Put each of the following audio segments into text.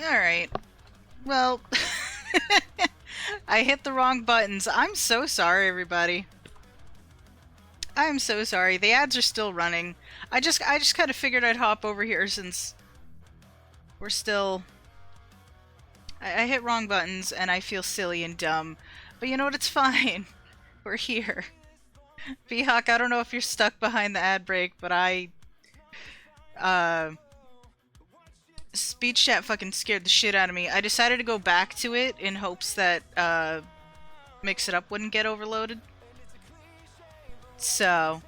Alright. Well, I hit the wrong buttons. I'm so sorry, everybody. I'm so sorry. The ads are still running. I just kind of figured I'd hop over here since we're still... I hit wrong buttons and I feel silly and dumb. But you know what? It's fine. We're here. V-Hawk, I don't know if you're stuck behind the ad break, but speech chat fucking scared the shit out of me. I decided to go back to it in hopes that, Mix It Up wouldn't get overloaded. So...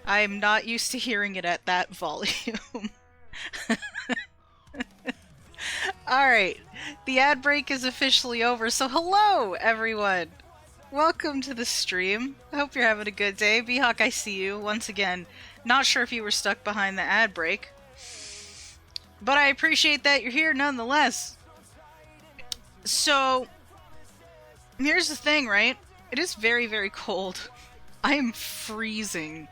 I'm not used to hearing it at that volume. Alright, the ad break is officially over, so hello, everyone! Welcome to the stream. I hope you're having a good day. V-Hawk, I see you. Once again, not sure if you were stuck behind the ad break. But I appreciate that you're here nonetheless. So, here's the thing, right? It is very, very cold. I am freezing.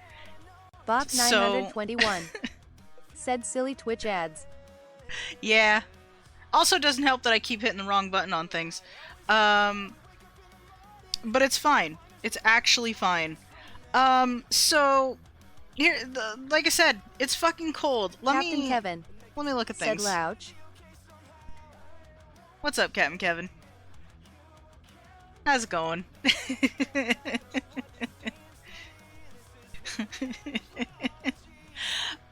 Bot 921 said silly Twitch ads. Yeah. Also doesn't help that I keep hitting the wrong button on things. But it's fine. It's actually fine. So here, like I said, it's fucking cold. Captain Kevin. Let me look at things. Said Louch. What's up, Captain Kevin? How's it going?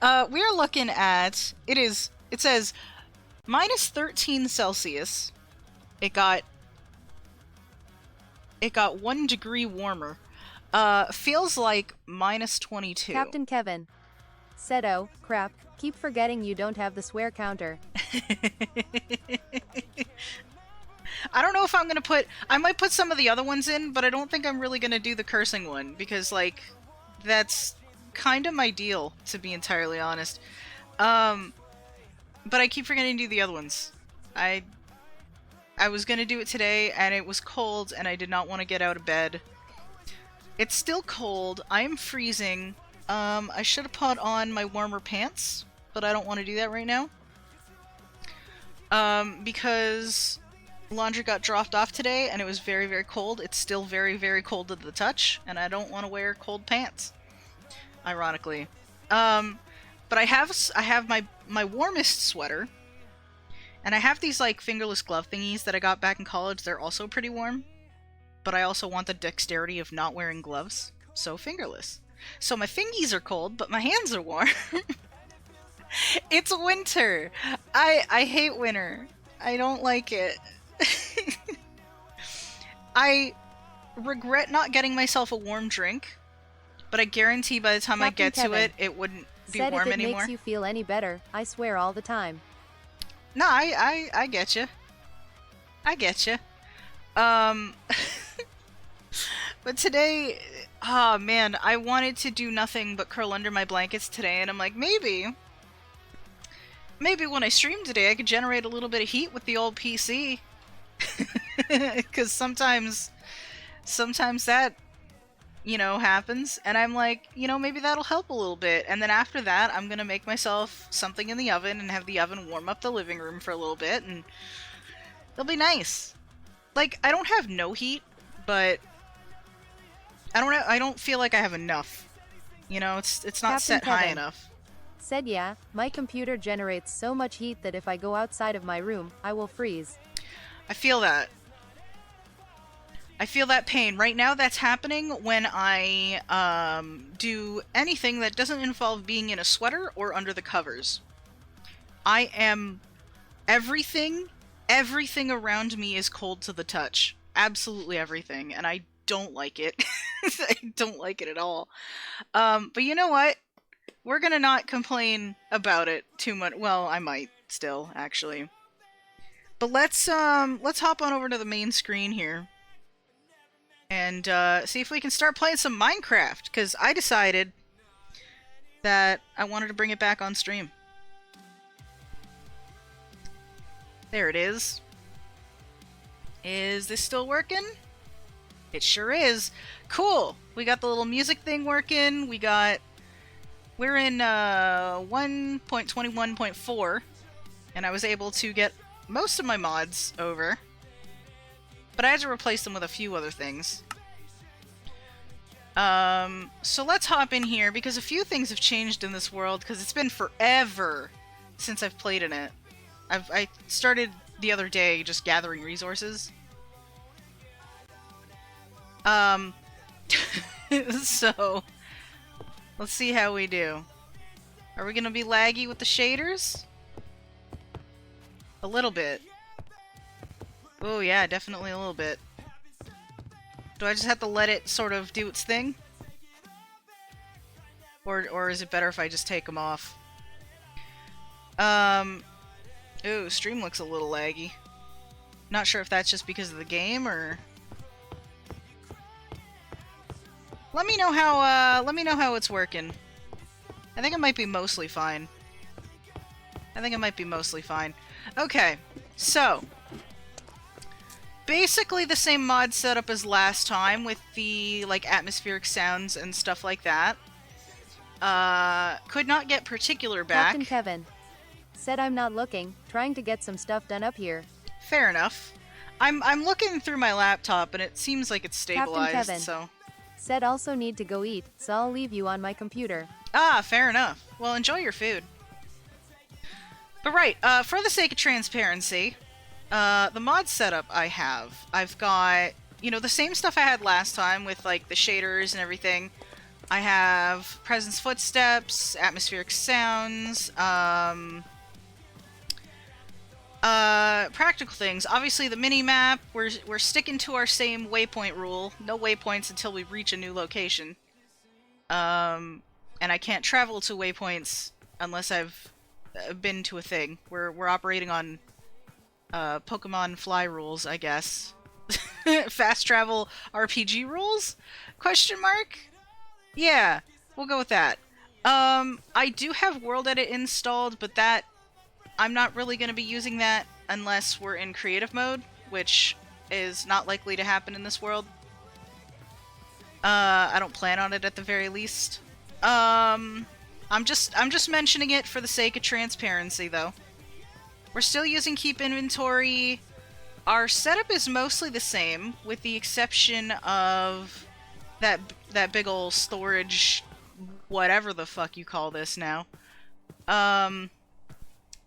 We are looking at, it says minus 13 Celsius. It got 1 degree warmer. Feels like minus 22. Captain Kevin said, oh, crap, keep forgetting you don't have the swear counter. I don't know if I'm gonna I might put some of the other ones in, but I don't think I'm really gonna do the cursing one, because, like, that's kind of my deal, to be entirely honest. But I keep forgetting to do the other ones. I was gonna do it today, and it was cold, and I did not want to get out of bed. It's still cold. I am freezing. I should have put on my warmer pants, but I don't want to do that right now. Because laundry got dropped off today, and it was very, very cold. It's still very, very cold to the touch, and I don't want to wear cold pants. Ironically. But I have my warmest sweater, and I have these, like, fingerless glove thingies that I got back in college. They're also pretty warm, but I also want the dexterity of not wearing gloves, so fingerless. So my fingies are cold, but my hands are warm. It's winter! I hate winter. I don't like it. I regret not getting myself a warm drink, but I guarantee by the time I get to it, it wouldn't be warm if it anymore. makes you feel any better, I swear all the time. No, I get you. I get you. But today, oh man, I wanted to do nothing but curl under my blankets today, and I'm like, maybe when I stream today, I could generate a little bit of heat with the old PC. Because sometimes that, you know, happens, and I'm like, you know, maybe that'll help a little bit. And then after that, I'm gonna make myself something in the oven and have the oven warm up the living room for a little bit, and it'll be nice. Like, I don't have no heat, but I don't feel like I have enough. You know, it's not Captain set high Kevin enough. said, yeah, my computer generates so much heat that if I go outside of my room, I will freeze. I feel that. I feel that pain. Right now, that's happening when I do anything that doesn't involve being in a sweater or under the covers. I am... Everything around me is cold to the touch. Absolutely everything, and I don't like it. I don't like it at all. But you know what? We're gonna not complain about it too much. Well, I might still, actually. But let's hop on over to the main screen here. And see if we can start playing some Minecraft, because I decided that I wanted to bring it back on stream. There it is. Is this still working? It sure is. Cool! We got the little music thing working, we're in 1.21.4, and I was able to get most of my mods over, but I had to replace them with a few other things. So let's hop in here, because a few things have changed in this world, because it's been forever since I've played in it. I started the other day just gathering resources. So, let's see how we do. Are we gonna be laggy with the shaders? A little bit. Oh yeah, definitely a little bit. Do I just have to let it sort of do its thing? Or is it better if I just take them off? Ooh, stream looks a little laggy. Not sure if that's just because of the game, or... Let me know how it's working. I think it might be mostly fine. Okay, so... basically the same mod setup as last time, with the, like, atmospheric sounds and stuff like that. Could not get particular back. Captain Kevin said I'm not looking, trying to get some stuff done up here. Fair enough. I'm looking through my laptop, and it seems like it's stabilized, Captain Kevin so... said also need to go eat, so I'll leave you on my computer. Ah, fair enough. Well, enjoy your food. But right, for the sake of transparency, the mod setup I've got, you know, the same stuff I had last time with, like, the shaders and everything. I have presence footsteps, atmospheric sounds, practical things. Obviously, the mini-map, we're sticking to our same waypoint rule. No waypoints until we reach a new location. And I can't travel to waypoints unless I've been to a thing. We're operating on Pokemon Fly rules, I guess. Fast travel RPG rules? Question mark? Yeah, we'll go with that. I do have World Edit installed, but that... I'm not really going to be using that unless we're in creative mode, which is not likely to happen in this world. I don't plan on it at the very least. I'm just mentioning it for the sake of transparency, though. We're still using Keep Inventory. Our setup is mostly the same, with the exception of that big ol' storage, whatever the fuck you call this now.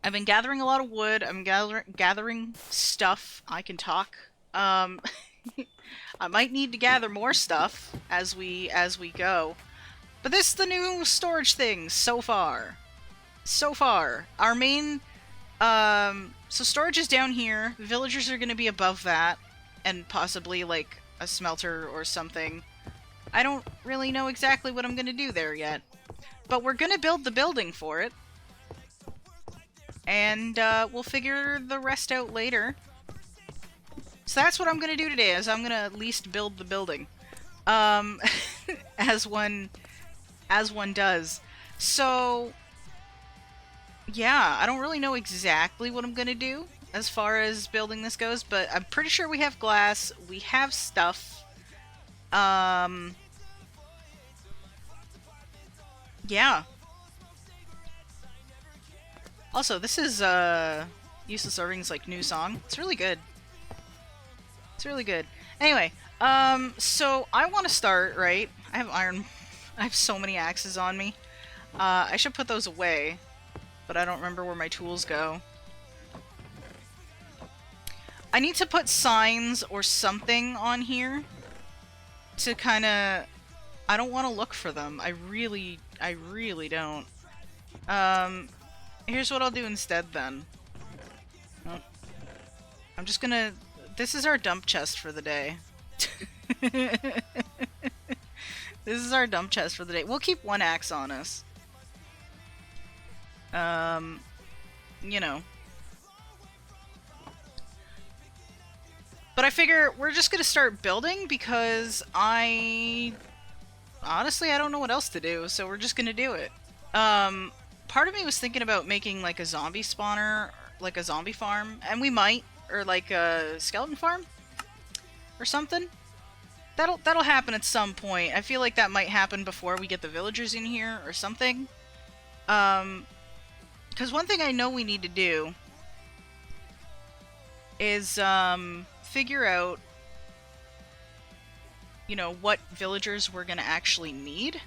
I've been gathering a lot of wood. I'm gathering stuff. I can talk. I might need to gather more stuff as we go. But this is the new storage thing so far. Our main so storage is down here. The villagers are going to be above that, and possibly like a smelter or something. I don't really know exactly what I'm going to do there yet. But we're going to build the building for it. And we'll figure the rest out later. So that's what I'm going to do today, is I'm going to at least build the building. As one does. So, yeah, I don't really know exactly what I'm going to do as far as building this goes, but I'm pretty sure we have glass, we have stuff. Yeah. Also, this is, Useless Irving's, like, new song. It's really good. Anyway, so I want to start, right? I have so many axes on me. I should put those away, but I don't remember where my tools go. I need to put signs or something on here to kind of... I don't want to look for them. I really don't. Here's what I'll do instead, then. Oh. I'm just gonna... This is our dump chest for the day. This is our dump chest for the day. We'll keep one axe on us. You know. But I figure we're just gonna start building because honestly, I don't know what else to do, so we're just gonna do it. Part of me was thinking about making, like, a zombie spawner, like a zombie farm, and we might, or like a skeleton farm or something. That'll happen at some point. I feel like that might happen before we get the villagers in here or something. Because one thing I know we need to do is figure out, you know, what villagers we're gonna actually need.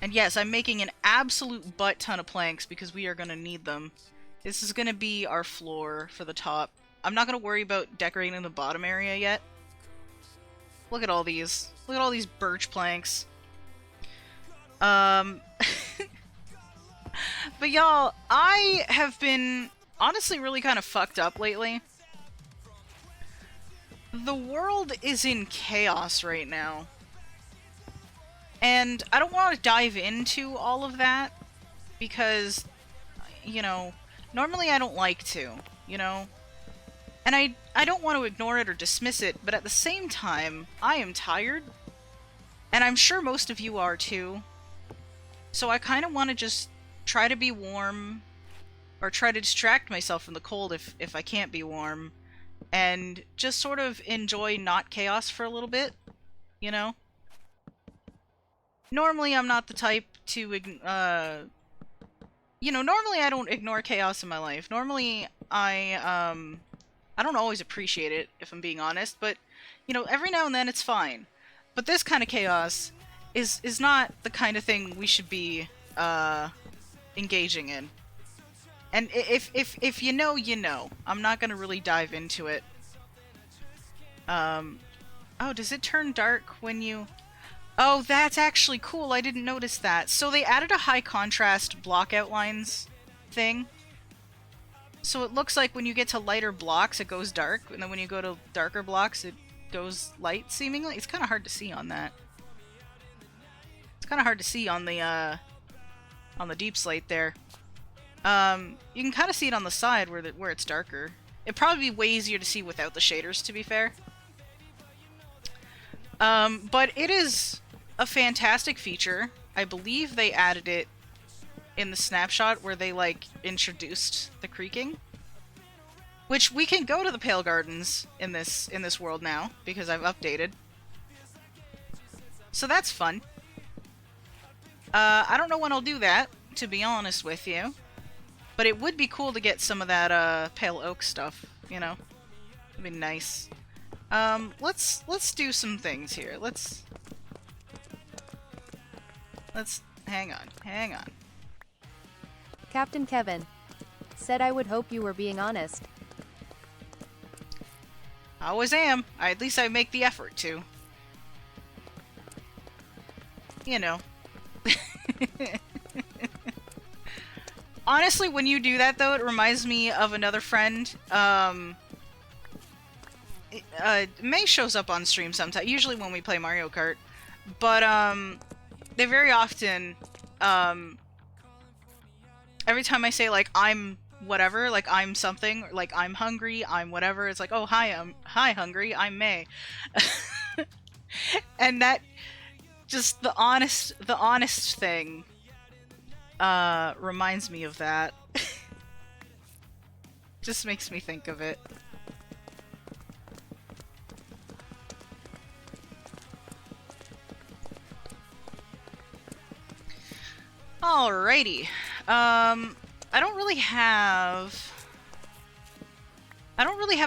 And yes, I'm making an absolute butt ton of planks because we are gonna need them. This is gonna be our floor for the top. I'm not gonna worry about decorating the bottom area yet. Look at all these. Look at all these birch planks. But y'all, I have been honestly really kind of fucked up lately. The world is in chaos right now. And I don't want to dive into all of that because, you know, normally I don't like to, you know? And I don't want to ignore it or dismiss it, but at the same time, I am tired. And I'm sure most of you are too. So I kind of want to just try to be warm, or try to distract myself from the cold if I can't be warm, and just sort of enjoy not chaos for a little bit, you know? Normally I'm not the type to, you know, normally I don't ignore chaos in my life. Normally I don't always appreciate it, if I'm being honest, but, you know, every now and then it's fine. But this kind of chaos is not the kind of thing we should be, engaging in. And if you know, you know. I'm not gonna really dive into it. Oh, does it turn dark when you... Oh, that's actually cool, I didn't notice that. So they added a high contrast block outlines thing. So it looks like when you get to lighter blocks, it goes dark, and then when you go to darker blocks, it goes light, seemingly. It's kind of hard to see on that. It's kind of hard to see on the deep slate there. You can kind of see it on the side where it's darker. It'd probably be way easier to see without the shaders, to be fair. But it is a fantastic feature. I believe they added it in the snapshot where they, like, introduced the creaking. Which we can go to the Pale Gardens in this world now, because I've updated. So that's fun. I don't know when I'll do that, to be honest with you. But it would be cool to get some of that, Pale Oak stuff, you know? It'd be nice. Let's do some things here. Let's hang on. Captain Kevin said I would hope you were being honest. I always am. At least I make the effort to. You know. Honestly, when you do that, though, it reminds me of another friend. May shows up on stream sometimes, usually when we play Mario Kart. But, they very often, every time I say, like, I'm whatever, like, I'm something, like, I'm hungry, I'm whatever, it's like, oh, hi, hungry, I'm May. And that, just the honest thing, reminds me of that. Just makes me think of it. Alrighty. I don't really have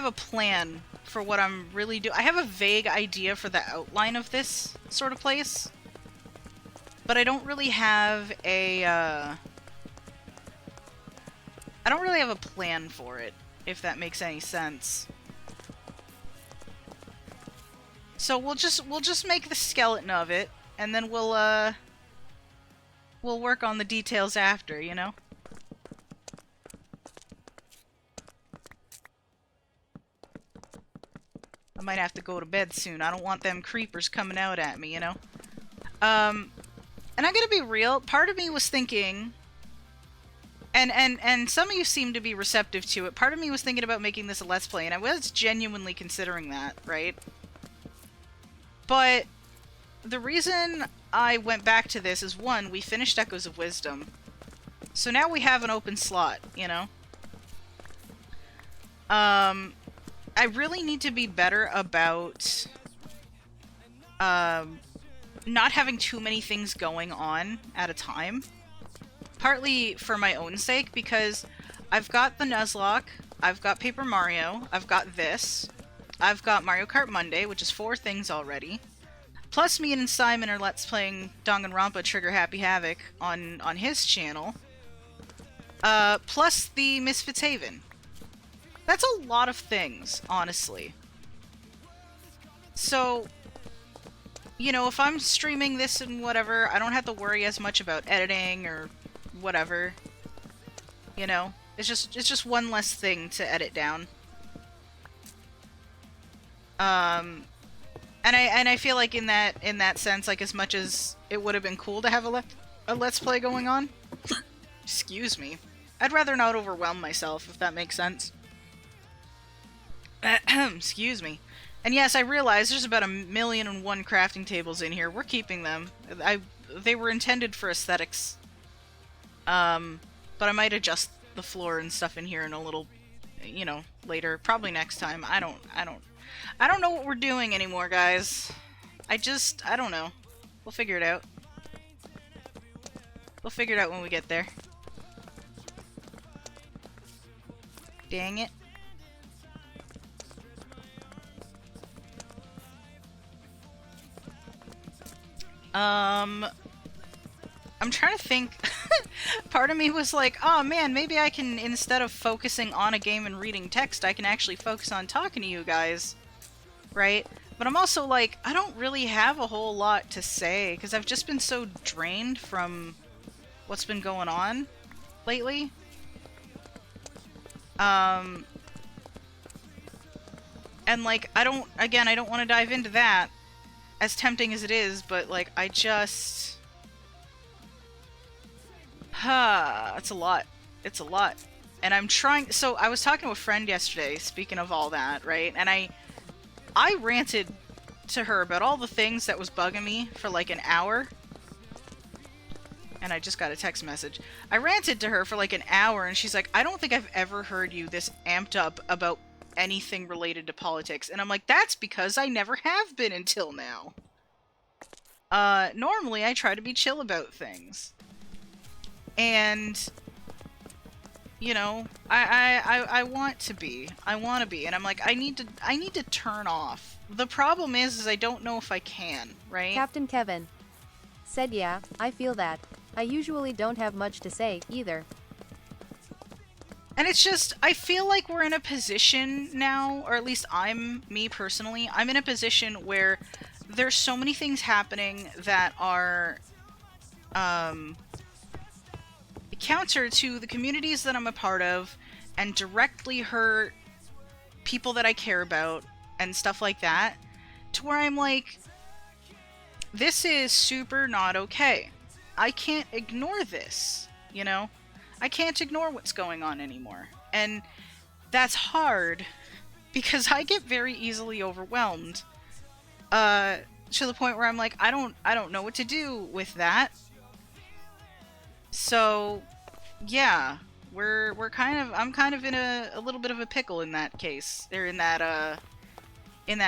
a plan for what I'm really doing. I have a vague idea for the outline of this sort of place, but I don't really have a, I don't really have a plan for it, if that makes any sense. So we'll just make the skeleton of it, and then we'll work on the details after, you know? I might have to go to bed soon. I don't want them creepers coming out at me, you know? And I'm gonna be real, part of me was thinking, and some of you seem to be receptive to it, part of me was thinking about making this a Let's Play, and I was genuinely considering that, right? But the reason I went back to this is, one, we finished Echoes of Wisdom. So now we have an open slot, you know? I really need to be better about, not having too many things going on at a time. Partly for my own sake, because I've got the Nuzlocke, I've got Paper Mario, I've got this, I've got Mario Kart Monday, which is 4 things already. Plus me and Simon are Let's Playing Danganronpa Trigger Happy Havoc on his channel. Plus the Misfits Haven. That's a lot of things, honestly. So, you know, if I'm streaming this and whatever, I don't have to worry as much about editing or whatever. You know? It's just one less thing to edit down. And I feel like in that sense, like, as much as it would have been cool to have a Let's Play going on, excuse me, I'd rather not overwhelm myself, if that makes sense. Excuse me. And yes, I realize there's about 1,000,001 crafting tables in here. We're keeping them. They were intended for aesthetics. But I might adjust the floor and stuff in here in a little, you know, later. Probably next time. I don't know what we're doing anymore, guys. I don't know. We'll figure it out. We'll figure it out when we get there. Dang it. I'm trying to think. Part of me was like, oh man, maybe I can, instead of focusing on a game and reading text, I can actually focus on talking to you guys. Right? But I'm also like, I don't really have a whole lot to say, because I've just been so drained from what's been going on lately. And like, I don't want to dive into that, as tempting as it is, but like, it's a lot. It's a lot. And I'm trying, so I was talking to a friend yesterday, speaking of all that, right? And I ranted to her about all the things that was bugging me for like an hour. And I just got a text message. I ranted to her for like an hour, and she's like, I don't think I've ever heard you this amped up about anything related to politics. And I'm like, that's because I never have been until now. Normally I try to be chill about things. And, you know, I want to be. I want to be. And I'm like, I need to turn off. The problem is I don't know if I can, right? Captain Kevin said, yeah, I feel that. I usually don't have much to say, either. And it's just, I feel like we're in a position now, or at least me personally, I'm in a position where there's so many things happening that are, counter to the communities that I'm a part of and directly hurt people that I care about and stuff like that, to where I'm like, this is super not okay. I can't ignore this, you know? I can't ignore what's going on anymore. And that's hard because I get very easily overwhelmed to the point where I'm like, I don't know what to do with that. So, yeah, I'm kind of in a little bit of a pickle in that case, or in that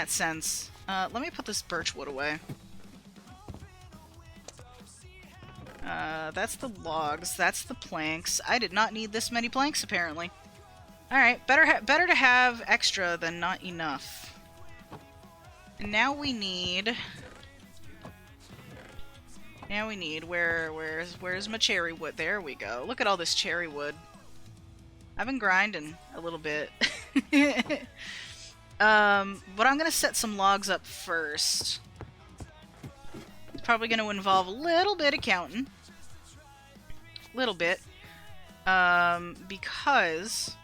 sense. Let me put this birch wood away. That's the logs, that's the planks. I did not need this many planks, apparently. Alright, better to have extra than not enough. And now we need... where's my cherry wood? There we go. Look at all this cherry wood. I've been grinding a little bit. But I'm gonna set some logs up first. It's probably gonna involve a little bit of counting. Little bit. Because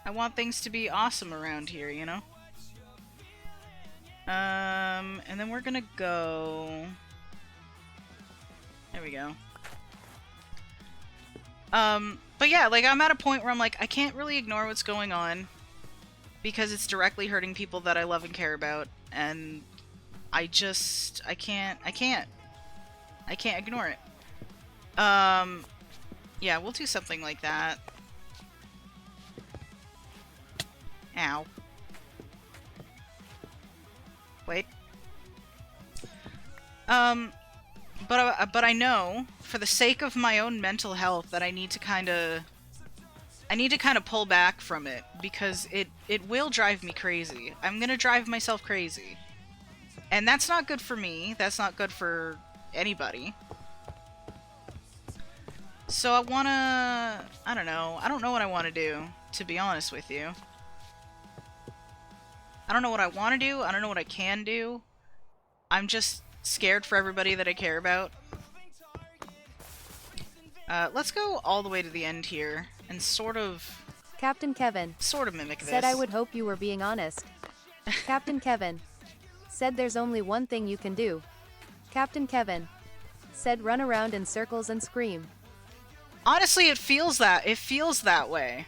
I want things to be awesome around here, you know? And then we're gonna go... There we go. But yeah, like, I'm at a point where I'm like, I can't really ignore what's going on because it's directly hurting people that I love and care about, and I can't ignore it. Yeah, we'll do something like that. Ow. Wait. But I know, for the sake of my own mental health, that I need to kind of I need to kind of pull back from it because it will drive me crazy. I'm gonna drive myself crazy. And that's not good for me. That's not good for anybody. So I wanna... I don't know. I don't know what I want to do, to be honest with you. I don't know what I want to do. I don't know what I can do. I'm just scared for everybody that I care about. Let's go all the way to the end here and sort of Captain Kevin mimic this. said I would hope you were being honest. Captain Kevin said there's only one thing you can do. Captain Kevin said run around in circles and scream. Honestly, it feels that way.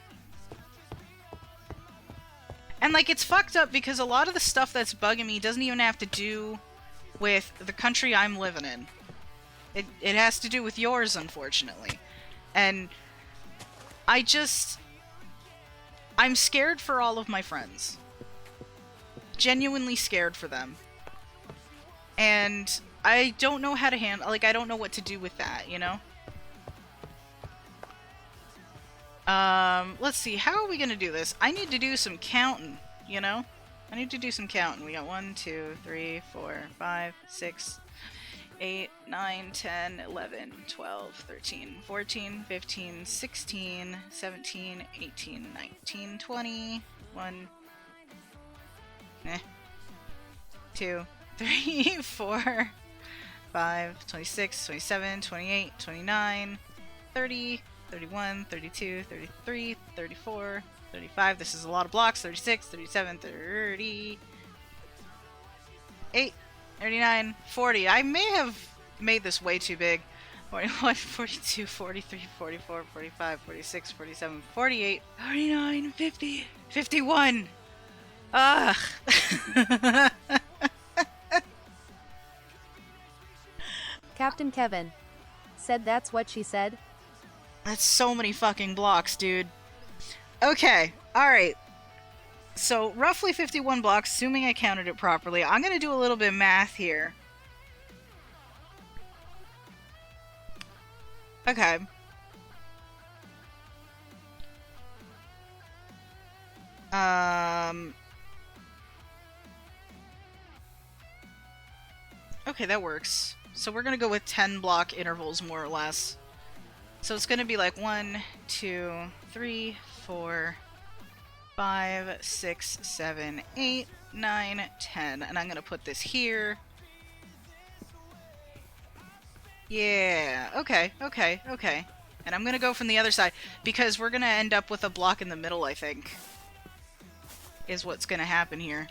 And like, it's fucked up because a lot of the stuff that's bugging me doesn't even have to do with the country I'm living in. It has to do with yours, unfortunately. And I'm scared for all of my friends. Genuinely scared for them. And I don't know how to handle, like, I don't know what to do with that, you know? Let's see, how are we gonna do this? I need to do some counting, you know? I need to do some counting. We got 1, 2, 3, 4, 5, 6, 8, 9, 10, 11, 12, 13, 14, 15, 16, 17, 18, 19, 20, 1, 2, 3, 4, 5, 26, 27, 28, 29, 30, 31, 32, 33, 34, 35. This is a lot of blocks. 36, 37, 38, 39, 40. I may have made this way too big. 41, 42, 43, 44, 45, 46, 47, 48, 49, 50, 51. Ugh. Captain Kevin said that's what she said. That's so many fucking blocks, dude. Okay, alright. So, roughly 51 blocks, assuming I counted it properly. I'm gonna do a little bit of math here. Okay. Okay, that works. So we're gonna go with 10 block intervals, more or less. So it's gonna be like 1, 2, 3, 4, 5, 6, 7, 8, 9, 10. And I'm gonna put this here. Yeah, okay. And I'm gonna go from the other side, because we're gonna end up with a block in the middle, I think. Is what's gonna happen here.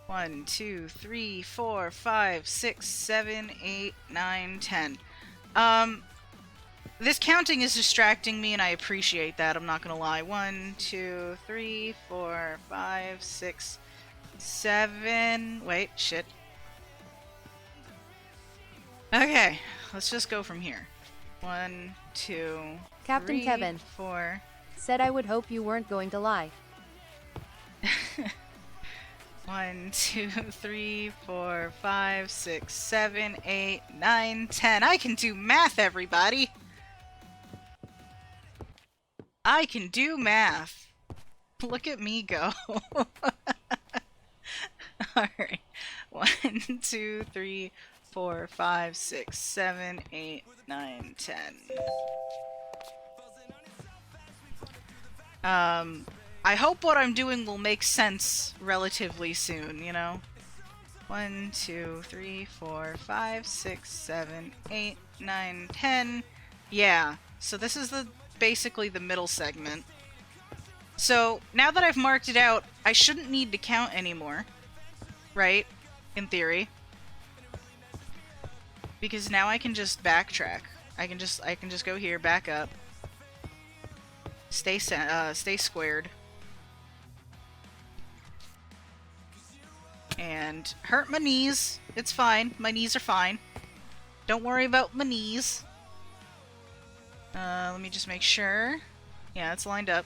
1, 2, 3, 4, 5, 6, 7, 8, 9, 10. This counting is distracting me, and I appreciate that, I'm not gonna lie. 1, 2, 3, 4, 5, 6, 7... Wait, shit. Okay, let's just go from here. 1, 2, Captain 3, Kevin 4... said I would hope you weren't going to lie. 1, 2, 3, 4, 5, 6, 7, 8, 9, 10. I can do math, everybody! I can do math. Look at me go. Alright. 1, 2, 3, 4, 5, 6, 7, 8, 9, 10. I hope what I'm doing will make sense relatively soon, you know? 1, 2, 3, 4, 5, 6, 7, 8, 9, 10. Yeah, so this is basically the middle segment. So, now that I've marked it out, I shouldn't need to count anymore. Right? In theory. Because now I can just backtrack. I can just go here, back up. Stay squared. And hurt my knees. It's fine. My knees are fine. Don't worry about my knees. Let me just make sure. Yeah, it's lined up.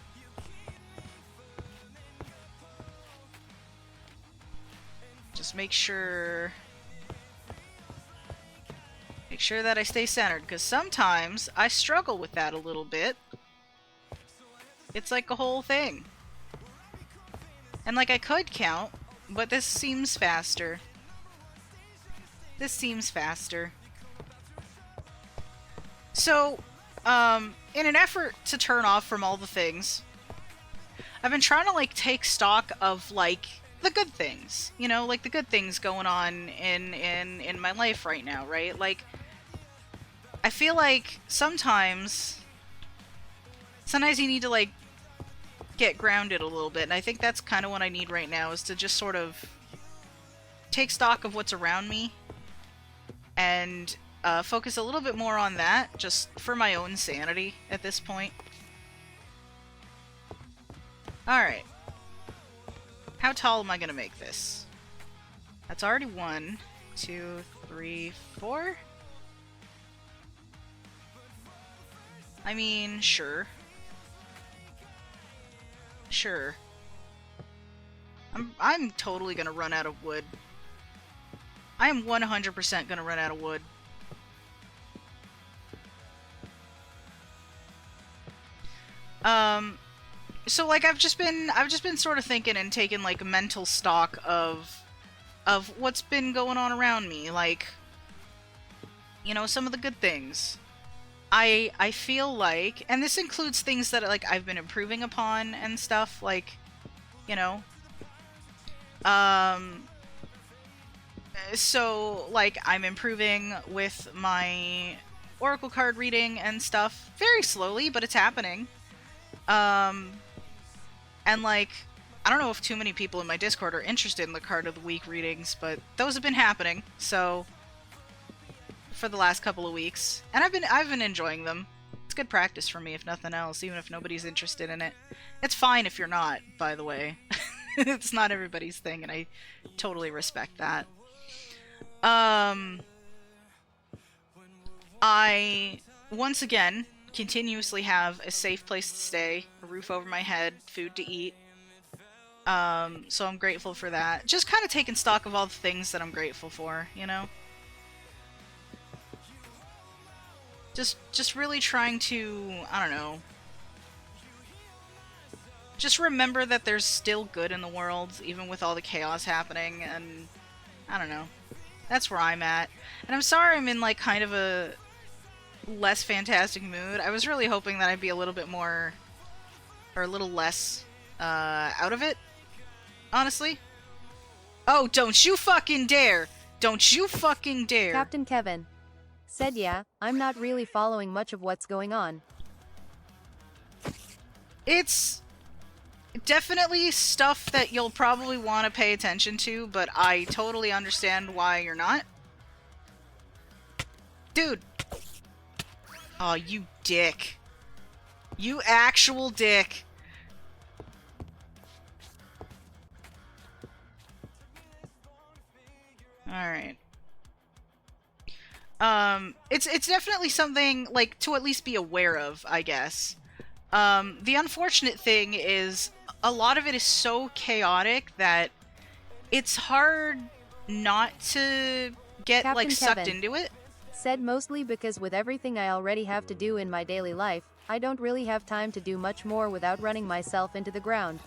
Just make sure that I stay centered, because sometimes I struggle with that a little bit. It's like a whole thing. And like I could count, but this seems faster. This seems faster. So, in an effort to turn off from all the things, I've been trying to like take stock of like the good things, you know, like the good things going on in my life right now, right? Like I feel like sometimes you need to like get grounded a little bit, and I think that's kind of what I need right now, is to just sort of take stock of what's around me and focus a little bit more on that, just for my own sanity at this point. Alright. How tall am I gonna make this? That's already 1, 2, 3, 4? I mean, sure. Sure. I'm totally gonna run out of wood. I am 100% gonna run out of wood. So like I've just been sort of thinking and taking like mental stock of what's been going on around me, like, you know, some of the good things. I feel like, and this includes things that like I've been improving upon and stuff, like, you know, so like I'm improving with my oracle card reading and stuff very slowly, but it's happening. And like, I don't know if too many people in my Discord are interested in the card of the week readings, but those have been happening, so, for the last couple of weeks. And I've been enjoying them. It's good practice for me, if nothing else, even if nobody's interested in it. It's fine if you're not, by the way. It's not everybody's thing, and I totally respect that. I, once again, continuously have a safe place to stay, a roof over my head, food to eat. So I'm grateful for that. Just kind of taking stock of all the things that I'm grateful for, you know? Just really trying to, I don't know, just remember that there's still good in the world, even with all the chaos happening, and I don't know. That's where I'm at. And I'm sorry I'm in like kind of a less fantastic mood. I was really hoping that I'd be a little bit more, or a little less, out of it, honestly. Oh, don't you fucking dare! Don't you fucking dare! Captain Kevin said, yeah, I'm not really following much of what's going on. It's definitely stuff that you'll probably want to pay attention to, but I totally understand why you're not. Dude! Oh, you dick. You actual dick. Alright. It's definitely something, like, to at least be aware of, I guess. The unfortunate thing is, a lot of it is so chaotic that it's hard not to get, Captain like, sucked Kevin into it. said, mostly because with everything I already have to do in my daily life, I don't really have time to do much more without running myself into the ground.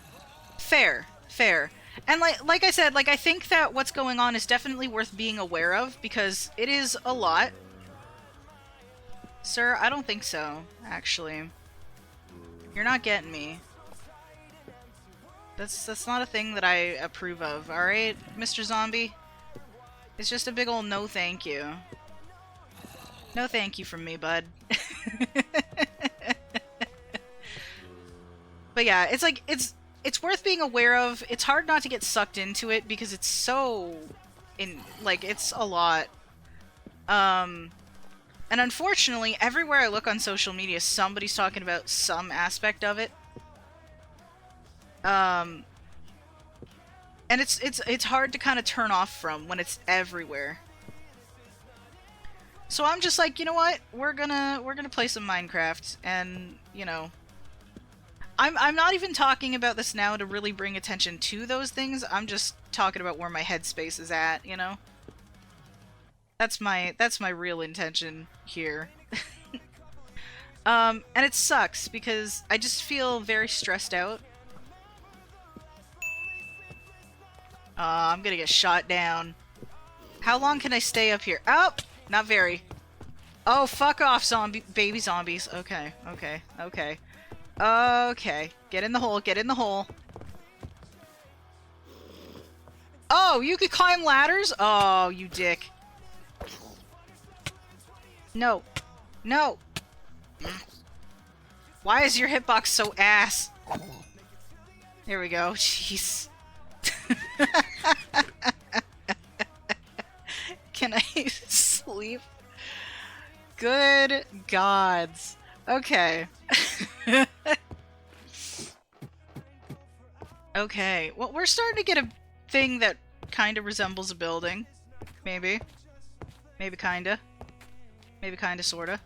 Fair, fair. And like I said, like, I think that what's going on is definitely worth being aware of, because it is a lot. Sir, I don't think so, actually. You're not getting me. That's not a thing that I approve of, alright, Mr. Zombie? It's just a big ol' no thank you. No thank you from me, bud. But yeah, it's like, it's worth being aware of. It's hard not to get sucked into it because it's so it's a lot. And unfortunately, everywhere I look on social media, somebody's talking about some aspect of it. And it's hard to kind of turn off from when it's everywhere. So I'm just like, you know what? We're gonna play some Minecraft, and you know, I'm not even talking about this now to really bring attention to those things. I'm just talking about where my headspace is at, you know? That's my real intention here. And it sucks because I just feel very stressed out. I'm gonna get shot down. How long can I stay up here? Oh! Not very. Oh, fuck off, baby zombies. Okay, okay, okay. Okay. Get in the hole, get in the hole. Oh, you could climb ladders? Oh, you dick. No. No! Why is your hitbox so ass? There we go. Jeez. Can I sleep? Good gods. Okay. Okay. Well, we're starting to get a thing that kind of resembles a building. Maybe. Maybe kinda. Maybe kinda, sorta.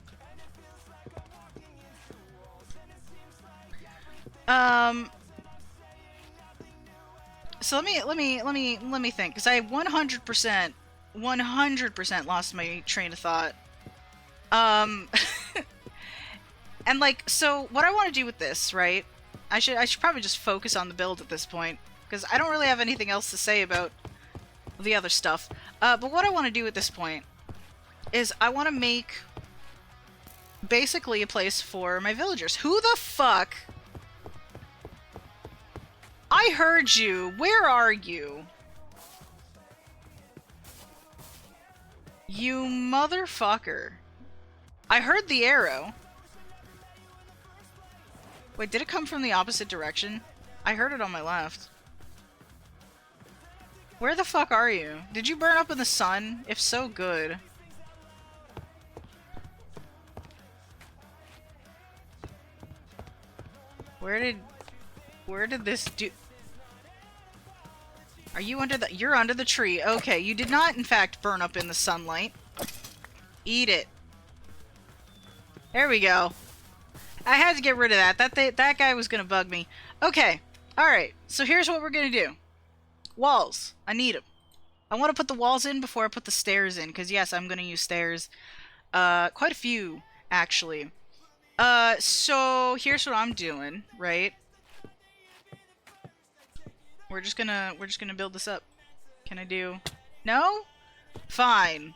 So let me think, because I 100% lost my train of thought. And like, so what I want to do with this, right? I should probably just focus on the build at this point, because I don't really have anything else to say about the other stuff. But what I want to do at this point is I want to make basically a place for my villagers. Who the fuck? I heard you. Where are you? You motherfucker. I heard the arrow. Wait, did it come from the opposite direction? I heard it on my left. Where the fuck are you? Did you burn up in the sun? If so, good. Where did this do? Are you under the- You're under the tree. Okay, you did not in fact burn up in the sunlight. Eat it. There we go. I had to get rid of that. That guy was gonna bug me. Okay. Alright. So here's what we're gonna do. Walls. I need them. I want to put the walls in before I put the stairs in, because yes, I'm gonna use stairs. Quite a few, actually. So here's what I'm doing, right? We're just gonna build this up. Can I do... No? Fine.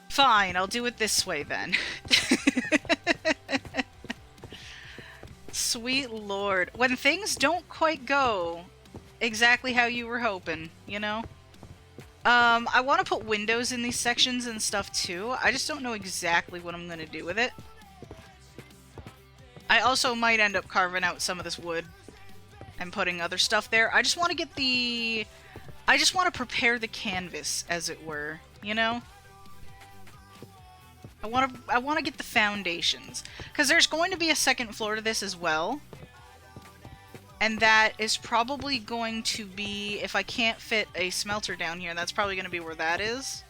Fine, I'll do it this way then. Sweet lord. When things don't quite go exactly how you were hoping, you know? I want to put windows in these sections and stuff too. I just don't know exactly what I'm gonna do with it. I also might end up carving out some of this wood and putting other stuff there. I just want to get the... I just want to prepare the canvas, as it were, you know? I want to get the foundations. Because there's going to be a second floor to this as well. And that is probably going to be... If I can't fit a smelter down here, that's probably going to be where that is.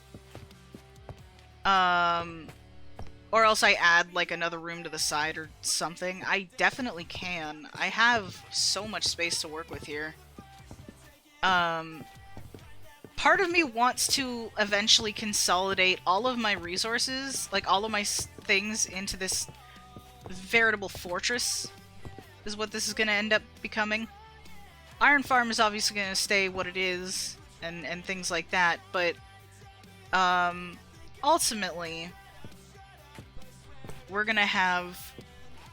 Or else I add, like, another room to the side or something. I definitely can. I have so much space to work with here. Part of me wants to eventually consolidate all of my resources, like, all of my things into this veritable fortress, is what this is going to end up becoming. Iron Farm is obviously going to stay what it is, and things like that, but, ultimately... we're gonna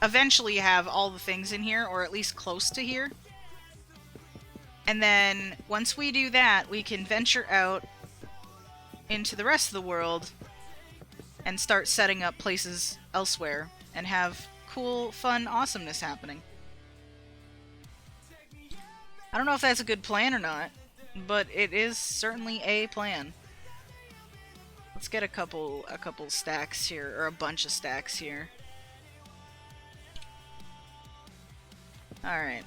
eventually have all the things in here, or at least close to here. And then, once we do that, we can venture out into the rest of the world and start setting up places elsewhere and have cool, fun awesomeness happening. I don't know if that's a good plan or not, but it is certainly a plan. Let's get a couple stacks here, or a bunch of stacks here. Alright.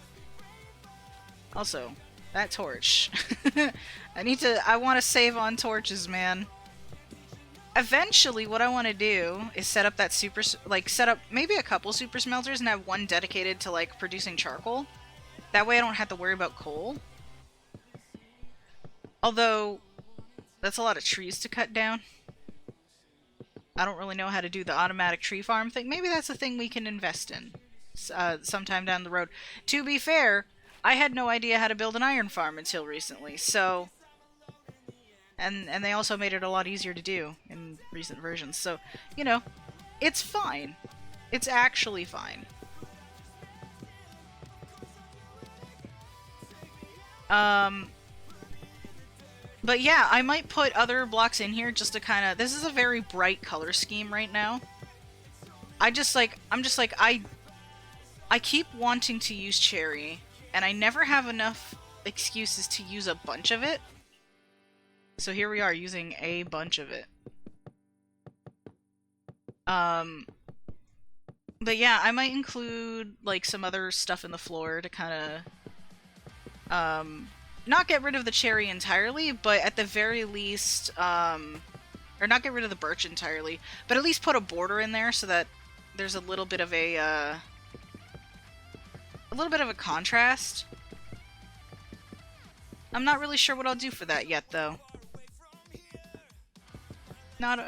Also, that torch. I want to save on torches, man. Eventually, what I want to do is set up that set up maybe a couple super smelters and have one dedicated to, like, producing charcoal. That way I don't have to worry about coal. Although, that's a lot of trees to cut down. I don't really know how to do the automatic tree farm thing. Maybe that's a thing we can invest in sometime down the road. To be fair, I had no idea how to build an iron farm until recently, so... And they also made it a lot easier to do in recent versions, so, you know, it's fine. It's actually fine. But yeah, I might put other blocks in here just to kind of... This is a very bright color scheme right now. I'm just like, I keep wanting to use cherry, and I never have enough excuses to use a bunch of it. So here we are, using a bunch of it. But yeah, I might include, like, some other stuff in the floor to kind of, not get rid of the cherry entirely, but at the very least, or not get rid of the birch entirely, but at least put a border in there so that there's a little bit of a contrast. I'm not really sure what I'll do for that yet, though. Not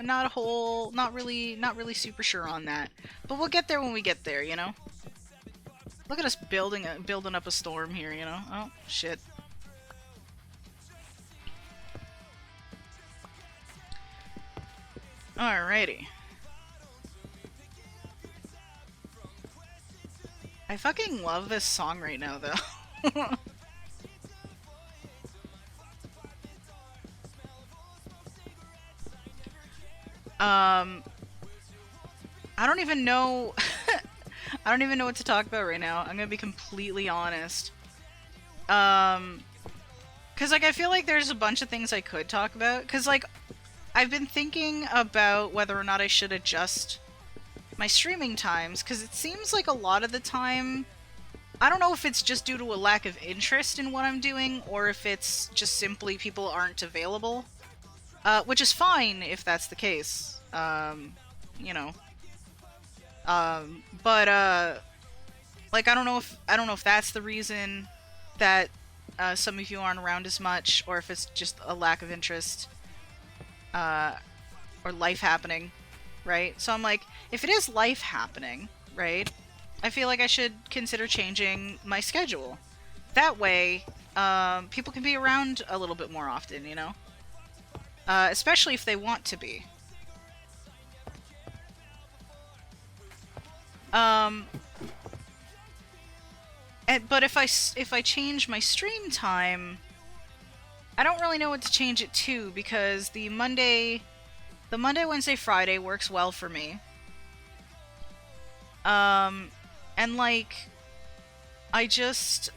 really super sure on that. But we'll get there when we get there, you know? Look at us building up a storm here, you know? Oh, shit. Alrighty. I fucking love this song right now, though. I don't even know... I don't even know what to talk about right now. I'm gonna be completely honest. Cause, like, I feel like there's a bunch of things I could talk about. Cause, like, I've been thinking about whether or not I should adjust my streaming times, cause it seems like a lot of the time... I don't know if it's just due to a lack of interest in what I'm doing, or if it's just simply people aren't available. Which is fine if that's the case. You know. Like, I don't know if that's the reason that some of you aren't around as much, or if it's just a lack of interest, or life happening, right? So I'm like, if it is life happening, right, I feel like I should consider changing my schedule. That way, people can be around a little bit more often, you know? Especially if they want to be. But if I change my stream time, I don't really know what to change it to, because the Monday, Wednesday, Friday works well for me. And like, I just,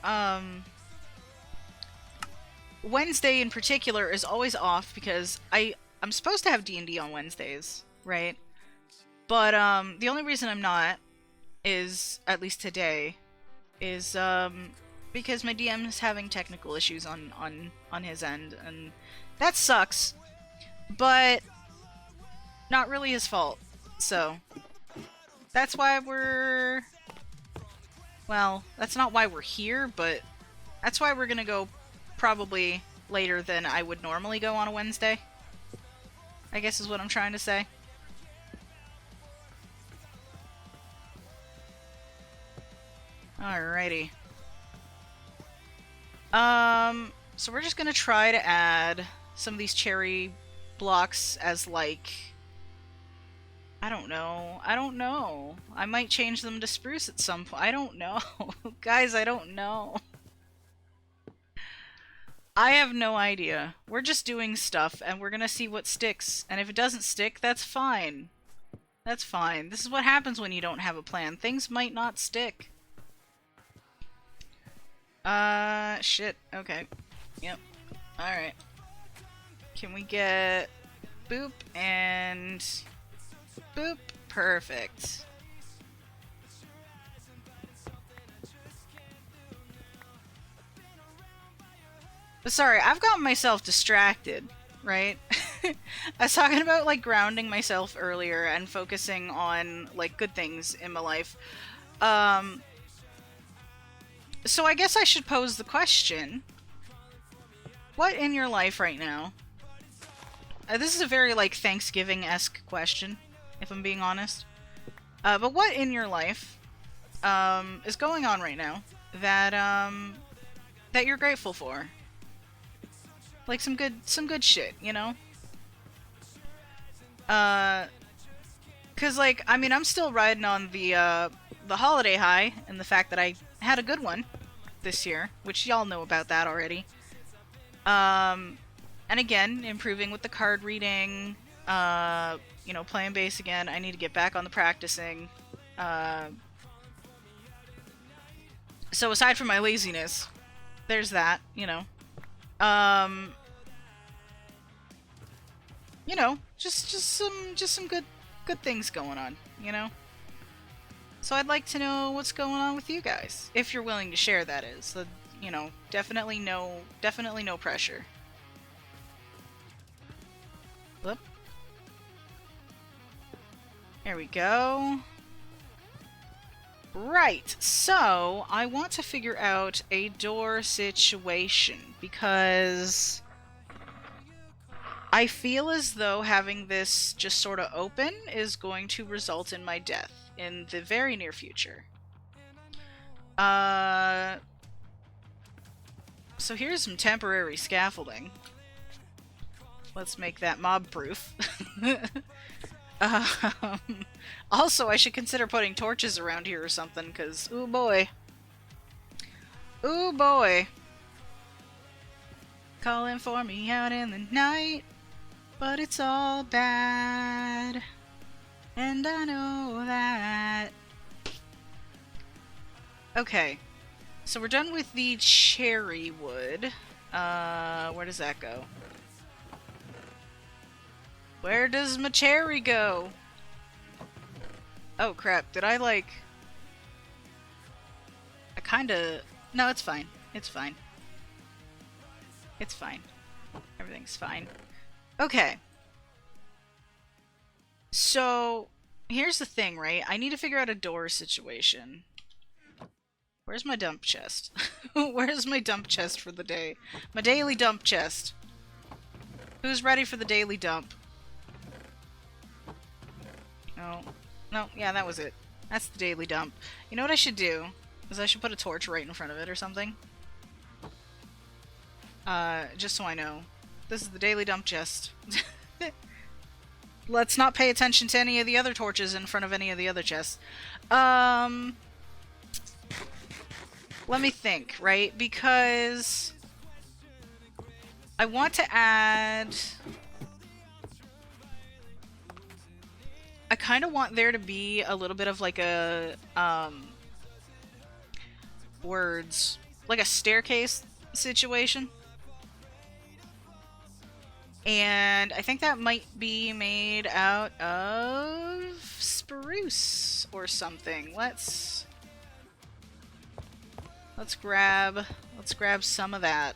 Wednesday in particular is always off because I'm supposed to have D&D on Wednesdays, right? But, the only reason I'm not is, at least today, is, because my DM is having technical issues on his end, and that sucks, but not really his fault, so that's why we're... Well, that's not why we're here, but that's why we're gonna go probably later than I would normally go on a Wednesday, I guess is what I'm trying to say. Alrighty. So we're just gonna try to add some of these cherry blocks as, like... I don't know. I might change them to spruce at some point. I don't know. Guys, I don't know. I have no idea. We're just doing stuff, and we're gonna see what sticks. And if it doesn't stick, that's fine. That's fine. This is what happens when you don't have a plan. Things might not stick. Shit. Okay. Yep. Alright. Can we get... boop and... boop? Perfect. But sorry, I've gotten myself distracted, right? I was talking about, like, grounding myself earlier and focusing on, like, good things in my life. So I guess I should pose the question. What in your life right now? This is a very, like, Thanksgiving-esque question. if I'm being honest. But what in your life is going on right now that that you're grateful for? Like some good shit, you know? 'Cause like, I mean, I'm still riding on the holiday high and the fact that I had a good one this year, which y'all know about that already. And again, improving with the card reading, you know, playing bass again. I need to get back on the practicing. So aside from my laziness, there's that, you know. You know, just some good things going on, you know. So I'd like to know what's going on with you guys, if you're willing to share. That is, so, you know, definitely no pressure. Whoop. There we go. Right, so I want to figure out a door situation because I feel as though having this just sort of open is going to result in my death in the very near future. So here's some temporary scaffolding. Let's make that mob-proof. Also, I should consider putting torches around here or something, because, ooh boy. Ooh boy. Calling for me out in the night, but it's all bad. And I know that. Okay. So we're done with the cherry wood. Where does that go? Where does my cherry go? Oh crap, did I like... I kinda... No, it's fine. It's fine. It's fine. Everything's fine. Okay. So, here's the thing, right? I need to figure out a door situation. Where's my dump chest? Where's my dump chest for the day? My daily dump chest. Who's ready for the daily dump? No. No, yeah, that was it. That's the daily dump. You know what I should do? Is I should put a torch right in front of it or something. Just so I know. This is the daily dump chest. Let's not pay attention to any of the other torches in front of any of the other chests. Let me think, right? Because I want to add... I kind of want there to be a little bit of like a, words, like a staircase situation. And I think that might be made out of spruce or something. Let's grab some of that.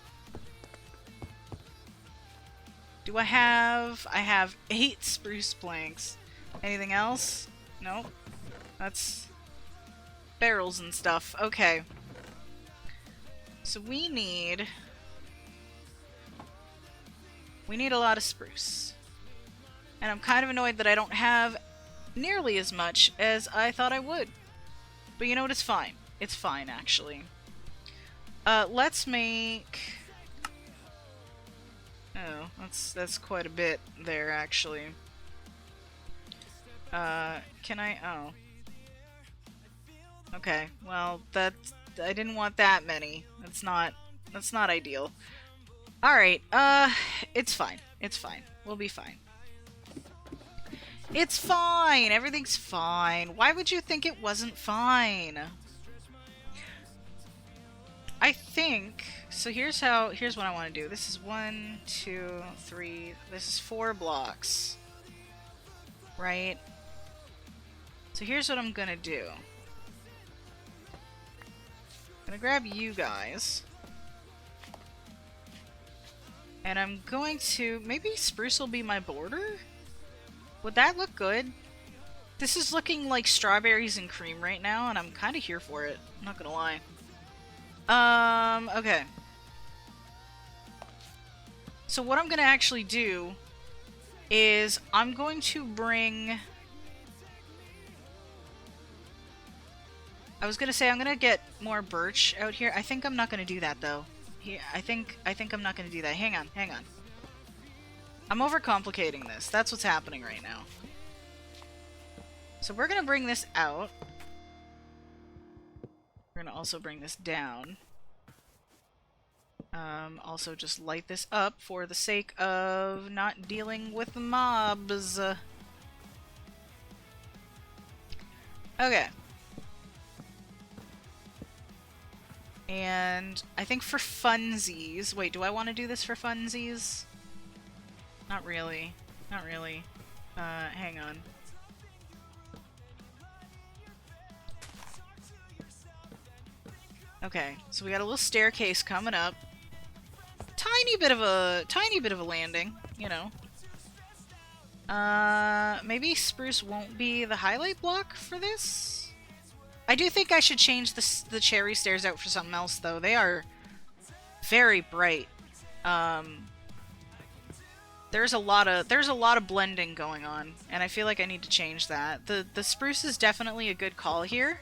Do I have 8 spruce planks. Anything else? Nope. That's barrels and stuff. Okay. So we need a lot of spruce. And I'm kind of annoyed that I don't have nearly as much as I thought I would. But you know what? It's fine. It's fine, actually. Let's make... Oh, that's quite a bit there, actually. Can I... Oh. Okay, well, I didn't want that many. That's not ideal. Alright, it's fine. It's fine. We'll be fine. It's fine! Everything's fine. Why would you think it wasn't fine? I think... So here's what I want to do. This is 1, 2, 3... This is 4 blocks. Right? So here's what I'm gonna do. I'm gonna grab you guys. And I'm going to... Maybe spruce will be my border? Would that look good? This is looking like strawberries and cream right now, and I'm kind of here for it. I'm not gonna lie. Okay. So what I'm gonna actually do is I'm going to bring I was gonna say I'm gonna get more birch out here. I think I'm not gonna do that though. I think I'm not gonna do that. Hang on, hang on. I'm overcomplicating this. That's what's happening right now. So we're gonna bring this out. We're gonna also bring this down. Also just light this up for the sake of not dealing with mobs. Okay. And I think for funsies... Wait, do I want to do this for funsies? Not really. Not really. Hang on. Okay, so we got a little staircase coming up. Tiny bit of a landing, you know. Maybe spruce won't be the highlight block for this? I do think I should change the cherry stairs out for something else, though. They are very bright. There's a lot of blending going on, and I feel like I need to change that. The spruce is definitely a good call here.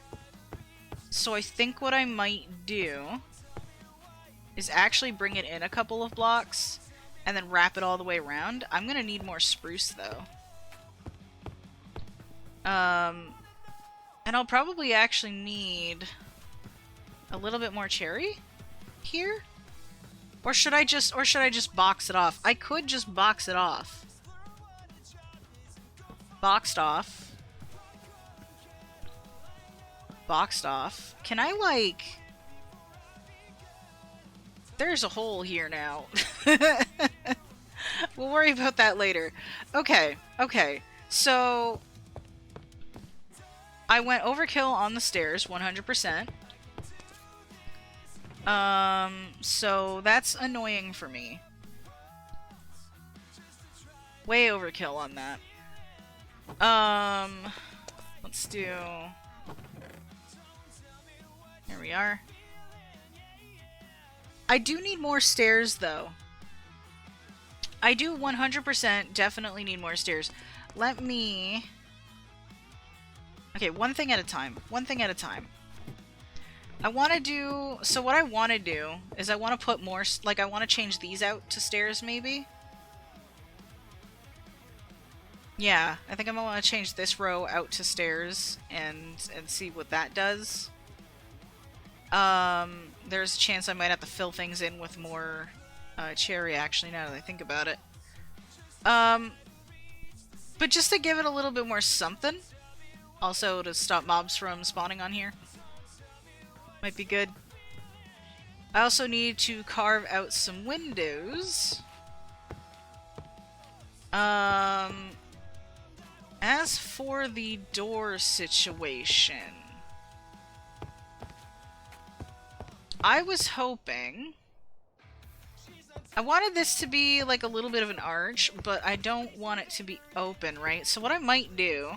So I think what I might do is actually bring it in a couple of blocks and then wrap it all the way around. I'm gonna need more spruce though. And I'll probably actually need a little bit more cherry here. Or should I just box it off? I could just box it off. Boxed off. Boxed off. Can I, like... There's a hole here now. We'll worry about that later. Okay, okay. So... I went overkill on the stairs, 100%. So that's annoying for me. Way overkill on that. Let's do... There we are. I do need more stairs, though. I do 100% definitely need more stairs. Let me... Okay, one thing at a time. One thing at a time. I want to do... So what I want to do is I want to put more... Like, I want to change these out to stairs, maybe? Yeah, I think I'm going to want to change this row out to stairs and see what that does. There's a chance I might have to fill things in with more cherry, actually, now that I think about it. But just to give it a little bit more something. Also, to stop mobs from spawning on here. Might be good. I also need to carve out some windows. As for the door situation... I was hoping... I wanted this to be like a little bit of an arch, but I don't want it to be open, right? So what I might do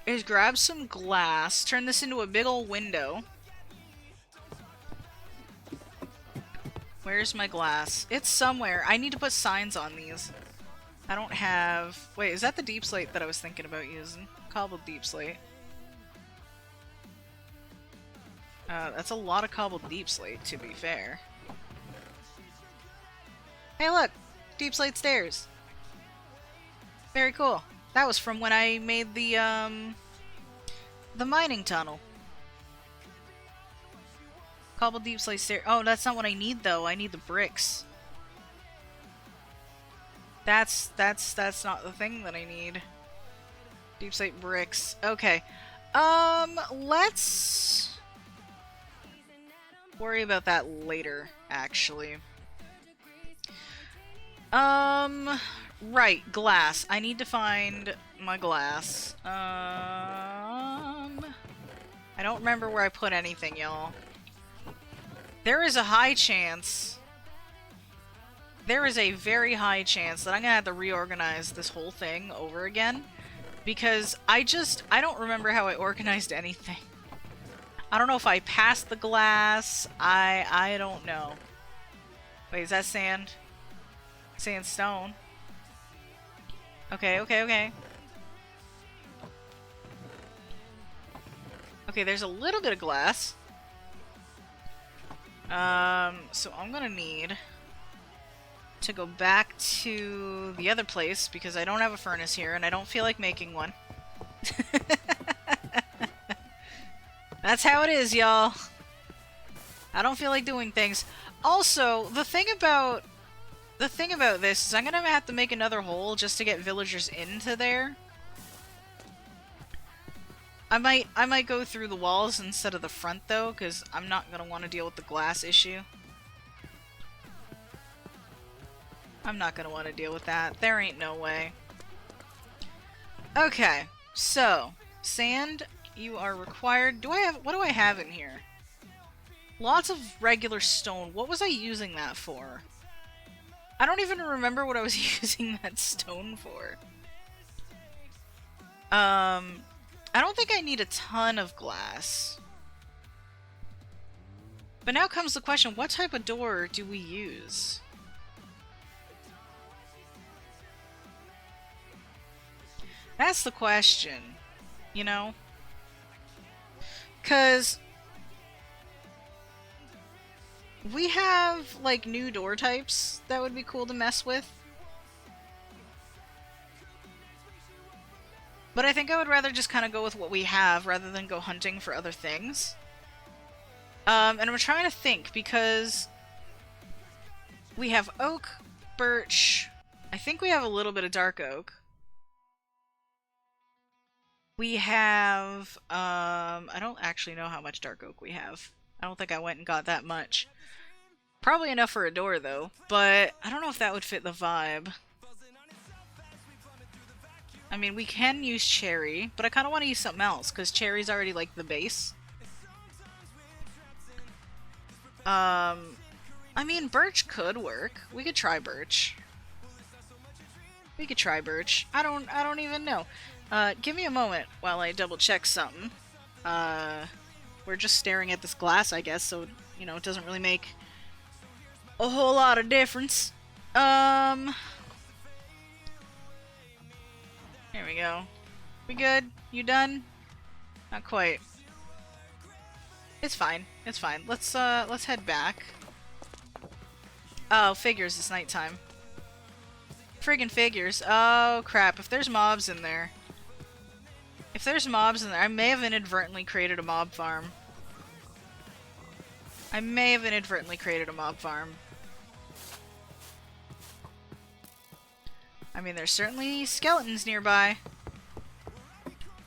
is grab some glass, turn this into a big old window. Where's my glass? It's somewhere. I need to put signs on these. I don't have... Wait, is that the deep slate that I was thinking about using? Cobbled deep slate. That's a lot of cobbled deep slate, to be fair. Hey look! Deep slate stairs! Very cool. That was from when I made the mining tunnel. Cobbled deep slate stairs. Oh, that's not what I need though. I need the bricks. That's not the thing that I need. Deep slate bricks. Okay. Let's worry about that later, actually. Right, glass. I need to find my glass. I don't remember where I put anything, y'all. There is a high chance... There is a very high chance that I'm gonna have to reorganize this whole thing over again. Because I don't remember how I organized anything. I don't know if I passed the glass. I don't know. Wait, is that sand? Sandstone. Okay, okay, okay. Okay, there's a little bit of glass. So I'm gonna need to go back to the other place because I don't have a furnace here and I don't feel like making one. That's how it is, y'all. I don't feel like doing things. Also, the thing about this is I'm gonna have to make another hole just to get villagers into there. I might go through the walls instead of the front though, because I'm not gonna want to deal with the glass issue. I'm not gonna want to deal with that. There ain't no way. Okay, so sand, you are required. What do I have in here? Lots of regular stone. What was I using that for? I don't even remember what I was using that stone for. I don't think I need a ton of glass. But now comes the question, what type of door do we use? That's the question, you know? 'Cause we have, like, new door types that would be cool to mess with. But I think I would rather just kind of go with what we have rather than go hunting for other things. And I'm trying to think because we have oak, birch. I think we have a little bit of dark oak. We have, I don't actually know how much dark oak we have. I don't think I went and got that much. Probably enough for a door though, but I don't know if that would fit the vibe. I mean, we can use cherry, but I kind of want to use something else, because cherry's already, like, the base. I mean, birch could work. We could try birch. We could try birch. I don't even know. Give me a moment while I double-check something. We're just staring at this glass, I guess, so, you know, it doesn't really make a whole lot of difference. Here we go. We good? You done? Not quite. It's fine. It's fine. Let's head back. Oh, figures, it's nighttime. Friggin' figures. Oh, crap. If there's mobs in there. If there's mobs in there, I may have inadvertently created a mob farm. I may have inadvertently created a mob farm. I mean, there's certainly skeletons nearby.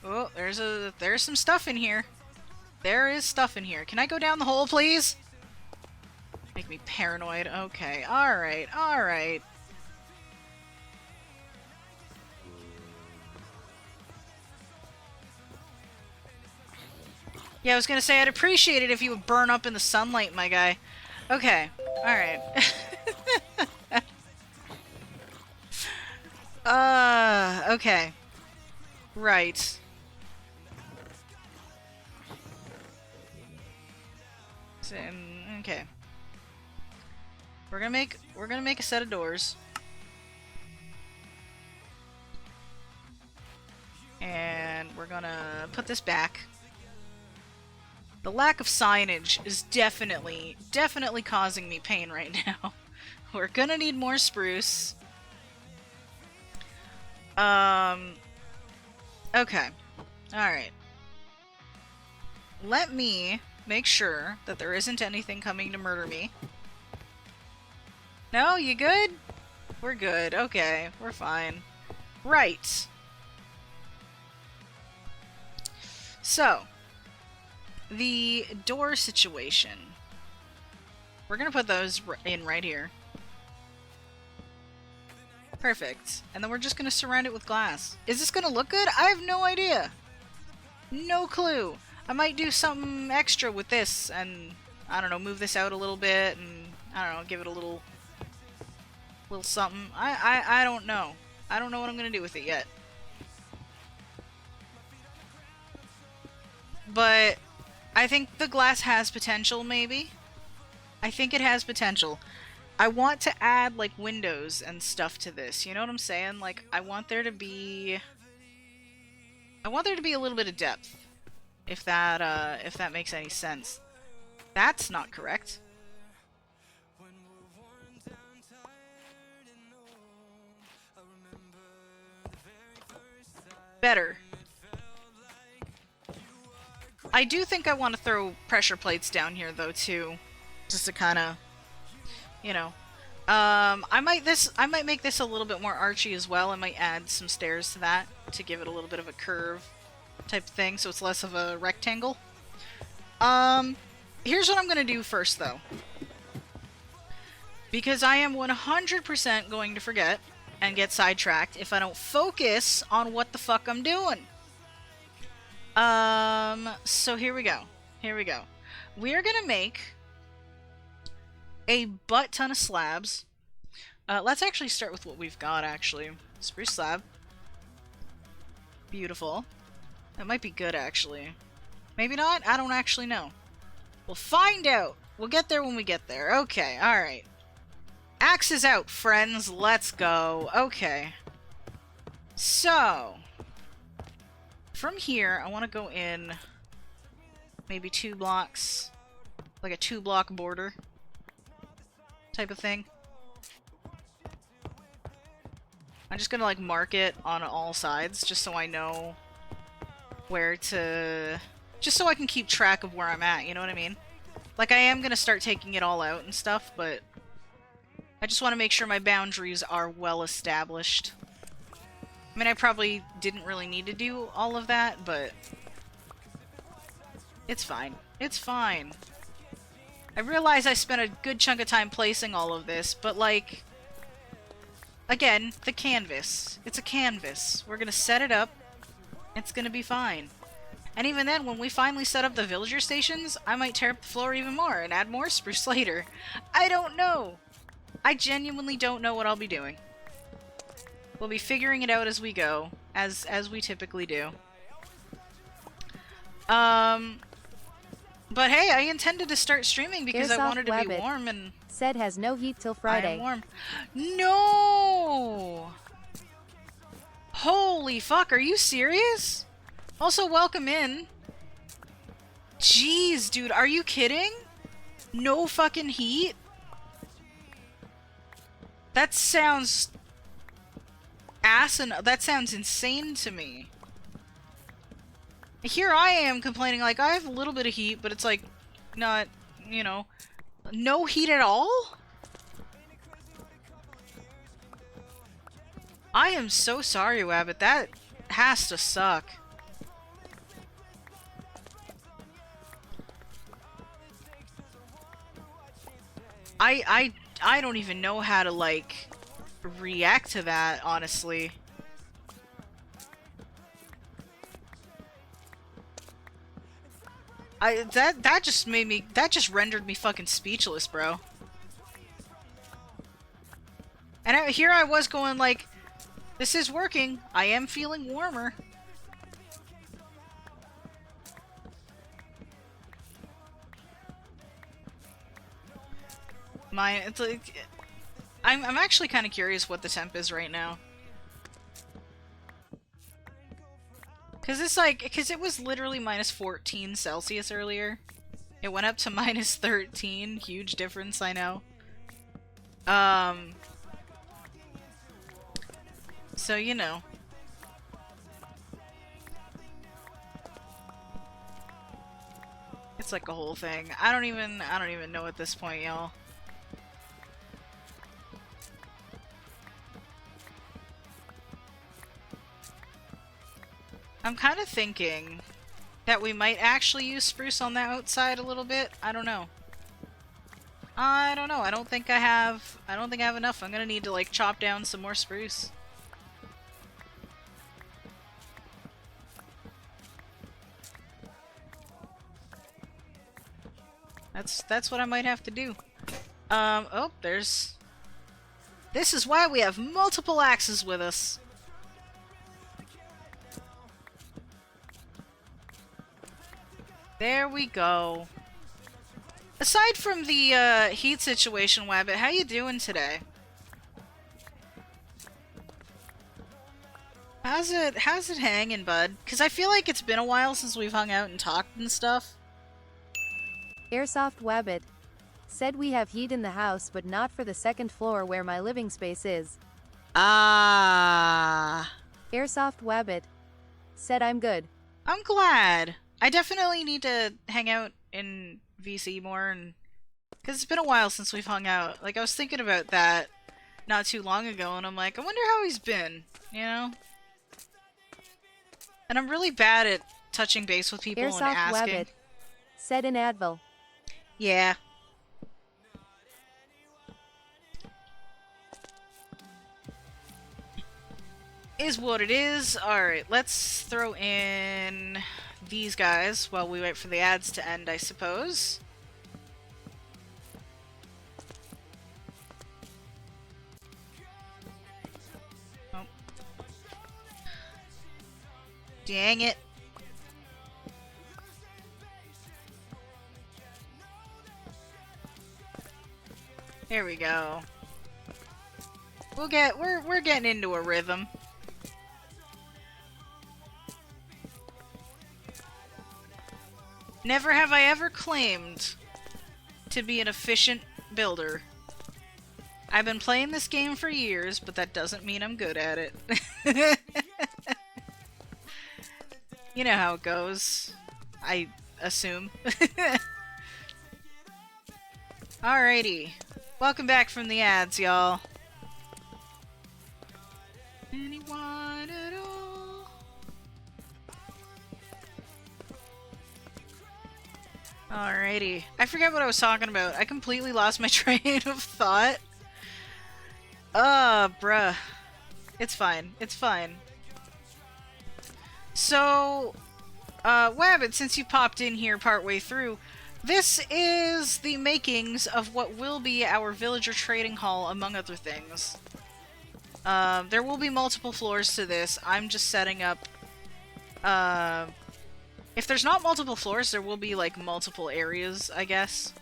Oh, there's some stuff in here. There is stuff in here. Can I go down the hole, please? Make me paranoid. Okay, alright, alright. Yeah, I was gonna say I'd appreciate it if you would burn up in the sunlight, my guy. Okay, alright. Okay. Right. Okay. We're gonna make a set of doors. And we're gonna put this back. The lack of signage is definitely causing me pain right now. We're gonna need more spruce. Okay. Alright. Let me make sure that there isn't anything coming to murder me. No, you good? We're good. Okay, we're fine. Right. So, the door situation. We're gonna put those in right here. Perfect. And then we're just gonna surround it with glass. Is this gonna look good? I have no idea. No clue. I might do something extra with this and, I don't know, move this out a little bit and, I don't know, give it a little something. I don't know. I don't know what I'm gonna do with it yet. But I think the glass has potential, maybe. I think it has potential. I want to add, like, windows and stuff to this. You know what I'm saying? Like, I want there to be a little bit of depth. if that makes any sense. That's not correct. Better. I do think I want to throw pressure plates down here, though, too. Just to kind of, you know. I might make this a little bit more archy as well. I might add some stairs to that to give it a little bit of a curve type of thing, so it's less of a rectangle. Here's what I'm gonna do first, though. Because I am 100% going to forget and get sidetracked if I don't focus on what the fuck I'm doing. So here we go. Here we go. We're gonna make a butt ton of slabs. Let's actually start with what we've got, actually. Spruce slab. Beautiful. That might be good, actually. Maybe not? I don't actually know. We'll find out. We'll get there when we get there. Okay, alright. Axe is out, friends. Let's go. Okay. So, from here, I want to go in maybe 2 blocks. Like a 2-block border type of thing. I'm just gonna like mark it on all sides just so I know where to... just so I can keep track of where I'm at, you know what I mean? Like, I am gonna start taking it all out and stuff, but I just want to make sure my boundaries are well established. I mean, I probably didn't really need to do all of that, but it's fine. It's fine. I realize I spent a good chunk of time placing all of this, but like, again, the canvas. It's a canvas. We're gonna set it up. It's gonna be fine. And even then, when we finally set up the villager stations, I might tear up the floor even more and add more spruce later. I don't know. I genuinely don't know what I'll be doing. We'll be figuring it out as we go, as we typically do. But hey, I intended to start streaming because I wanted to be warm and... said has no heat till Friday. I am warm. No! Holy fuck, are you serious? Also, welcome in. Jeez, dude, are you kidding? No fucking heat? That sounds... that sounds insane to me. Here I am complaining, like, I have a little bit of heat, but it's like, not, you know, no heat at all? I am so sorry, Wabbit. That has to suck. I don't even know how to, like, react to that, honestly. That just rendered me fucking speechless, bro. And here I was going like, this is working. I am feeling warmer. It's like, I'm actually kind of curious what the temp is right now. Because it was literally minus 14 Celsius earlier. It went up to minus 13. Huge difference, I know. So, you know. It's like a whole thing. I don't even know at this point, y'all. I'm kind of thinking that we might actually use spruce on the outside a little bit. I don't know. I don't know. I don't think I have enough. I'm gonna need to like chop down some more spruce. That's what I might have to do. Oh, there's... This is why we have multiple axes with us. There we go. Aside from the heat situation, Wabbit, how you doing today? How's it hanging, bud? Because I feel like it's been a while since we've hung out and talked and stuff. Airsoft Wabbit. Said we have heat in the house but not for the second floor where my living space is. Ah. Airsoft Wabbit. Said I'm good. I'm glad. I definitely need to hang out in VC more, and because it's been a while since we've hung out. Like, I was thinking about that not too long ago, and I'm like, I wonder how he's been, you know? And I'm really bad at touching base with people and Airsoft asking. Wabbit. Said in Advil. Yeah. Is what it is. Alright, let's throw in these guys while we wait for the ads to end, I suppose. Oh. Dang it. There we go. We're getting into a rhythm. Never have I ever claimed to be an efficient builder. I've been playing this game for years, but that doesn't mean I'm good at it. You know how it goes. I assume. Alrighty. Welcome back from the ads, y'all. Anyone at all? Alrighty. I forget what I was talking about. I completely lost my train of thought. Bruh. It's fine. It's fine. So, Wabbit, since you popped in here partway through, this is the makings of what will be our villager trading hall, among other things. There will be multiple floors to this. I'm just setting up, if there's not multiple floors, there will be, like, multiple areas, I guess.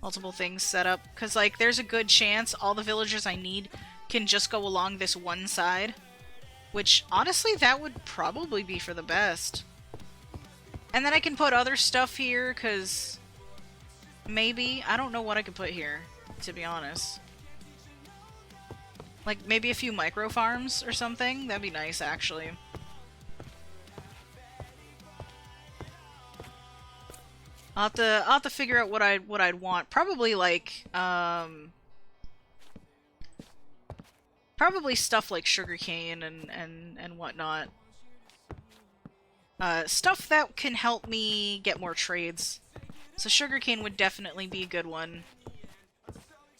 Multiple things set up. Because, like, there's a good chance all the villagers I need can just go along this one side. Which, honestly, that would probably be for the best. And then I can put other stuff here, because maybe, I don't know what I could put here, to be honest. Like, maybe a few micro farms or something? That'd be nice, actually. I'll have to figure out what I'd want. Probably, like, probably stuff like sugarcane and whatnot. Stuff that can help me get more trades. So sugarcane would definitely be a good one.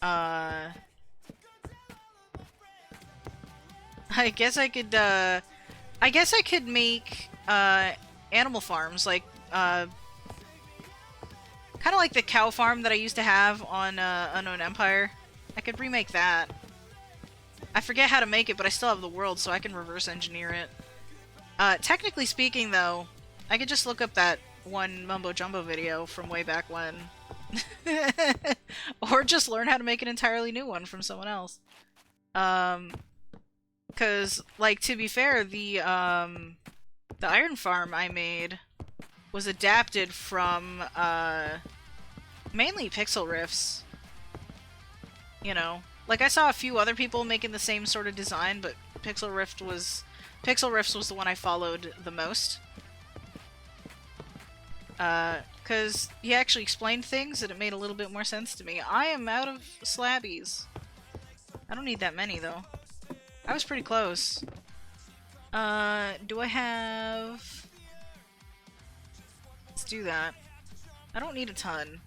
I guess I could make, animal farms, like, kind of like the cow farm that I used to have on, Unknown Empire. I could remake that. I forget how to make it, but I still have the world, so I can reverse engineer it. Technically speaking, though, I could just look up that one Mumbo Jumbo video from way back when. Or just learn how to make an entirely new one from someone else. Cause, like, to be fair, the iron farm I made was adapted from, mainly pixel riffs. You know? Like, I saw a few other people making the same sort of design, but Pixel Riffs was the one I followed the most. Cause he actually explained things and it made a little bit more sense to me. I am out of slabbies. I don't need that many, though. I was pretty close. Do I have... Let's do that. I don't need a ton.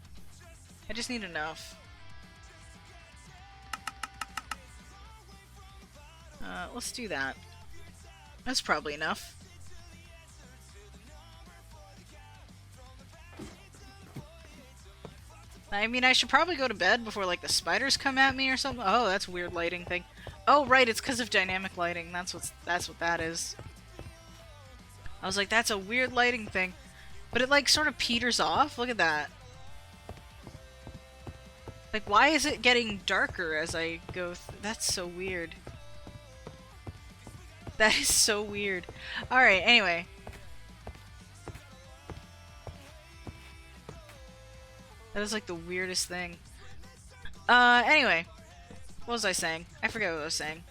I just need enough. Let's do that. That's probably enough. I mean, I should probably go to bed before, like, the spiders come at me or something. Oh, that's a weird lighting thing. Oh, right, it's because of dynamic lighting. That's what that is. I was like, that's a weird lighting thing. But it, like, sort of peters off. Look at that. Like, why is it getting darker as I go That's so weird. That is so weird. Alright, anyway. That was like the weirdest thing. Anyway. What was I saying? I forget what I was saying.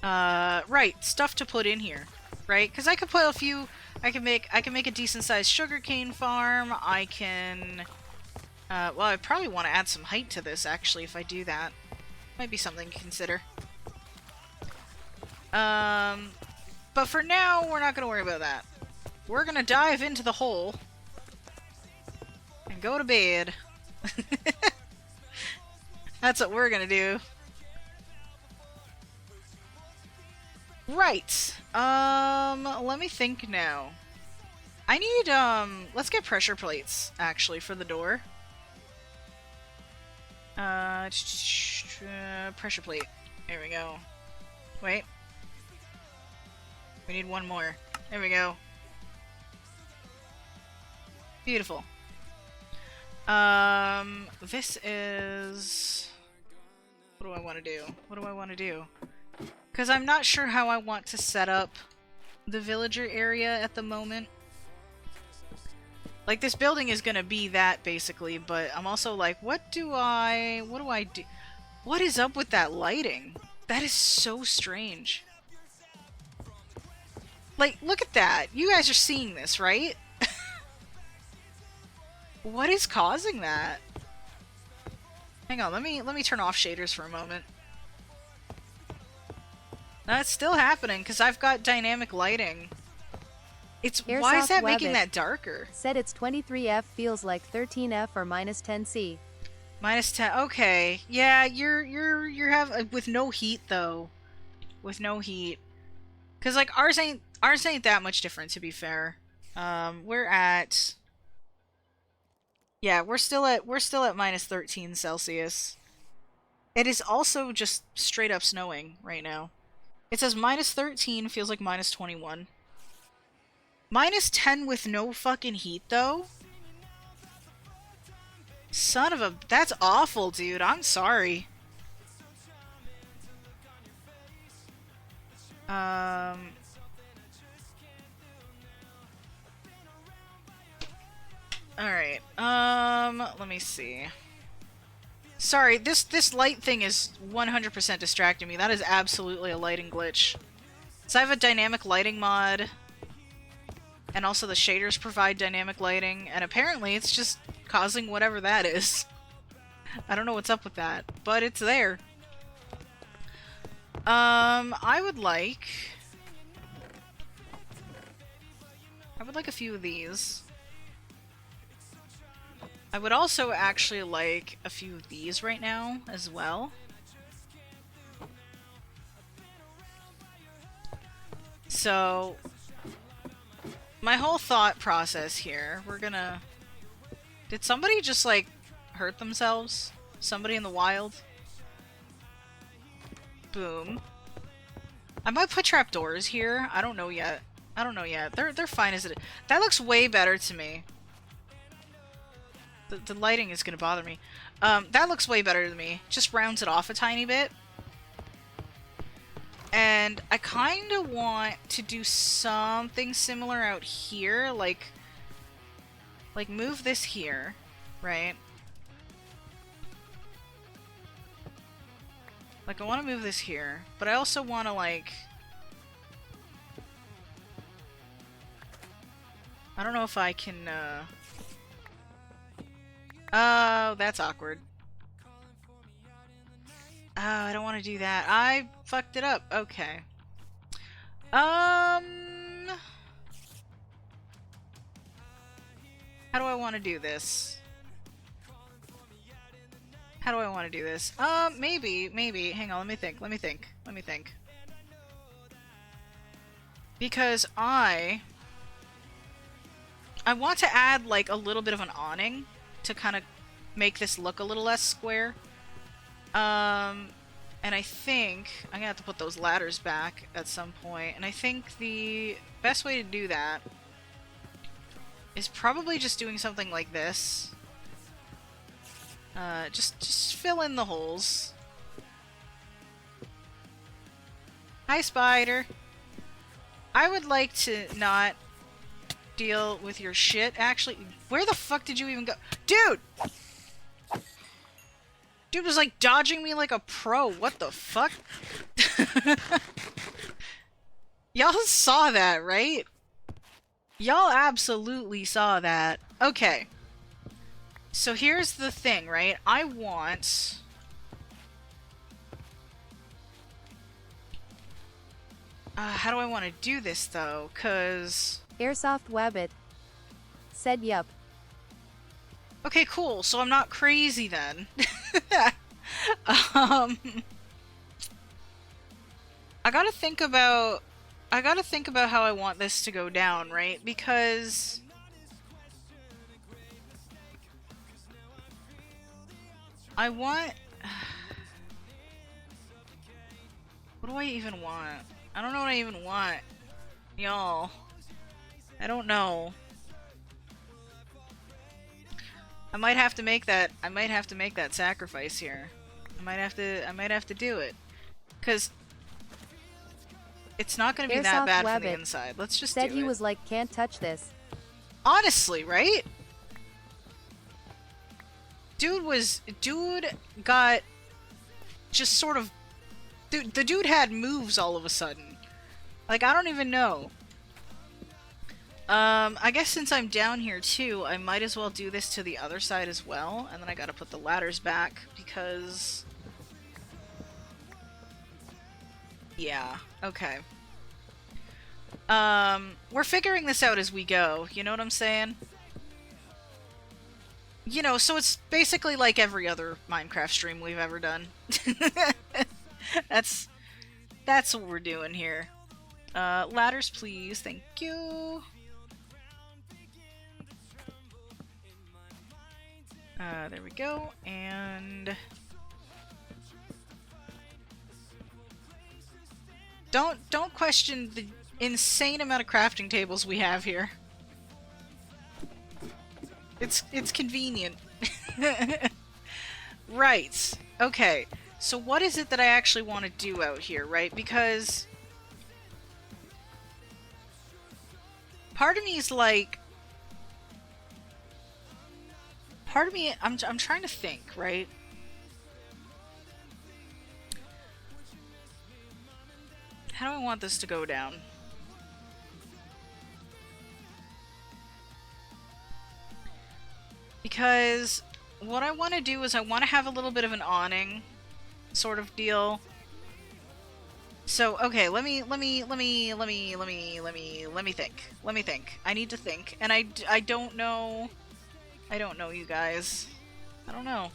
Right, stuff to put in here. Right? Because I could put a few... I can make a decent-sized sugarcane farm. I can... well, I probably want to add some height to this, actually, if I do that. Might be something to consider. But for now, we're not going to worry about that. We're going to dive into the hole and go to bed. That's what we're going to do. Right. Let me think now. I need, let's get pressure plates, actually, for the door. Pressure plate. There we go. Wait. We need one more. There we go. Beautiful. This is... What do I want to do? What do I want to do? Because I'm not sure how I want to set up the villager area at the moment. Like, this building is gonna be that, basically, but I'm also like, what do I do? What is up with that lighting? That is so strange. Like, look at that. You guys are seeing this, right? What is causing that? Hang on, let me turn off shaders for a moment. That's still happening, because I've got dynamic lighting. Why is that making that darker? Said it's 23F feels like 13F or minus 10C. Minus 10. Okay. Yeah, you're have with no heat though. With no heat. Cuz like ours ain't that much different, to be fair. We're at Yeah, we're still at minus 13 Celsius. It is also just straight up snowing right now. It says minus 13 feels like minus 21. Minus 10 with no fucking heat, though? Son of a... That's awful, dude. I'm sorry. Alright. Let me see. Sorry, this light thing is 100% distracting me. That is absolutely a lighting glitch. So I have a dynamic lighting mod... And also the shaders provide dynamic lighting, and apparently it's just causing whatever that is. I don't know what's up with that, but it's there. I would like a few of these. I would also actually like a few of these right now as well. So... my whole thought process here, we're gonna... Did somebody just, like, hurt themselves? Somebody in the wild? Boom. I might put trapdoors here. I don't know yet. I don't know yet. They're fine as it is. That looks way better to me. The lighting is gonna bother me. That looks way better to me. Just rounds it off a tiny bit. And I kind of want to do something similar out here, like move this here, right? Like, I want to move this here, but I also want to, like... I don't know if I can, Oh, that's awkward. Oh, I don't want to do that. I fucked it up. Okay. How do I want to do this? How do I want to do this? Maybe. Hang on, let me think. Because I want to add, like, a little bit of an awning to kind of make this look a little less square. And I think I'm gonna have to put those ladders back at some point, and I think the best way to do that is probably just doing something like this. Just fill in the holes. Hi, spider. I would like to not deal with your shit, actually. Where the fuck did you even go? Dude! Dude was like dodging me like a pro. What the fuck? Y'all saw that, right? Y'all absolutely saw that. Okay. So here's the thing, right? I want... how do I want to do this, though? Because... Airsoft Wabbit. Said yup. Okay, cool. So I'm not crazy then. um... I gotta think about how I want this to go down, right? Because... I want... What do I even want? I don't know what I even want. Y'all. I don't know. I might have to make that sacrifice here. I might have to do it. 'Cause it's not gonna be that bad from the inside. Let's just do it. Said he was like, can't touch this. Honestly, right? Dude got just sort of... the dude had moves all of a sudden. Like, I don't even know. I guess since I'm down here too, I might as well do this to the other side as well, and then I gotta put the ladders back, because... Yeah, okay. We're figuring this out as we go, you know what I'm saying? You know, so it's basically like every other Minecraft stream we've ever done. That's what we're doing here. Ladders, please. Thank you. There we go. And... Don't question the insane amount of crafting tables we have here. It's convenient. Right. Okay. So what is it that I actually want to do out here, right? Because part of me is like... Part of me, I'm trying to think, right? How do I want this to go down? Because what I want to do is I want to have a little bit of an awning sort of deal. So, okay, let me think. Let me think. I need to think. And I don't know. I don't know, you guys. I don't know.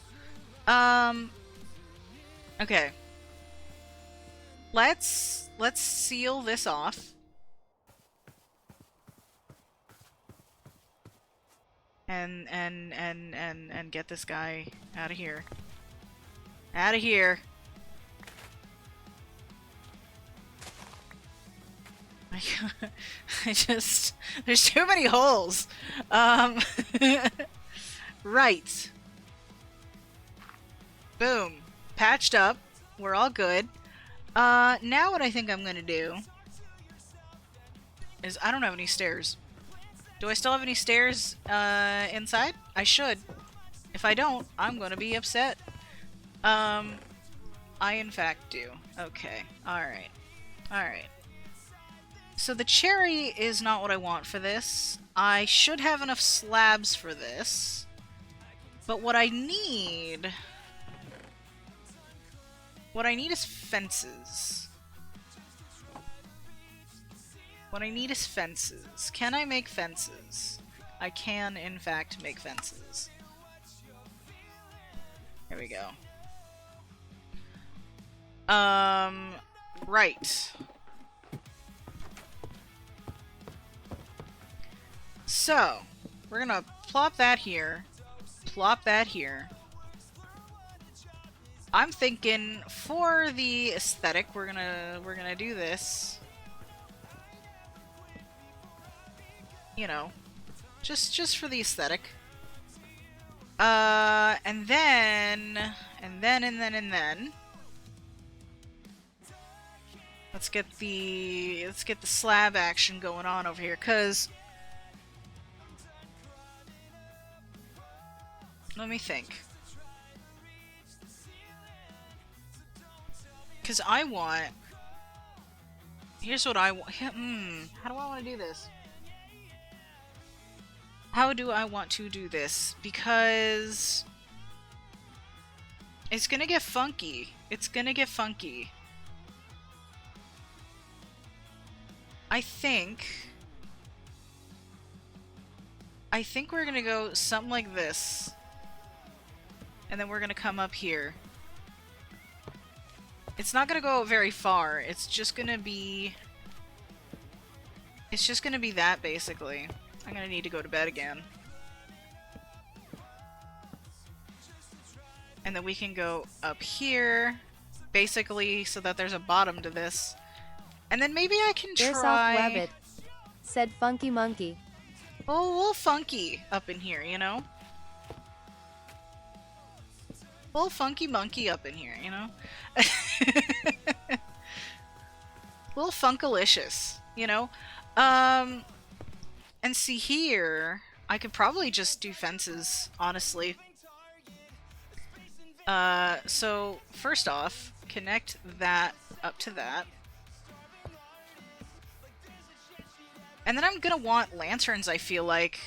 Okay. Let's seal this off. And get this guy out of here. Out of here. There's too many holes. Right. Boom. Patched up. We're all good. Now what I think I'm gonna do is I don't have any stairs. Do I still have any stairs, inside? I should. If I don't, I'm gonna be upset. I in fact do. Okay. Alright. Alright. So the cherry is not what I want for this. I should have enough slabs for this. But what I need... What I need is fences. What I need is fences. Can I make fences? I can, in fact, make fences. Here we go. Right. So, we're gonna plop that here. Plop that here. I'm thinking for the aesthetic, we're gonna do this. You know, just for the aesthetic. And then Let's get the slab action going on over here, cause let me think. Cause I want. Here's what I want. How do I want to do this? How do I want to do this? Because it's gonna get funky. It's gonna get funky. I think we're gonna go something like this. And then we're gonna come up here. It's not gonna go very far. It's just gonna be that, basically. I'm gonna need to go to bed again. And then we can go up here, basically, so that there's a bottom to this. And then maybe I can Airsoft try... Rabbit, said Funky Monkey. Oh, a little funky up in here, you know? A little funky monkey up in here, you know? A little funkalicious, you know? And see here, I could probably just do fences, honestly. So, first off, connect that up to that. And then I'm gonna want lanterns, I feel like,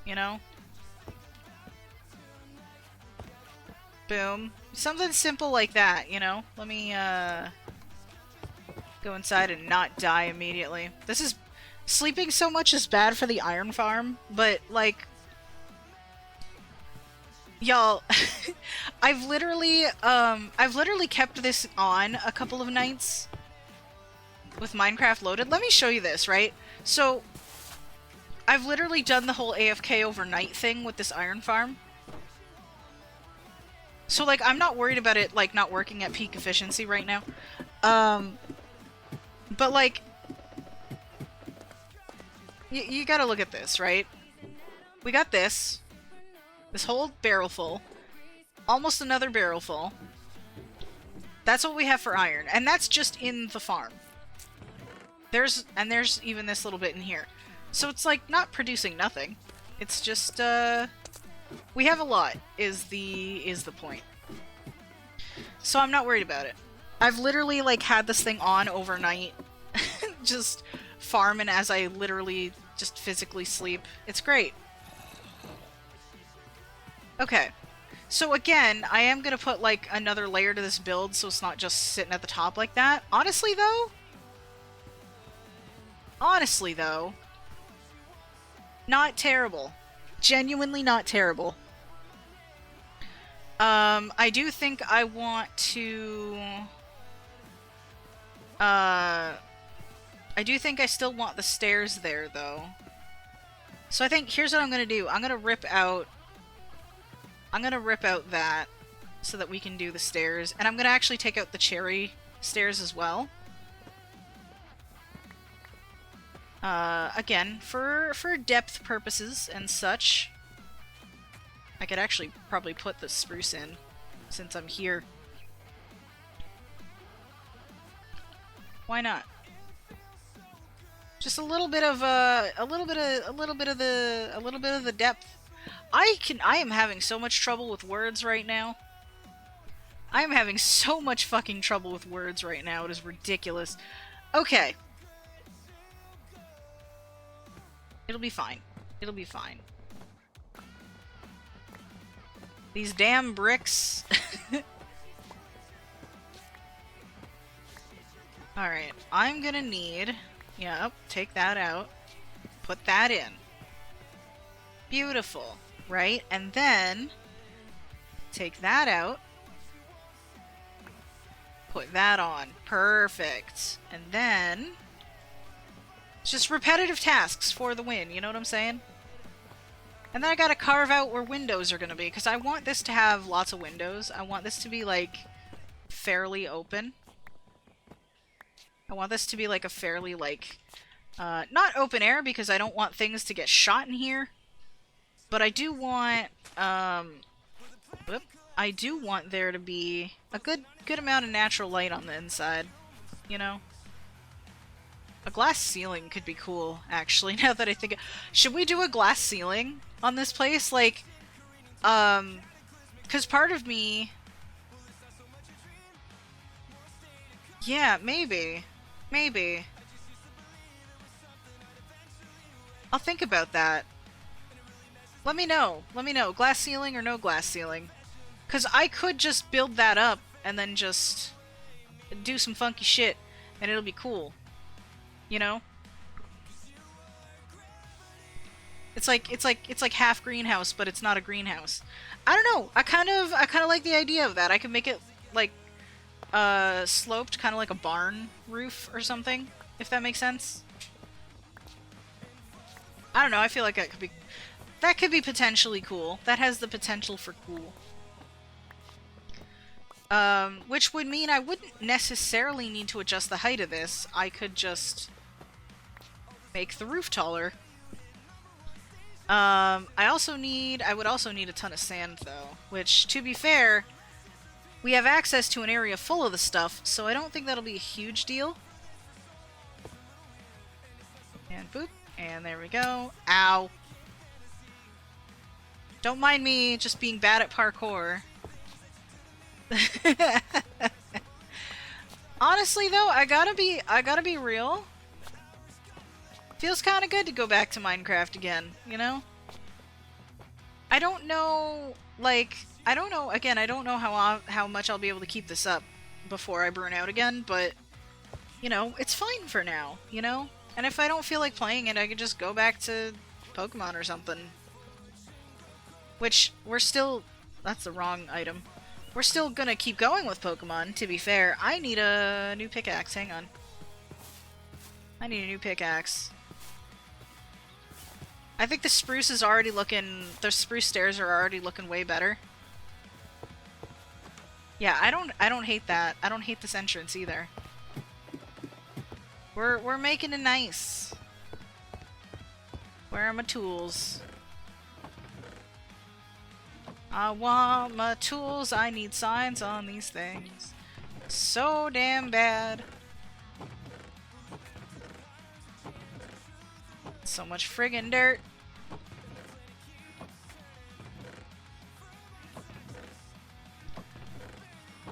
you know? Boom. Something simple like that, you know? Let me, go inside and not die immediately. This is... Sleeping so much is bad for the iron farm, but, like... Y'all, I've literally kept this on a couple of nights with Minecraft loaded. Let me show you this, right? So, I've literally done the whole AFK overnight thing with this iron farm. So, like, I'm not worried about it, like, not working at peak efficiency right now. But, like, you gotta look at this, right? We got this whole barrel full. Almost another barrel full. That's what we have for iron. And that's just in the farm. There's even this little bit in here. So it's like not producing nothing. It's just we have a lot is the point. So I'm not worried about it. I've literally like had this thing on overnight. Just farming as I literally just physically sleep. It's great. Okay. So again, I am gonna put like another layer to this build so it's not just sitting at the top like that. Honestly though, not terrible. Genuinely not terrible. I do think I want to... I do think I still want the stairs there, though. So I think here's what I'm gonna do. I'm gonna rip out that so that we can do the stairs. And I'm gonna actually take out the cherry stairs as well. Again, for depth purposes and such. I could actually probably put the spruce in since I'm here. Why not? Just a little bit of the depth. I am having so much trouble with words right now. I am having so much fucking trouble with words right now. It is ridiculous. Okay. It'll be fine. It'll be fine. These damn bricks. Alright, I'm gonna need... Yep, take that out. Put that in. Beautiful, right? And then... Take that out. Put that on. Perfect. And then... It's just repetitive tasks for the win, you know what I'm saying? And then I gotta carve out where windows are gonna be, because I want this to have lots of windows. I want this to be, like, fairly open. I want this to be, like, a fairly, like, not open air, because I don't want things to get shot in here. But I do want, I do want there to be a good amount of natural light on the inside, you know? A glass ceiling could be cool, actually, now that I think should we do a glass ceiling on this place? Like, because part of me... Yeah, maybe. Maybe. I'll think about that. Let me know. Let me know. Glass ceiling or no glass ceiling? Because I could just build that up and then just do some funky shit and it'll be cool. You know? It's like half greenhouse, but it's not a greenhouse. I don't know. I kind of like the idea of that. I could make it like sloped, kind of like a barn roof or something, if that makes sense. I don't know. I feel like that could be potentially cool. That has the potential for cool. Which would mean I wouldn't necessarily need to adjust the height of this. I could just make the roof taller. I would also need a ton of sand though, which, to be fair, we have access to an area full of the stuff, so I don't think that'll be a huge deal. And boop, and there we go. Ow. Don't mind me just being bad at parkour. Honestly though, I gotta be real. Feels kind of good to go back to Minecraft again, you know? I don't know, like, I don't know, again, I don't know how much I'll be able to keep this up before I burn out again, but, you know, it's fine for now, you know? And if I don't feel like playing it, I could just go back to Pokemon or something. Which, we're still... That's the wrong item. We're still gonna keep going with Pokemon, to be fair. I need a new pickaxe, hang on. I need a new pickaxe. I think the spruce is already looking... The spruce stairs are already looking way better. Yeah, I don't hate that. I don't hate this entrance either. We're making it nice. Where are my tools? I want my tools. I need signs on these things. So damn bad. So much friggin' dirt.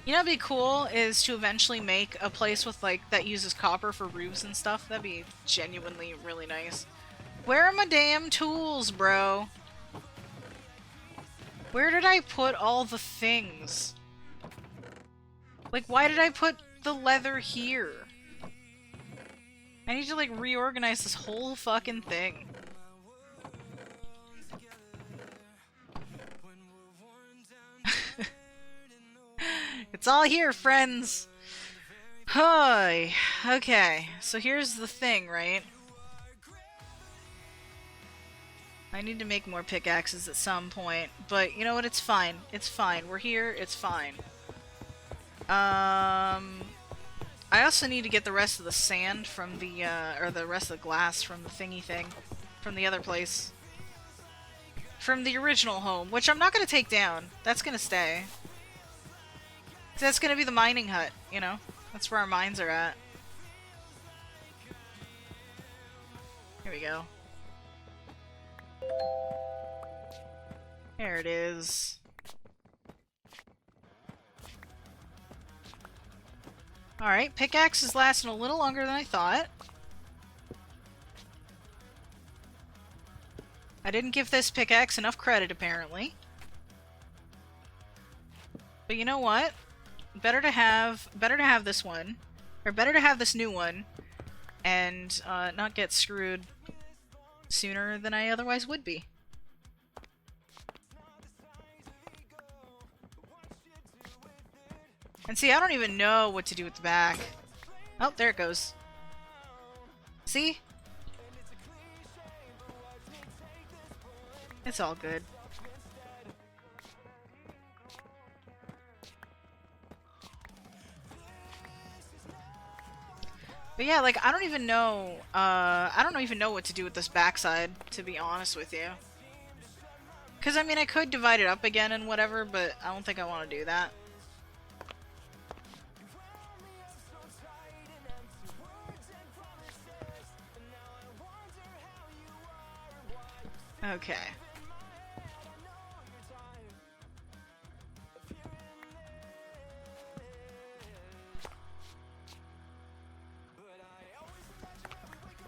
You know what'd be cool is to eventually make a place with like that uses copper for roofs and stuff. That'd be genuinely really nice. Where are my damn tools, bro? Where did I put all the things? Like, why did I put the leather here? I need to like reorganize this whole fucking thing. It's all here, friends! Hi. Okay, so here's the thing, right? I need to make more pickaxes at some point, but you know what? It's fine. It's fine. We're here. It's fine. I also need to get the rest of the sand from the, or the rest of the glass from the thingy thing. From the other place. From the original home, which I'm not gonna take down. That's gonna stay. That's gonna be the mining hut, you know? That's where our mines are at. Here we go. There it is. Alright, pickaxe is lasting a little longer than I thought. I didn't give this pickaxe enough credit, apparently. But you know what? Better to have this one. Or better to have this new one. And not get screwed sooner than I otherwise would be. And see, I don't even know what to do with the back. Oh, there it goes. See? It's all good. But yeah, like, I don't even know, I don't even know what to do with this backside, to be honest with you. Because, I mean, I could divide it up again and whatever, but I don't think I want to do that. Okay.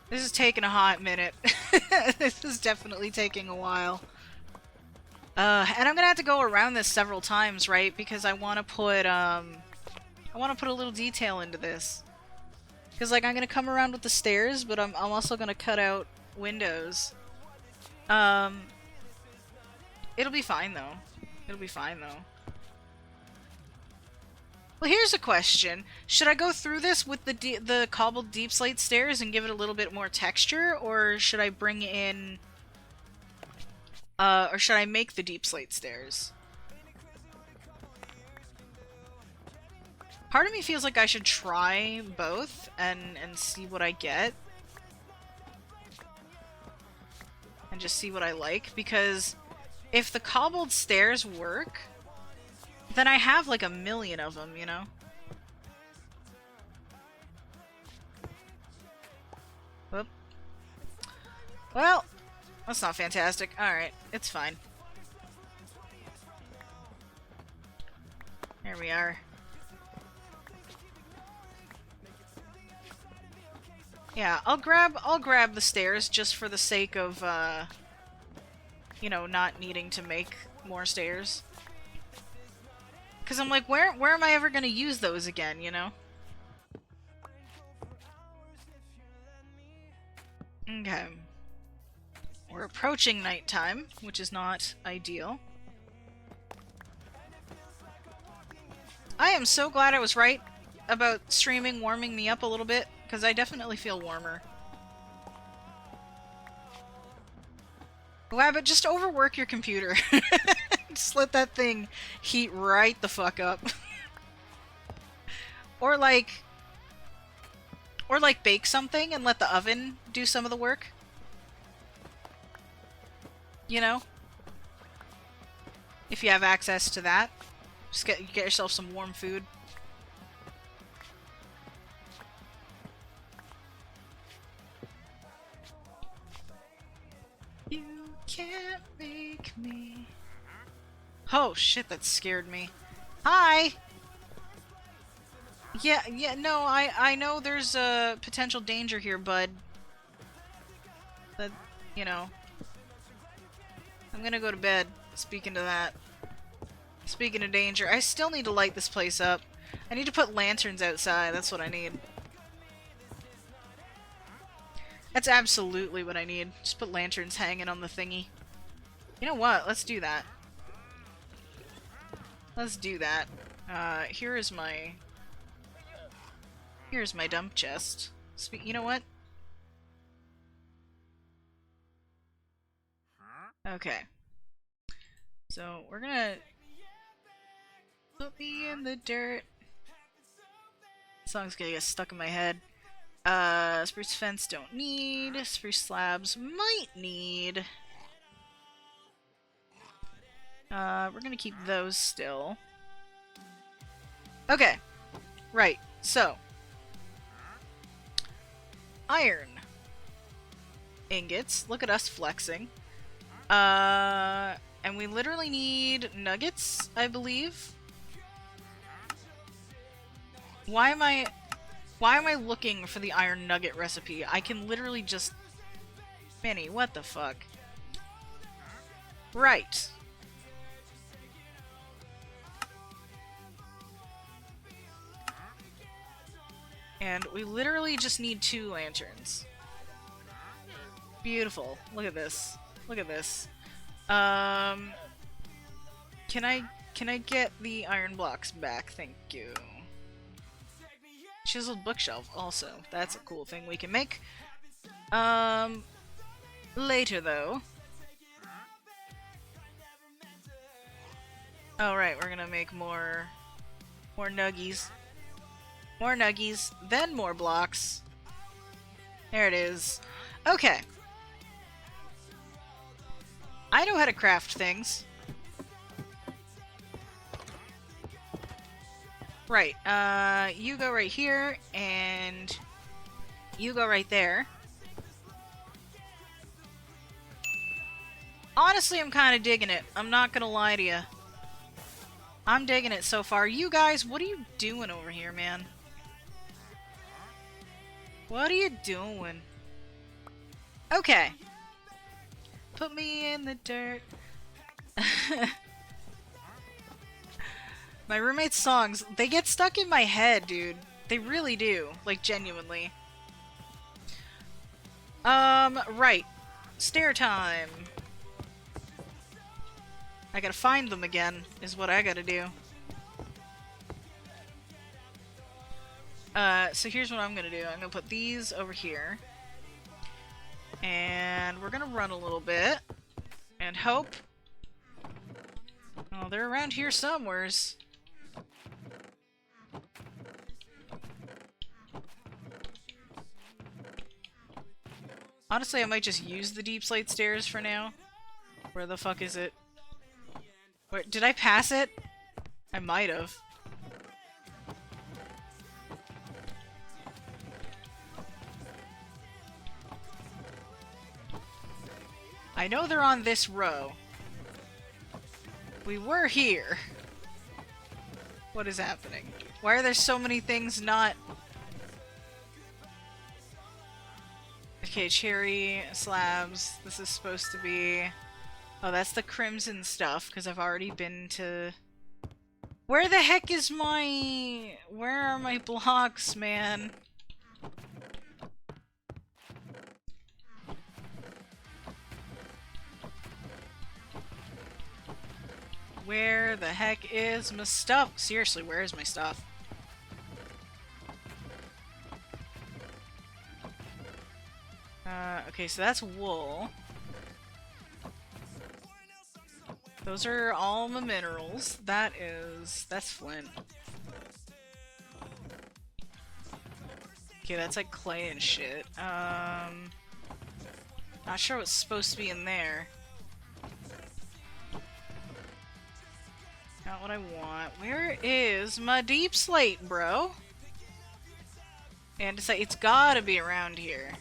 This is taking a hot minute. This is definitely taking a while. And I'm gonna have to go around this several times, right? Because I want to put, I want to put a little detail into this. Because, like, I'm gonna come around with the stairs, but I'm also gonna cut out windows. It'll be fine, though. It'll be fine, though. Well, here's a question. Should I go through this with the cobbled deep slate stairs and give it a little bit more texture, or should I bring in... or should I make the deep slate stairs? Part of me feels like I should try both and see what I get. And just see what I like, because if the cobbled stairs work, then I have like a million of them, you know? Whoop. Well, that's not fantastic. Alright, it's fine. There we are. Yeah, I'll grab the stairs just for the sake of, you know, not needing to make more stairs. Because I'm like, where am I ever going to use those again, you know? Okay. We're approaching nighttime, which is not ideal. I am so glad I was right about streaming warming me up a little bit, because I definitely feel warmer. Wow, but just overwork your computer. Just let that thing heat right the fuck up. Or like bake something and let the oven do some of the work. You know? If you have access to that. Just get yourself some warm food. You can't make me... Oh shit, that scared me. Hi! Yeah, no, I know there's a potential danger here, bud. But, you know. I'm gonna go to bed, speaking to that. Speaking of danger, I still need to light this place up. I need to put lanterns outside, that's what I need. That's absolutely what I need. Just put lanterns hanging on the thingy. You know what? Let's do that. Let's do that. Here's my dump chest. You know what? Okay. So, we're gonna put me in the dirt. This song's gonna get stuck in my head. Spruce fence don't need. Spruce slabs might need. We're gonna keep those still. Okay. Right. So. Iron. Ingots. Look at us flexing. And we literally need nuggets, I believe. Why am I looking for the iron nugget recipe? I can literally just... Minnie, what the fuck? Right. And we literally just need 2 lanterns. Beautiful. Look at this. Look at this. Can I get the iron blocks back? Thank you. Chiseled bookshelf also. That's a cool thing we can make. Later though. Oh right, we're gonna make more nuggies. More nuggies, then more blocks. There it is. Okay. I know how to craft things. Right, you go right here, and you go right there. Honestly, I'm kind of digging it. I'm not gonna lie to you. I'm digging it so far. You guys, what are you doing over here, man? What are you doing? Okay. Put me in the dirt. My roommate's songs, they get stuck in my head, dude. They really do. Like, genuinely. Right. Stair time. I gotta find them again, is what I gotta do. So here's what I'm gonna do. I'm gonna put these over here. And we're gonna run a little bit. And hope. Oh, they're around here somewheres. Honestly, I might just use the deep slate stairs for now. Where the fuck is it? Where, did I pass it? I might have. I know they're on this row. We were here. What is happening? Why are there so many things not... Okay, cherry slabs. This is supposed to be... Oh, that's the crimson stuff, because I've already been to... Where the heck is my... Where are my blocks, man? Where the heck is my stuff? Seriously, where is my stuff? Okay, so that's wool. Those are all my minerals. That's flint. Okay, that's like clay and shit. Not sure what's supposed to be in there. Not what I want. Where is my deep slate, bro? And to say it's gotta be around here.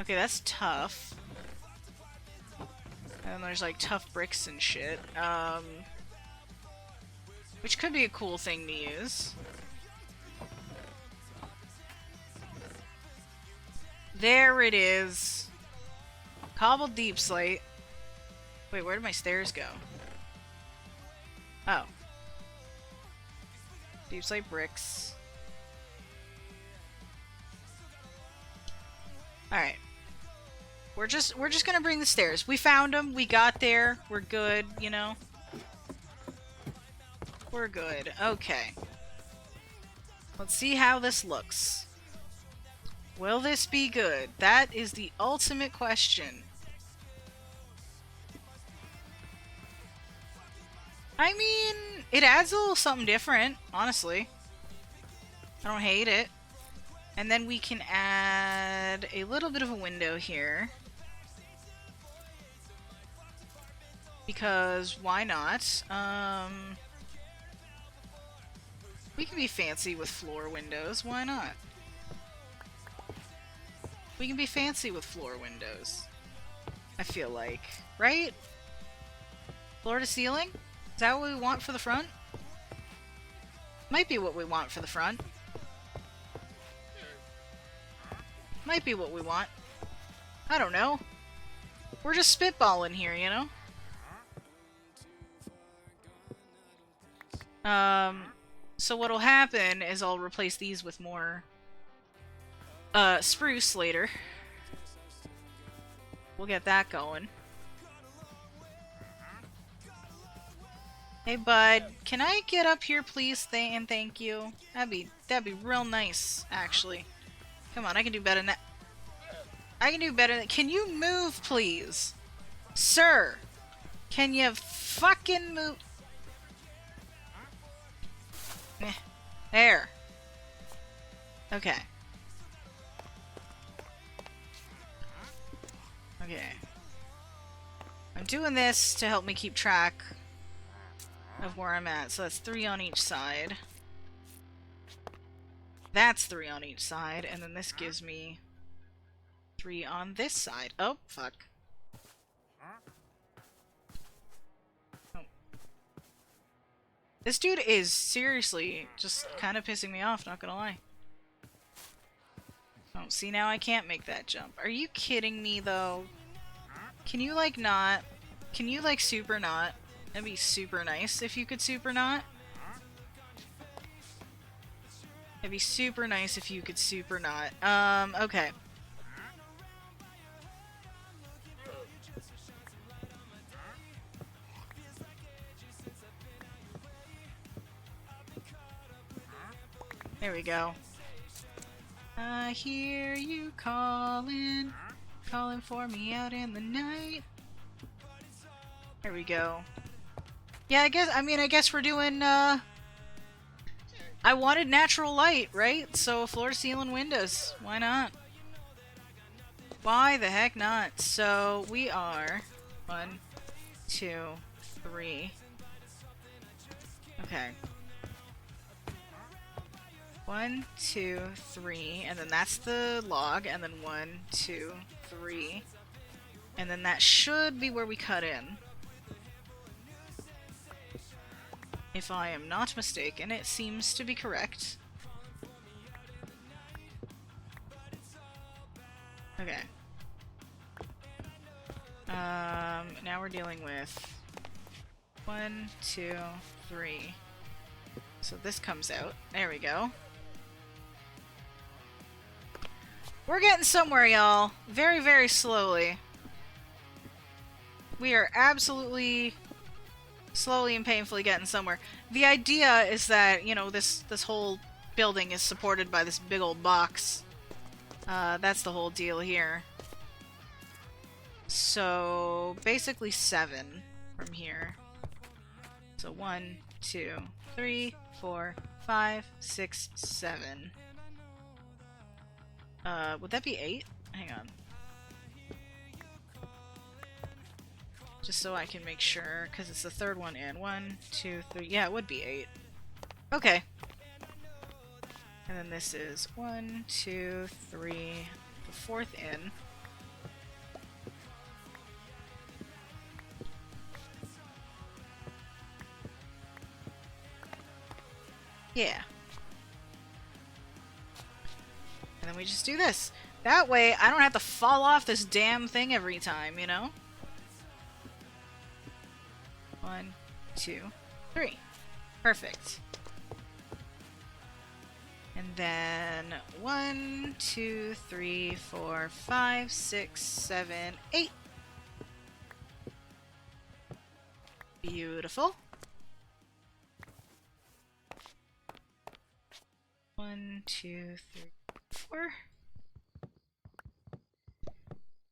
Okay, that's tough. And there's like tough bricks and shit. Which could be a cool thing to use. There it is. Cobbled deep slate. Wait, where did my stairs go? Oh. Deep slate bricks. Alright. We're just gonna bring the stairs. We found them. We got there. We're good, you know? We're good. Okay. Let's see how this looks. Will this be good? That is the ultimate question. I mean, it adds a little something different, honestly. I don't hate it. And then we can add a little bit of a window here. Because why not? We can be fancy with floor windows. Why not? We can be fancy with floor windows. I feel like. Right? Floor to ceiling? Is that what we want for the front? Might be what we want for the front. Might be what we want. I don't know. We're just spitballing here, you know? So what'll happen is I'll replace these with more spruce later. We'll get that going. Hey bud, can I get up here please? And thank you. That'd be real nice, actually. Come on, I can do better than that. I can do better than that. Can you move, please? Sir! Can you fucking move? There. Okay. Okay. I'm doing this to help me keep track of where I'm at. So that's 3 on each side. That's 3 on each side, and then this gives me 3 on this side. Oh, fuck. Oh. This dude is seriously just kind of pissing me off, not gonna lie. Oh, see, now I can't make that jump. Are you kidding me, though? Can you, like, not? Can you, like, super not? That'd be super nice if you could super not. It'd be super nice if you could super not. Okay. There we go. I hear you calling for me out in the night. There we go. Yeah, I guess we're doing, I wanted natural light, right? So floor-to-ceiling windows. Why not? Why the heck not? So we are 1, 2, 3. Okay. 1, 2, 3, and then that's the log, and then 1, 2, 3, and then that should be where we cut in. If I am not mistaken, it seems to be correct. Okay. Now we're dealing with 1, 2, 3. So this comes out. There we go. We're getting somewhere, y'all. Very, very slowly. We are absolutely slowly and painfully getting somewhere. The idea is that, you know, this whole building is supported by this big old box. That's the whole deal here. So, basically 7 from here. So 1, 2, 3, 4, 5, 6, 7. Would that be 8? Hang on. Just so I can make sure, because it's the third one in. 1, 2, 3. Yeah, it would be 8. Okay. And then this is 1, 2, 3. The fourth in. Yeah. And then we just do this. That way, I don't have to fall off this damn thing every time, you know? 1, 2, 3. Perfect. And then 1, 2, 3, 4, 5, 6, 7, 8. Beautiful. 1, 2, 3, 4.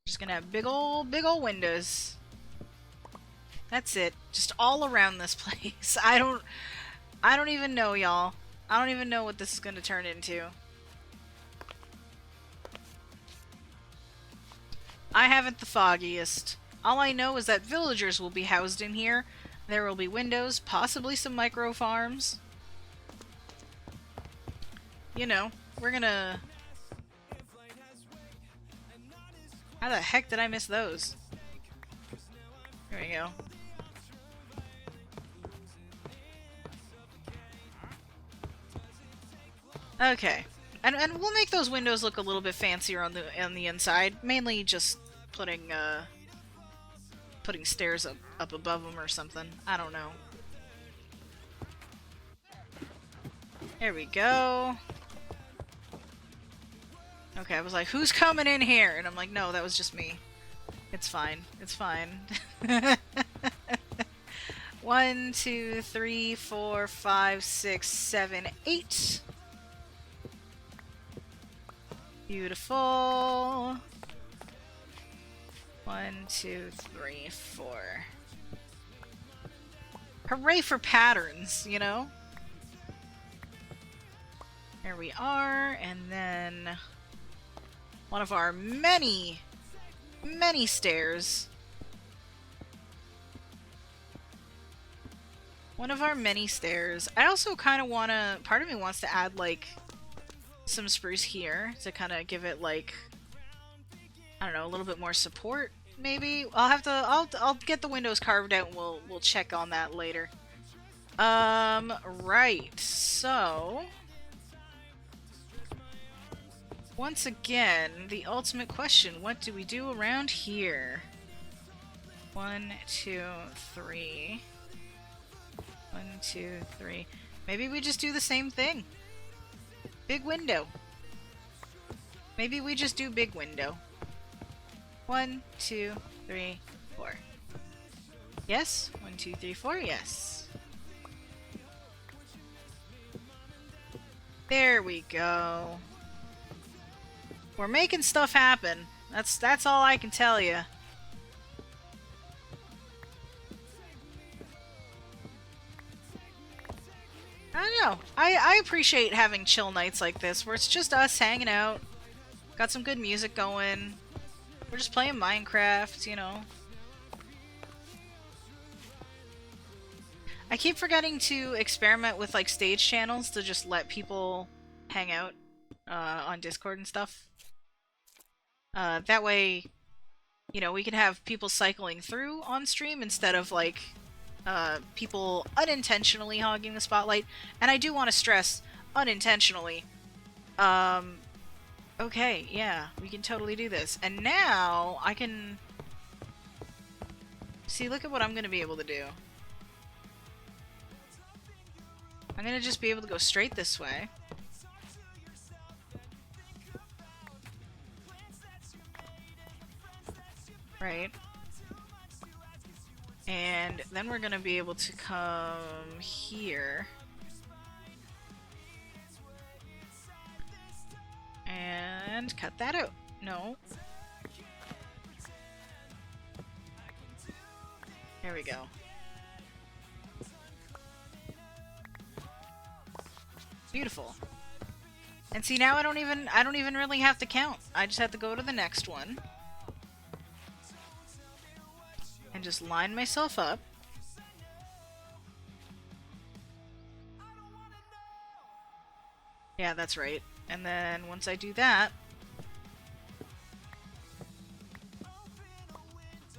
Just gonna have big old windows. That's it. Just all around this place. I don't even know, y'all. I don't even know what this is gonna turn into. I haven't the foggiest. All I know is that villagers will be housed in here. There will be windows, possibly some micro farms. You know, we're gonna... How the heck did I miss those? There we go. Okay. And we'll make those windows look a little bit fancier on the inside. Mainly just putting stairs up above them or something. I don't know. There we go. Okay, I was like, who's coming in here? And I'm like, no, that was just me. It's fine. It's fine. 1, 2, 3, 4, 5, 6, 7, 8. Beautiful. 1, 2, 3, 4. Hooray for patterns, you know? There we are, and then one of our many stairs. One of our many stairs. I also kind of want to... Part of me wants to add, like, some spruce here to kind of give it, like, I don't know, a little bit more support, maybe? I'll have to, I'll get the windows carved out and we'll check on that later. Right, so... Once again, the ultimate question, what do we do around here? 1, 2, 3. 1, 2, 3. Maybe we just do the same thing. Big window. Maybe we just do big window. 1, 2, 3, 4. Yes? 1, 2, 3, 4, yes. There we go. We're making stuff happen. That's all I can tell you. I don't know. I appreciate having chill nights like this where it's just us hanging out. Got some good music going. We're just playing Minecraft, you know. I keep forgetting to experiment with like stage channels to just let people hang out on Discord and stuff. That way, you know, we can have people cycling through on stream instead of like people unintentionally hogging the spotlight. And I do want to stress, unintentionally. Okay, yeah, we can totally do this. And now I can... See, look at what I'm going to be able to do. I'm going to just be able to go straight this way. Right. And then we're going to be able to come here. And cut that out. No. There we go. Beautiful. And see, now I don't even really have to count. I just have to go to the next one. And just line myself up. Yeah, that's right. And then once I do that...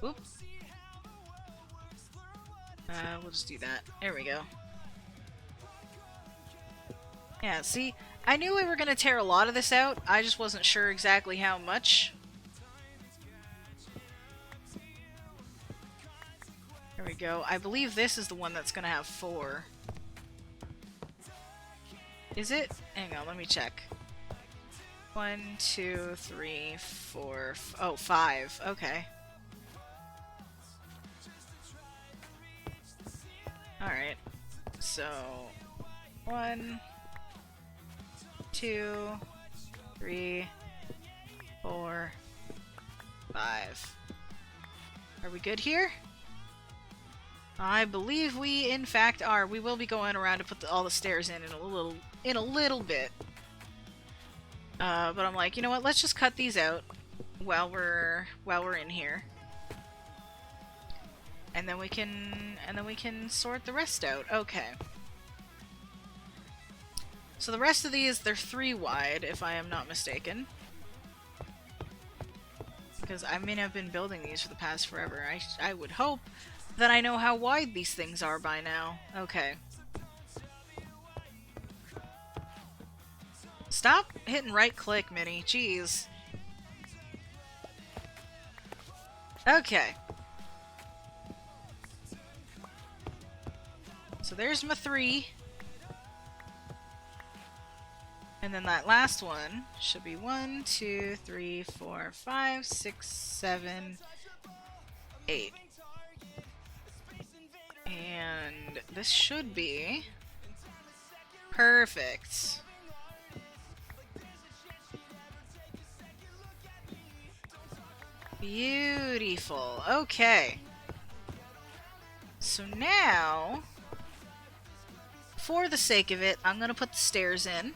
Oops. We'll just do that. There we go. Yeah, see? I knew we were gonna tear a lot of this out. I just wasn't sure exactly how much. There we go. I believe this is the one that's gonna have 4. Is it? Hang on, let me check. 1, 2, 3, 4... Oh, 5. Okay. Alright. So... 1... 2... 3... 4... 5. Are we good here? I believe we, in fact, are. We will be going around to put all the stairs in a little bit. But I'm like, you know what? Let's just cut these out while we're in here, and then we can sort the rest out. Okay. So the rest of these, they're 3 wide, if I am not mistaken. Because I mean, I've been building these for the past forever. I would hope that I know how wide these things are by now. Okay. Stop hitting right click, Minnie. Jeez. Okay. So there's my 3. And then that last one should be 1, 2, 3, 4, 5, 6, 7, 8. And this should be perfect. Beautiful. Okay. So now, for the sake of it, I'm gonna put the stairs in.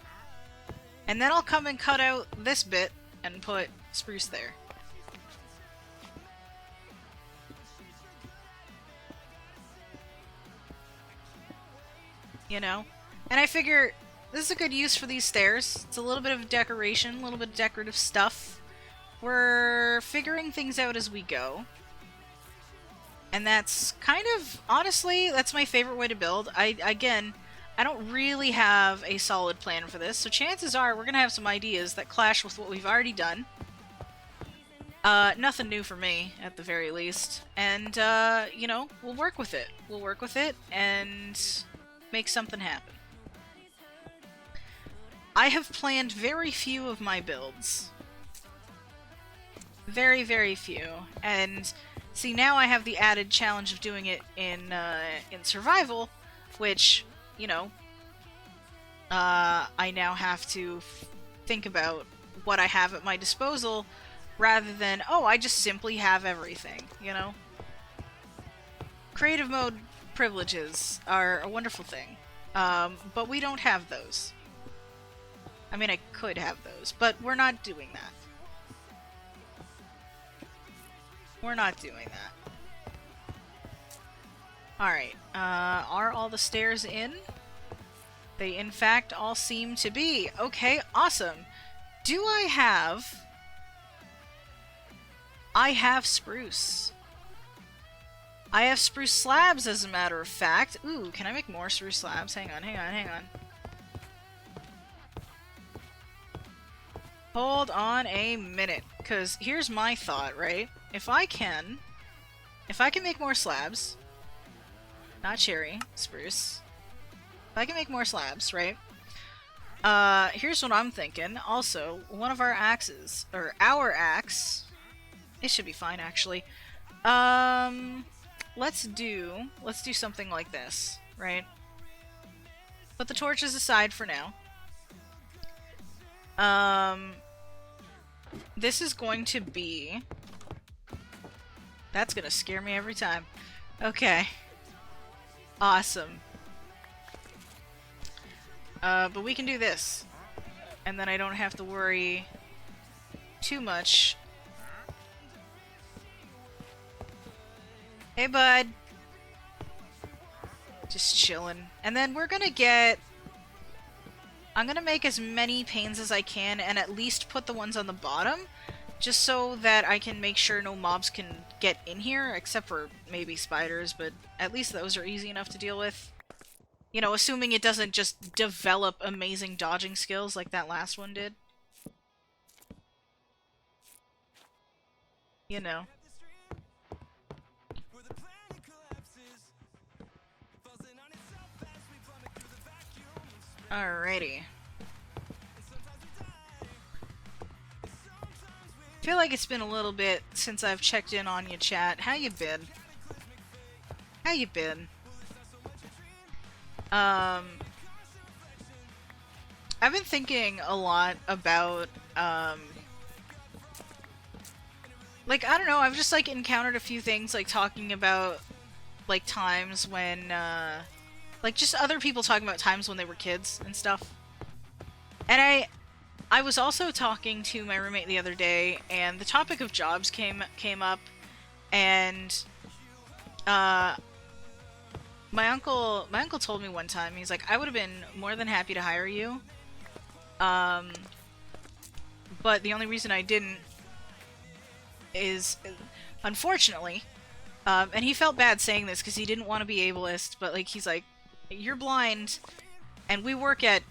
And then I'll come and cut out this bit and put spruce there. You know? And I figure this is a good use for these stairs. It's a little bit of decoration, a little bit of decorative stuff. we're figuring things out as we go. And that's kind of, honestly, that's my favorite way to build. Again, I don't really have a solid plan for this, so chances are we're gonna have some ideas that clash with what we've already done. Nothing new for me, at the very least. And, you know, we'll work with it. We'll work with it and make something happen. I have planned very few of my builds. Very, very few. And see, now I have the added challenge of doing it in survival, which, you know, I now have to think about what I have at my disposal rather than, oh, I just simply have everything, you know? Creative mode privileges are a wonderful thing, but we don't have those. I mean, I could have those, but we're not doing that. We're not doing that. Alright, are all the stairs in? They, in fact, all seem to be. Okay, awesome. Do I have... I have spruce. I have spruce slabs, as a matter of fact. Ooh, can I make more spruce slabs? Hang on, hang on, hang on. Hold on a minute, because here's my thought, right? If I can make more slabs, not cherry, spruce. If I can make more slabs, right? Here's what I'm thinking. Also, one of our axes, or our axe, it should be fine, actually. Let's do something like this, right? Put the torches aside for now. This is going to be... That's gonna scare me every time. Okay. Awesome. But we can do this. And then I don't have to worry too much. Hey, bud. Just chilling. And then we're gonna get... I'm gonna make as many panes as I can and at least put the ones on the bottom, just so that I can make sure no mobs can get in here, except for maybe spiders, but at least those are easy enough to deal with. You know, assuming it doesn't just develop amazing dodging skills like that last one did. You know. Alrighty. Feel like it's been a little bit since I've checked in on you, chat. How you been? How you been? I've been thinking a lot about, like, I don't know, I've just, like, encountered a few things, like, talking about, like, times when, like, just other people talking about times when they were kids and stuff. And I was also talking to my roommate the other day, and the topic of jobs came up, and, my uncle told me one time, he's like, I would have been more than happy to hire you, but the only reason I didn't is, unfortunately, and he felt bad saying this because he didn't want to be ableist, but, like, he's like, you're blind, and we work at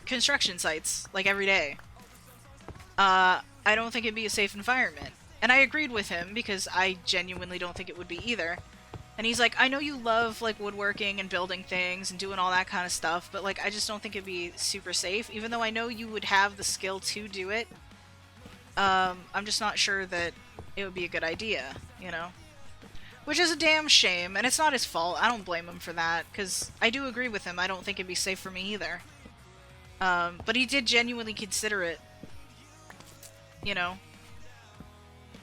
construction sites, like, every day. I don't think it'd be a safe environment. And I agreed with him, because I genuinely don't think it would be either. And he's like, I know you love, like, woodworking and building things and doing all that kind of stuff, but, like, I just don't think it'd be super safe, even though I know you would have the skill to do it. I'm just not sure that it would be a good idea, you know? Which is a damn shame, and it's not his fault. I don't blame him for that, because I do agree with him. I don't think it'd be safe for me either. But he did genuinely consider it. You know?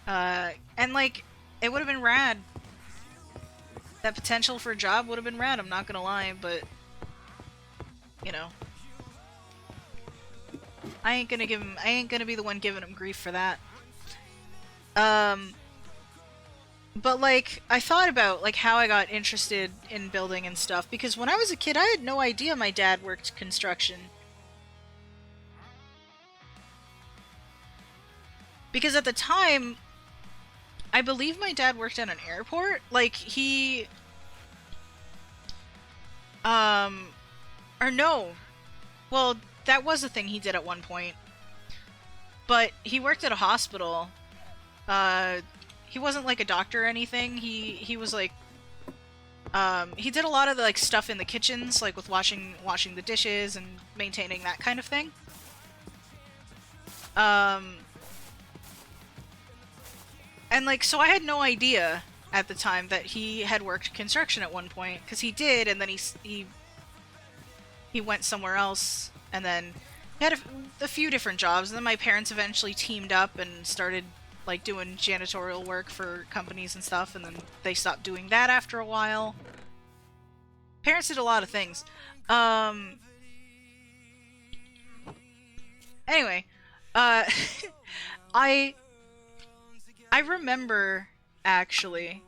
And, like, it would have been rad. That potential for a job would have been rad, I'm not gonna lie, but... You know. I ain't gonna be the one giving him grief for that. But, like, I thought about, like, how I got interested in building and stuff, because when I was a kid, I had no idea my dad worked construction. Because at the time, I believe my dad worked at an airport. Like, he... Or no. Well, that was a thing he did at one point. But he worked at a hospital. He wasn't like a doctor or anything. He was like... he did a lot of the, like, stuff in the kitchens, like with washing the dishes and maintaining that kind of thing. And, like, so I had no idea at the time that he had worked construction at one point, because he did, and then he went somewhere else, and then he had a few different jobs, and then my parents eventually teamed up and started, like, doing janitorial work for companies and stuff, and then they stopped doing that after a while. Parents did a lot of things. Anyway, I remember, actually,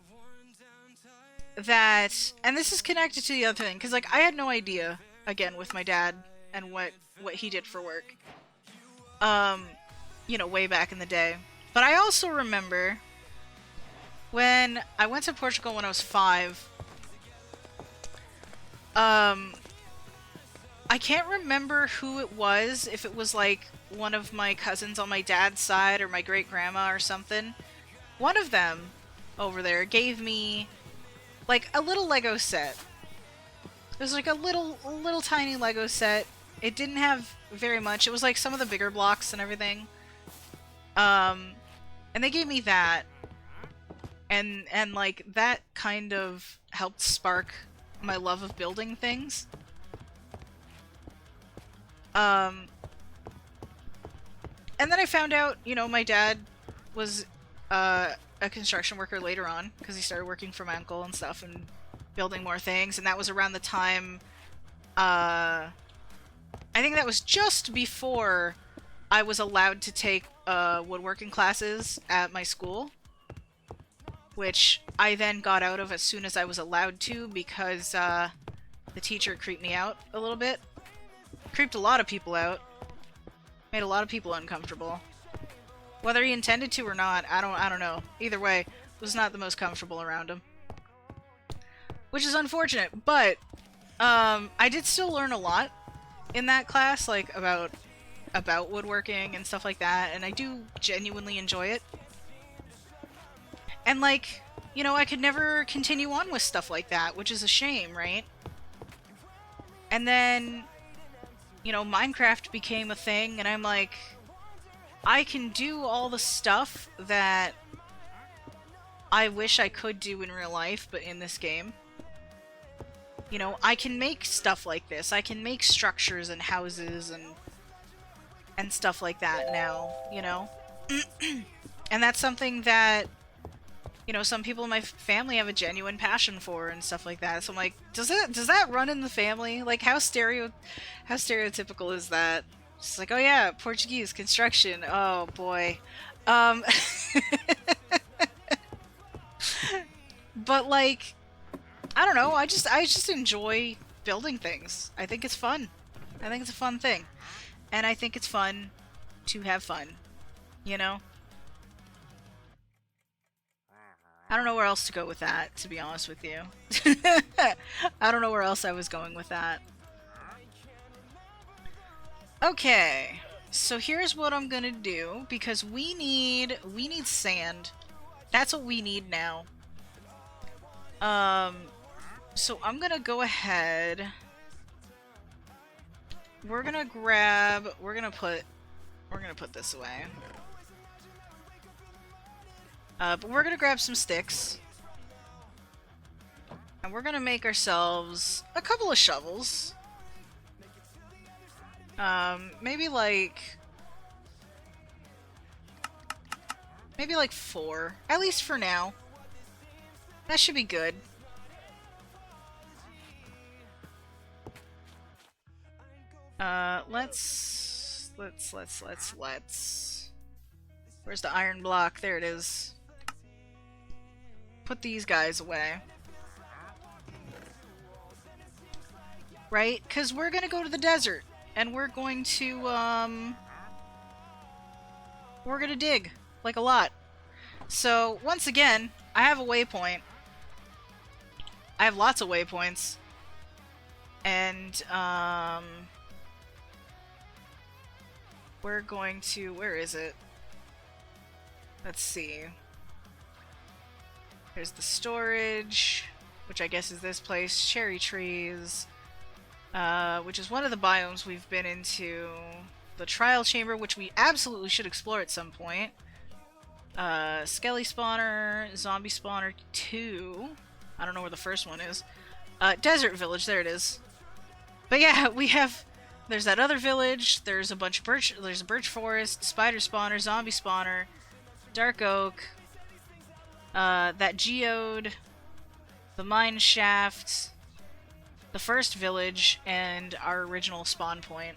that, and this is connected to the other thing, because, like, I had no idea, again, with my dad and what he did for work, you know, way back in the day. But I also remember when I went to Portugal when I was 5, I can't remember who it was, if it was, like, one of my cousins on my dad's side or my great-grandma or something. One of them over there gave me, like, a little Lego set. It was like a little tiny Lego set. It didn't have very much. It was like some of the bigger blocks and everything. And they gave me that. And like, that kind of helped spark my love of building things. And then I found out, you know, my dad was a construction worker later on, because he started working for my uncle and stuff and building more things, and that was around the time, I think that was just before I was allowed to take woodworking classes at my school, which I then got out of as soon as I was allowed to, because the teacher creeped me out a little bit. Creeped a lot of people out. Made a lot of people uncomfortable. Whether he intended to or not, I don't know. Either way, was not the most comfortable around him. Which is unfortunate, but I did still learn a lot in that class, like about woodworking and stuff like that, and I do genuinely enjoy it. And, like, you know, I could never continue on with stuff like that, which is a shame, right? And then, you know, Minecraft became a thing, and I'm like, I can do all the stuff that I wish I could do in real life, but in this game. You know, I can make stuff like this. I can make structures and houses and stuff like that now, you know? And that's something that, you know, some people in my family have a genuine passion for and stuff like that. So I'm like, does that run in the family? Like, how stereotypical is that? It's like, oh yeah, Portuguese construction. Oh boy. But, like, I don't know. I just enjoy building things. I think it's fun. I think it's a fun thing, and I think it's fun to have fun. You know. I don't know where else to go with that, to be honest with you. I don't know where else I was going with that. Okay, so here's what I'm gonna do, because we need sand. That's what we need now. So I'm gonna go ahead. We're gonna put this away. But we're gonna grab some sticks. And we're gonna make ourselves a couple of shovels. Maybe like 4. At least for now. That should be good. Let's... Where's the iron block? There it is. Put these guys away. Right? Because we're gonna go to the desert. And we're going to, we're gonna dig. Like, a lot. So, once again, I have a waypoint. I have lots of waypoints. And, we're going to... Where is it? Let's see. There's the storage, which I guess is this place. Cherry trees, which is one of the biomes we've been into. The trial chamber, which we absolutely should explore at some point. Skelly spawner, zombie spawner 2. I don't know where the first one is. Desert village, there it is. But yeah, we have... There's that other village, there's a bunch of birch... There's a birch forest, spider spawner, zombie spawner, dark oak, that geode, the mine shaft, the first village, and our original spawn point.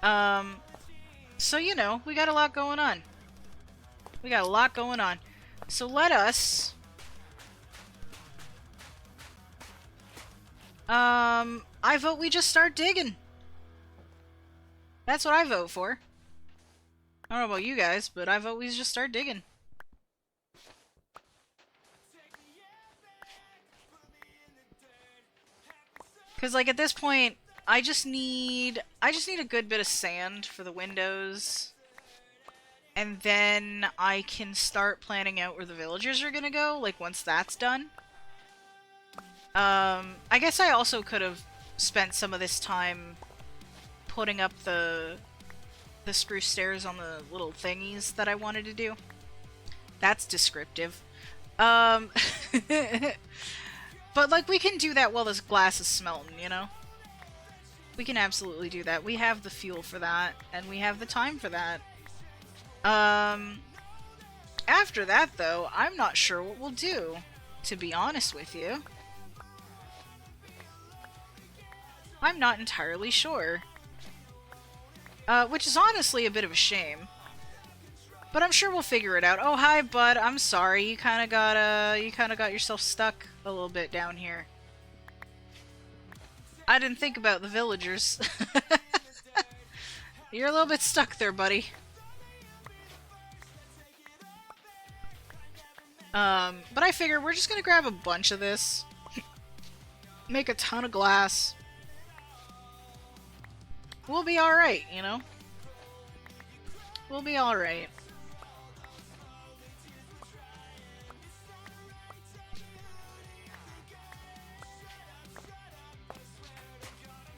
So, you know, we got a lot going on. We got a lot going on. So let us... I vote we just start digging. That's what I vote for. I don't know about you guys, but I vote we just start digging. Because, like, at this point, I just need a good bit of sand for the windows. And then I can start planning out where the villagers are gonna go, like, once that's done. I guess I also could have spent some of this time putting up the spruce stairs on the little thingies that I wanted to do. That's descriptive. But, like, we can do that while this glass is smelting, you know? We can absolutely do that. We have the fuel for that, and we have the time for that. After that, though, I'm not sure what we'll do, to be honest with you. I'm not entirely sure. Which is honestly a bit of a shame. But I'm sure we'll figure it out. Oh, hi, bud. I'm sorry. You kinda got yourself stuck a little bit down here. I didn't think about the villagers. You're a little bit stuck there, buddy. But I figure we're just gonna grab a bunch of this. Make a ton of glass. We'll be alright, you know? We'll be alright.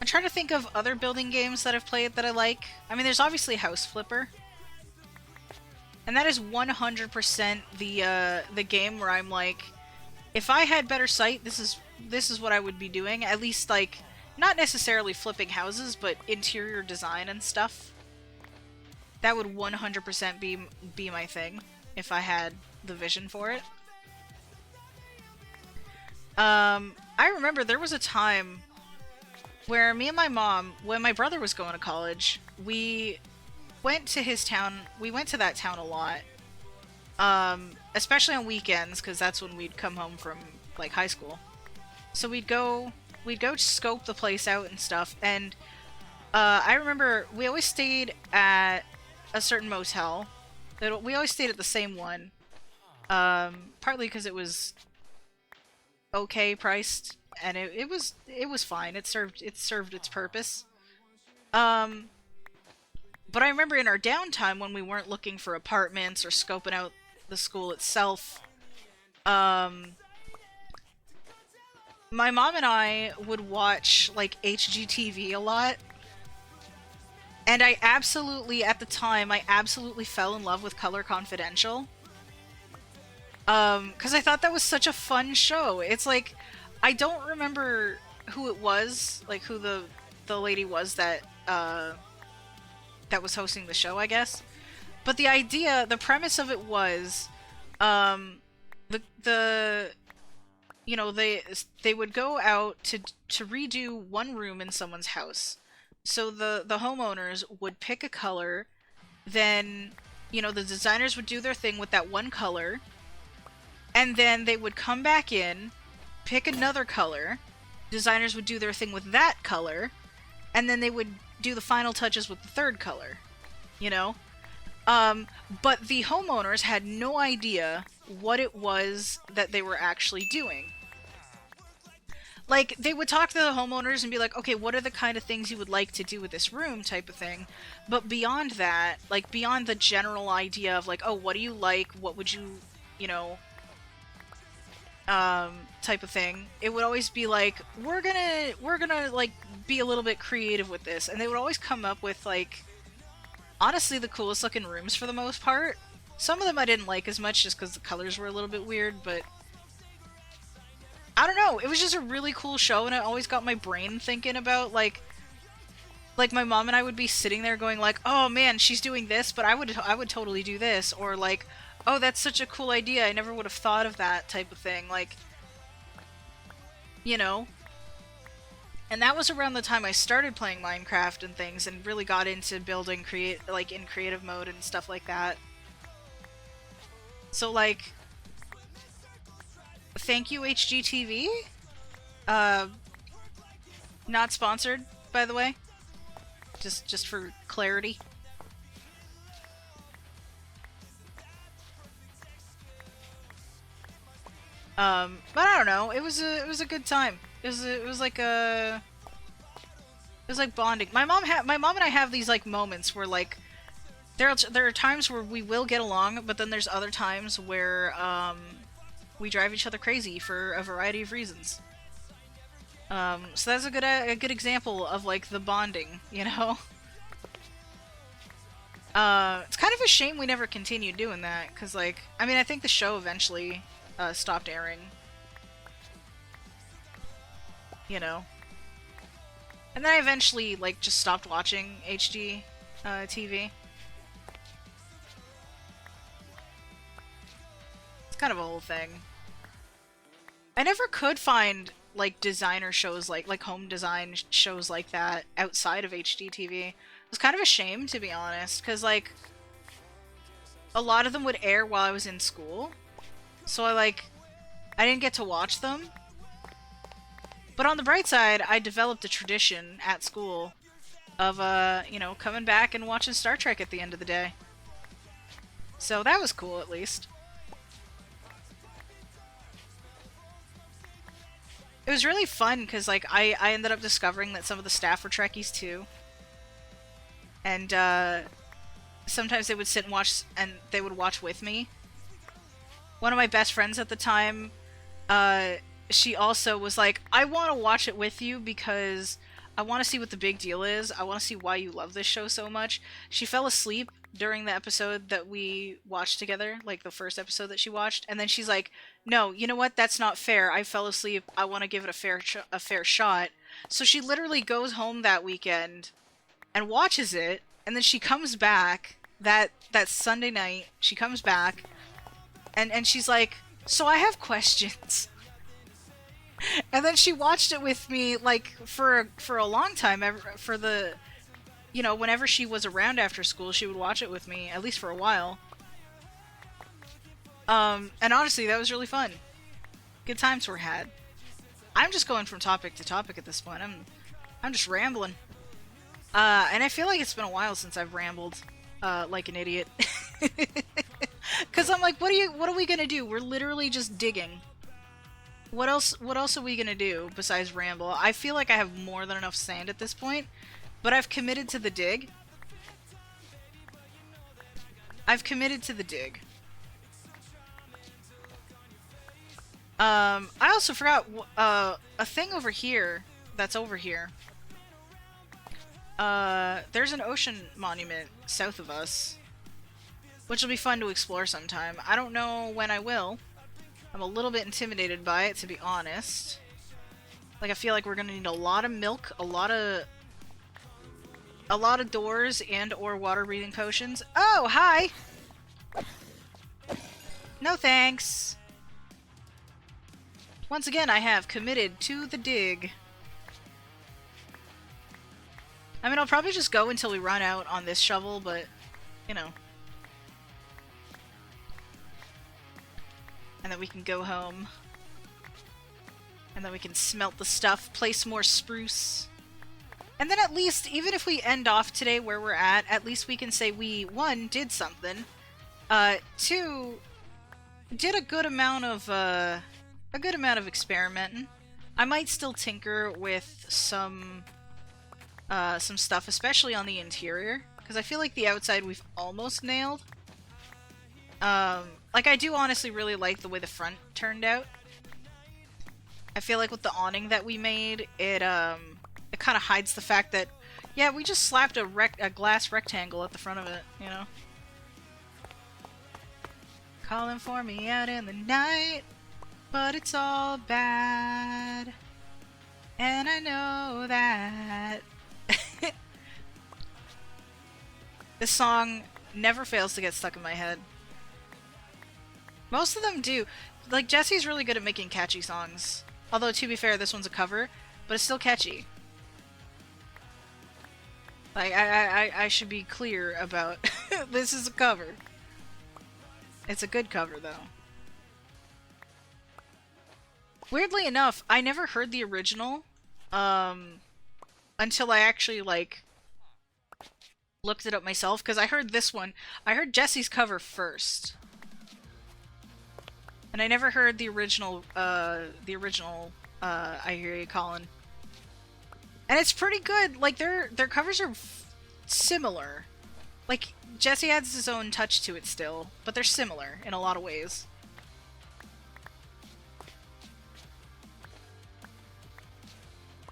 I'm trying to think of other building games that I've played that I like. I mean, there's obviously House Flipper. And that is 100% the game where I'm like, if I had better sight, this is what I would be doing. At least, like, not necessarily flipping houses, but interior design and stuff. That would 100% be my thing, if I had the vision for it. I remember there was a time where me and my mom, when my brother was going to college, we went to his town. We went to that town a lot. Especially on weekends, because that's when we'd come home from, like, high school. So we'd go scope the place out and stuff, and I remember we always stayed at a certain motel. We always stayed at the same one, partly because it was okay priced, and it was fine. It served its purpose. But I remember in our downtime when we weren't looking for apartments or scoping out the school itself, my mom and I would watch, like, HGTV a lot. And I absolutely, at the time, I absolutely fell in love with Color Confidential. Because I thought that was such a fun show. It's like, I don't remember who it was, like, who the lady was that was hosting the show, I guess. But the idea, the premise of it was, you know, they would go out to redo one room in someone's house. So the homeowners would pick a color, then, you know, the designers would do their thing with that one color, and then they would come back in, pick another color, designers would do their thing with that color, and then they would do the final touches with the third color, you know? But the homeowners had no idea what it was that they were actually doing. Like, they would talk to the homeowners and be like, okay, what are the kind of things you would like to do with this room type of thing. But beyond that, like, beyond the general idea of like, oh, what do you like? What would you, you know, type of thing, it would always be like, we're gonna, like, be a little bit creative with this. And they would always come up with, like, honestly, the coolest looking rooms for the most part. Some of them I didn't like as much just because the colors were a little bit weird, but I don't know. It was just a really cool show, and it always got my brain thinking about, like my mom and I would be sitting there going like, "Oh man, she's doing this, but I would totally do this," or like, "Oh, that's such a cool idea. I never would have thought of that," type of thing. Like, you know. And that was around the time I started playing Minecraft and things, and really got into building like in creative mode and stuff like that. So like, thank you HGTV. Uh, Not sponsored, by the way. Just for clarity. But I don't know. It was a good time. It was like bonding. My mom and I have these like moments where like there are times where we will get along, but then there's other times where we drive each other crazy for a variety of reasons. So that's a good example of like the bonding, you know. It's kind of a shame we never continued doing that, because like, I mean, I think the show eventually stopped airing. You know. And then I eventually, like, just stopped watching HD TV. It's kind of a whole thing. I never could find, like, designer shows like home design shows like that outside of HGTV. It was kind of a shame, to be honest, because, like, a lot of them would air while I was in school. So I didn't get to watch them. But on the bright side, I developed a tradition at school of, you know, coming back and watching Star Trek at the end of the day. So that was cool, at least. It was really fun, because, like, I ended up discovering that some of the staff were Trekkies, too. And, sometimes they would sit and watch, and they would watch with me. One of my best friends at the time, she also was like, I want to watch it with you because I want to see what the big deal is. I want to see why you love this show so much. She fell asleep during the episode that we watched together, like the first episode that she watched, and then she's like, no, you know what? That's not fair. I fell asleep. I want to give it a fair shot. So she literally goes home that weekend and watches it, and then she comes back that Sunday night. She comes back, and she's like, so I have questions. And then she watched it with me, like, for a long time, for the, you know, whenever she was around after school, she would watch it with me, at least for a while. And honestly, that was really fun. Good times were had. I'm just going from topic to topic at this point. I'm just rambling. And I feel like it's been a while since I've rambled, like an idiot. Cause I'm like, what are we gonna do? We're literally just digging. What else are we gonna do besides ramble? I feel like I have more than enough sand at this point, but I've committed to the dig. I also forgot a thing over here that's over here. There's an ocean monument south of us, which will be fun to explore sometime. I don't know when I will. I'm a little bit intimidated by it, to be honest. Like, I feel like we're gonna need a lot of milk, a lot of doors and or water breathing potions. Oh, hi! No thanks. Once again, I have committed to the dig. I mean, I'll probably just go until we run out on this shovel, but, you know. And then we can go home. And then we can smelt the stuff, place more spruce. And then at least, even if we end off today where we're at least we can say we, one, did something, two, did a good amount of experimenting. I might still tinker with some stuff, especially on the interior, because I feel like the outside we've almost nailed. Like, I do honestly really like the way the front turned out. I feel like with the awning that we made, it kind of hides the fact that, yeah, we just slapped a glass rectangle at the front of it, you know? Calling for me out in the night, but it's all bad, and I know that. This song never fails to get stuck in my head. Most of them do. Like, Jesse's really good at making catchy songs. Although, to be fair, this one's a cover, but it's still catchy. Like, I should be clear about this is a cover. It's a good cover, though. Weirdly enough, I never heard the original, until I actually, like, looked it up myself, because I heard this one. I heard Jesse's cover first. And I never heard the original, I Hear You Calling. And it's pretty good. Like, their covers are similar. Like, Jesse adds his own touch to it still, but they're similar in a lot of ways.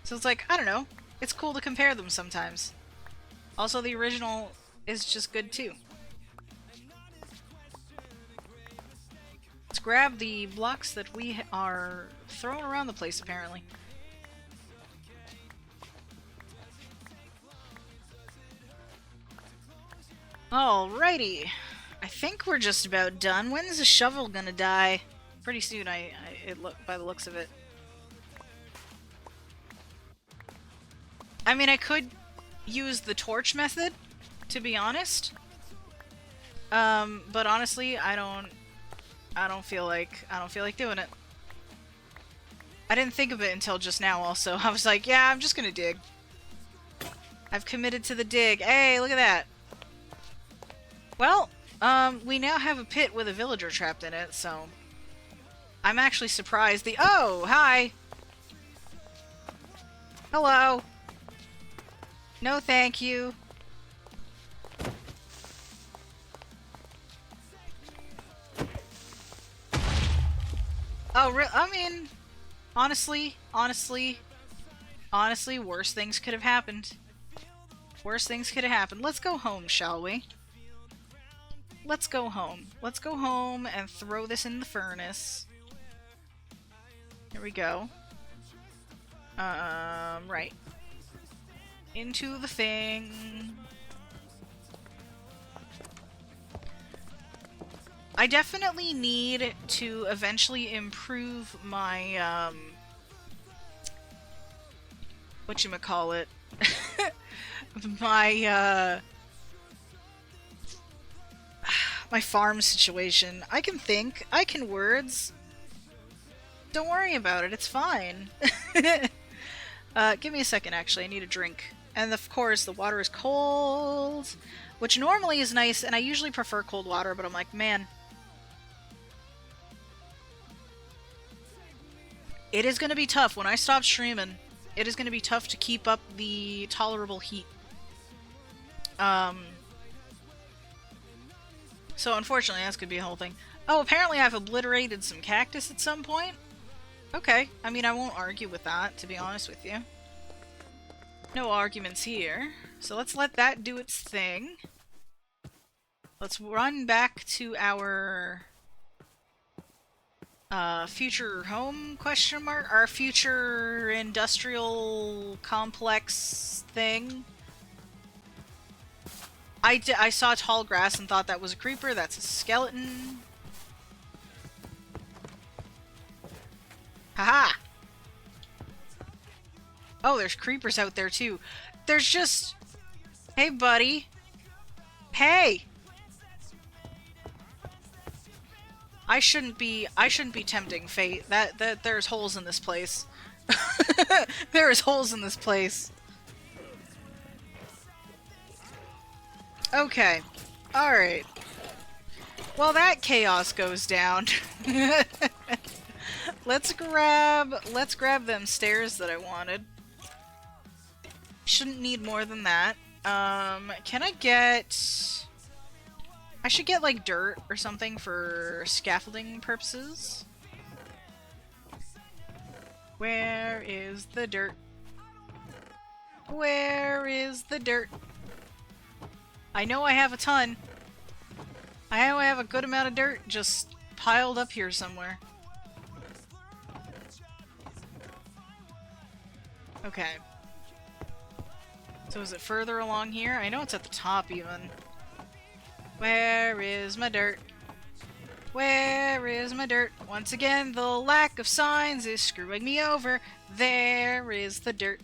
So it's like, I don't know. It's cool to compare them sometimes. Also, the original is just good too. Let's grab the blocks that we are throwing around the place, apparently. Alrighty. I think we're just about done. When's the shovel gonna die? Pretty soon, by the looks of it. I mean, I could use the torch method, to be honest. But honestly, I don't feel like doing it. I didn't think of it until just now, also. I was like, yeah, I'm just gonna dig. I've committed to the dig. Hey, look at that. Well, we now have a pit with a villager trapped in it, so... I'm actually surprised Oh, hi! Hello! No, thank you. Oh, I mean, honestly, worse things could have happened. Worse things could have happened. Let's go home, shall we? Let's go home. Let's go home and throw this in the furnace. Here we go. Right. Into the thing. I definitely need to eventually improve my, whatchamacallit? my, my farm situation. I can think. I can words. Don't worry about it. It's fine. Give me a second, actually. I need a drink. And of course, the water is cold, which normally is nice, and I usually prefer cold water, but I'm like, man. It is going to be tough. When I stop streaming, it is going to be tough to keep up the tolerable heat. So unfortunately, that's going to be a whole thing. Oh, apparently I've obliterated some cactus at some point. Okay. I mean, I won't argue with that, to be honest with you. No arguments here. So let's let that do its thing. Let's run back to our... future home, question mark? Our future industrial complex thing. I saw tall grass and thought that was a creeper. That's a skeleton. Haha! Oh, there's creepers out there too. There's just... Hey, buddy. Hey! I shouldn't be tempting fate. That there's holes in this place. There is holes in this place. Okay. Alright. Well, that chaos goes down. Let's grab them stairs that I wanted. Shouldn't need more than that. Can I get... I should get, like, dirt or something for scaffolding purposes. Where is the dirt? Where is the dirt? I know I have a ton. I know I have a good amount of dirt just piled up here somewhere. Okay. So is it further along here? I know it's at the top even. Where is my dirt? Where is my dirt? Once again, the lack of signs is screwing me over. There is the dirt.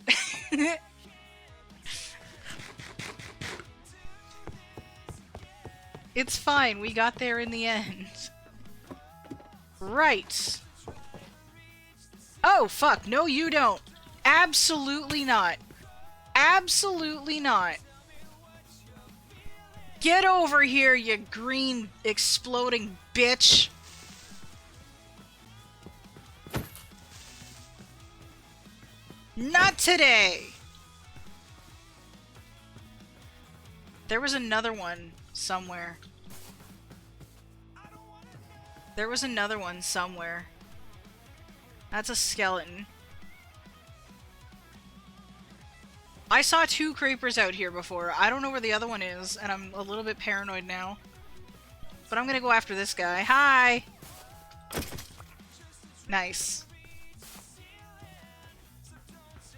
It's fine, we got there in the end. Right. Oh, fuck, no you don't. Absolutely not. Absolutely not. Get over here, you green exploding bitch. Not today. There was another one somewhere. There was another one somewhere. That's a skeleton. I saw 2 creepers out here before. I don't know where the other one is, and I'm a little bit paranoid now. But I'm gonna go after this guy. Hi! Nice.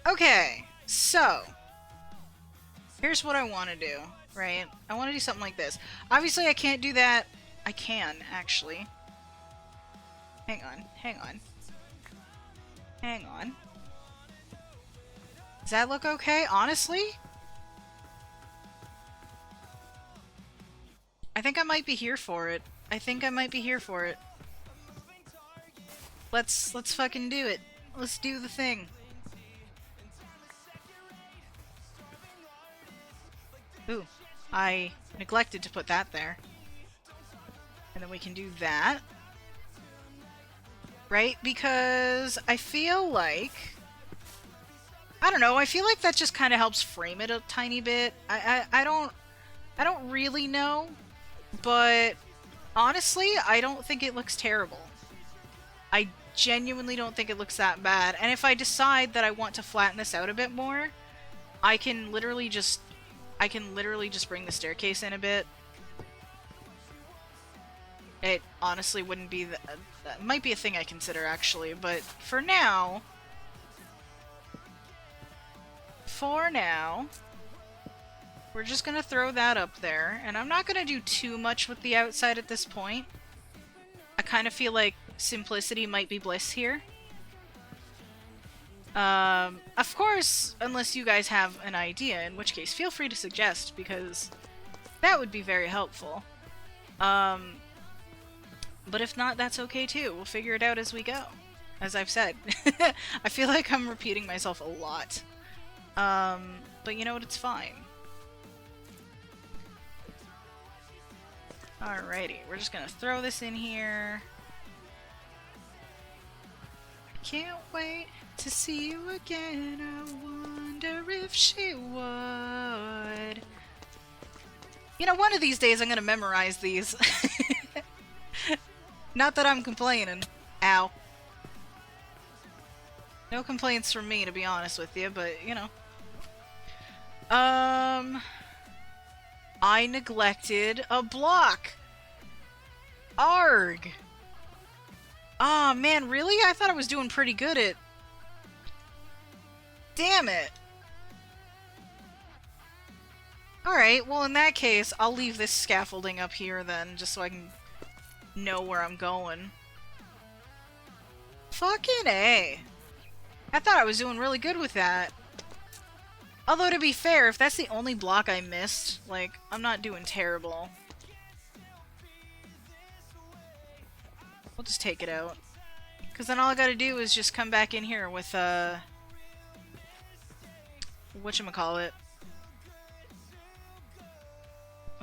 Okay, so... here's what I want to do, right? I want to do something like this. Obviously, I can't do that. I can, actually. Hang on, hang on. Hang on. Does that look okay? Honestly? I think I might be here for it. I think I might be here for it. Let's fucking do it. Let's do the thing. Ooh, I neglected to put that there. And then we can do that. Right? Because I feel like... I don't know, I feel like that just kind of helps frame it a tiny bit. I don't really know, but honestly, I don't think it looks terrible. I genuinely don't think it looks that bad. And if I decide that I want to flatten this out a bit more, I can literally just bring the staircase in a bit. It honestly wouldn't be that might be a thing I consider actually, but for now, we're just gonna throw that up there, and I'm not gonna do too much with the outside at this point. I kind of feel like simplicity might be bliss here. Of course, unless you guys have an idea, in which case feel free to suggest, because that would be very helpful. But if not, that's okay too. We'll figure it out as we go. As I've said. I feel like I'm repeating myself a lot. But you know what? It's fine. Alrighty, we're just gonna throw this in here. Can't wait to see you again. I wonder if she would. You know, one of these days I'm gonna memorize these. Not that I'm complaining. Ow. No complaints from me, to be honest with you, but, you know. I neglected a block. Arg. Aw, man, really? I thought I was doing pretty good at... Damn it. Alright, well in that case, I'll leave this scaffolding up here then, just so I can know where I'm going. Fucking A. I thought I was doing really good with that. Although, to be fair, if that's the only block I missed, like, I'm not doing terrible. We'll just take it out. Because then all I gotta do is just come back in here with, whatchamacallit.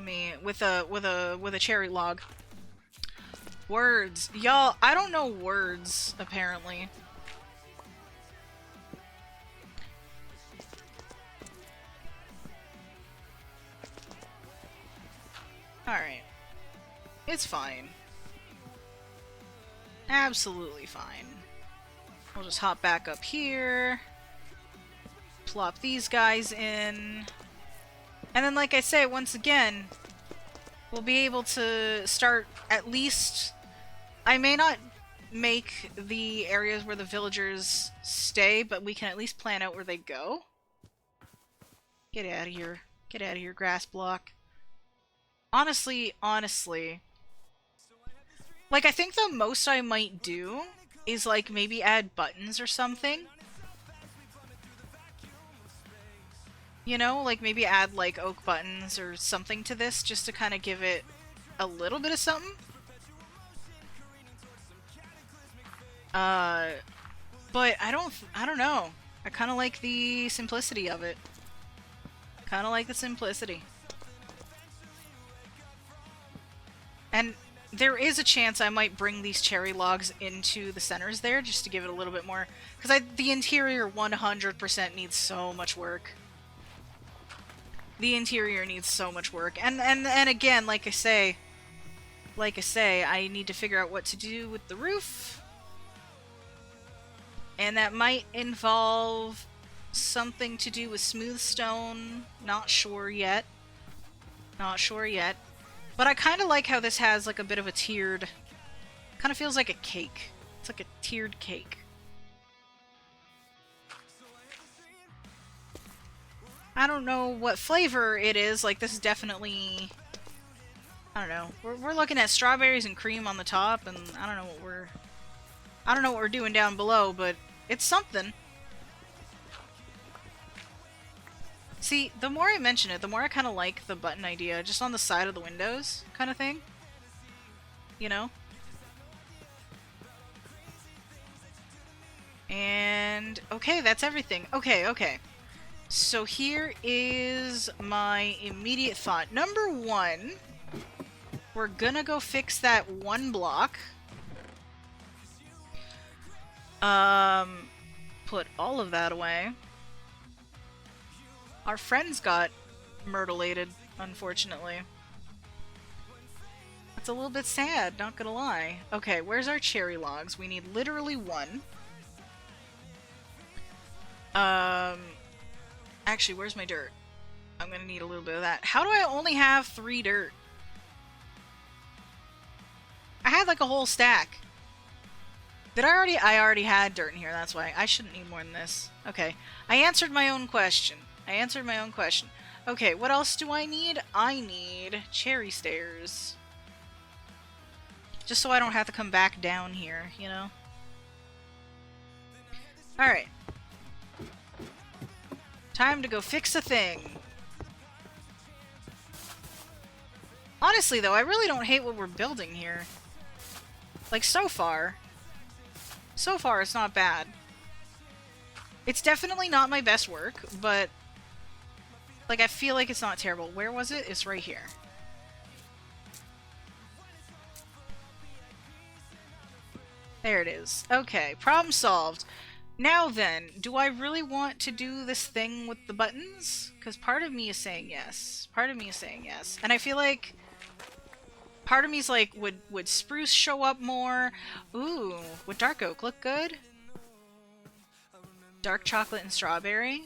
Let me with a cherry log. Words. Y'all, I don't know words, apparently. Alright. It's fine. Absolutely fine. We'll just hop back up here. Plop these guys in. And then, like I say, once again, we'll be able to start at least... I may not make the areas where the villagers stay, but we can at least plan out where they go. Get out of here. Get out of here, grass block. Honestly, like, I think the most I might do is, like, maybe add buttons or something. You know, like, maybe add, like, oak buttons or something to this, just to kind of give it a little bit of something. But I don't know. I kind of like the simplicity of it. Kind of like the simplicity. And there is a chance I might bring these cherry logs into the centers there, just to give it a little bit more... Because the interior 100% needs so much work. The interior needs so much work. And again, like I say, I need to figure out what to do with the roof. And that might involve something to do with smooth stone. Not sure yet. Not sure yet. But I kind of like how this has like a bit of a tiered... Kind of feels like a cake. It's like a tiered cake. I don't know what flavor it is. Like, this is definitely... I don't know. We're looking at strawberries and cream on the top, and I don't know what we're doing down below, but it's something. See, the more I mention it, the more I kind of like the button idea, just on the side of the windows kind of thing. You know? And, okay, that's everything. Okay. So here is my immediate thought. Number one, we're gonna go fix that one block. Put all of that away. Our friends got myrtleated, unfortunately. That's a little bit sad, not gonna lie. Okay, where's our cherry logs? We need literally one. Actually, where's my dirt? I'm gonna need a little bit of that. How do I only have 3 dirt? I had like a whole stack. Did I already had dirt in here, that's why. I shouldn't need more than this. Okay. I answered my own question. Okay, what else do I need? I need cherry stairs. Just so I don't have to come back down here, you know? Alright. Time to go fix a thing. Honestly, though, I really don't hate what we're building here. Like, so far. So far, it's not bad. It's definitely not my best work, but... Like, I feel like it's not terrible. Where was it? It's right here. There it is. Okay, problem solved. Now then, do I really want to do this thing with the buttons? Because part of me is saying yes. Part of me is saying yes. And I feel like... Part of me is like, would spruce show up more? Ooh, would dark oak look good? Dark chocolate and strawberry?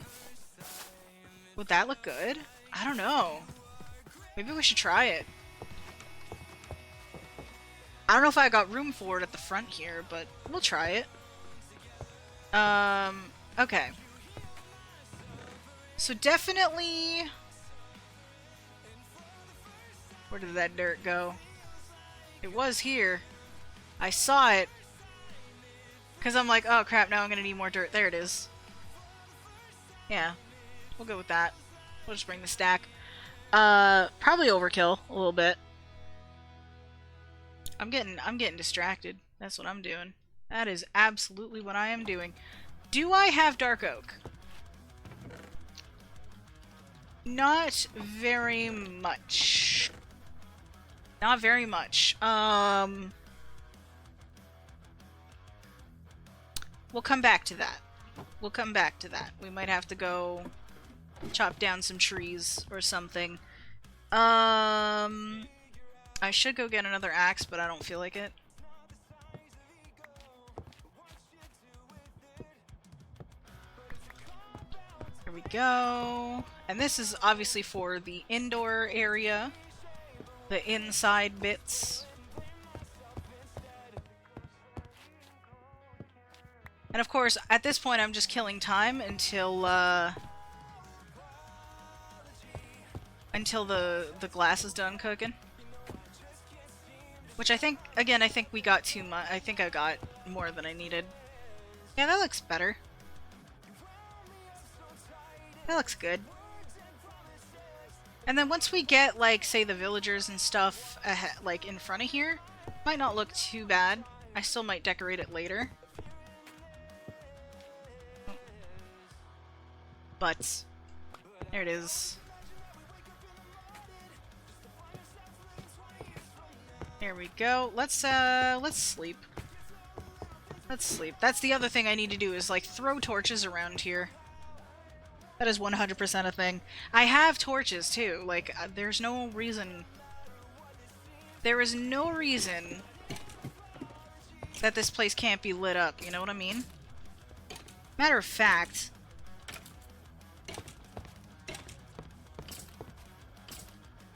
Would that look good? I don't know. Maybe we should try it. I don't know if I got room for it at the front here, but we'll try it. Okay. So definitely... Where did that dirt go? It was here. I saw it. Because I'm like, oh crap, now I'm gonna need more dirt. There it is. Yeah. We'll go with that. We'll just bring the stack. Probably overkill a little bit. I'm getting distracted. That's what I'm doing. That is absolutely what I am doing. Do I have dark oak? Not very much. Not very much. We'll come back to that. We'll come back to that. We might have to go chop down some trees or something. I should go get another axe, but I don't feel like it. Here we go. And this is obviously for the indoor area. The inside bits. And of course, at this point I'm just killing time until the glass is done cooking. Which I think, again, I think we got too much. I think I got more than I needed. Yeah, that looks better. That looks good. And then once we get, like, say the villagers and stuff, like, in front of here, might not look too bad. I still might decorate it later. But, there it is. There we go. Let's sleep. Let's sleep. That's the other thing I need to do is, like, throw torches around here. That is 100% a thing. I have torches, too. Like, there's no reason... There is no reason that this place can't be lit up, you know what I mean? Matter of fact...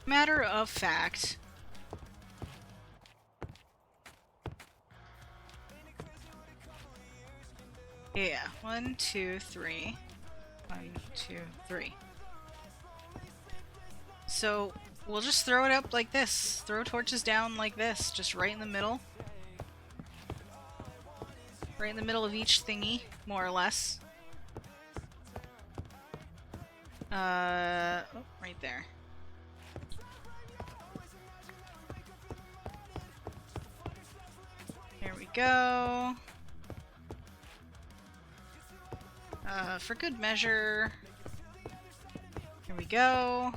Matter of fact... Yeah, 1, 2, 3. 1, 2, 3. So, we'll just throw it up like this. Throw torches down like this, just right in the middle. Right in the middle of each thingy, more or less. Oh, right there. There we go. For good measure, here we go.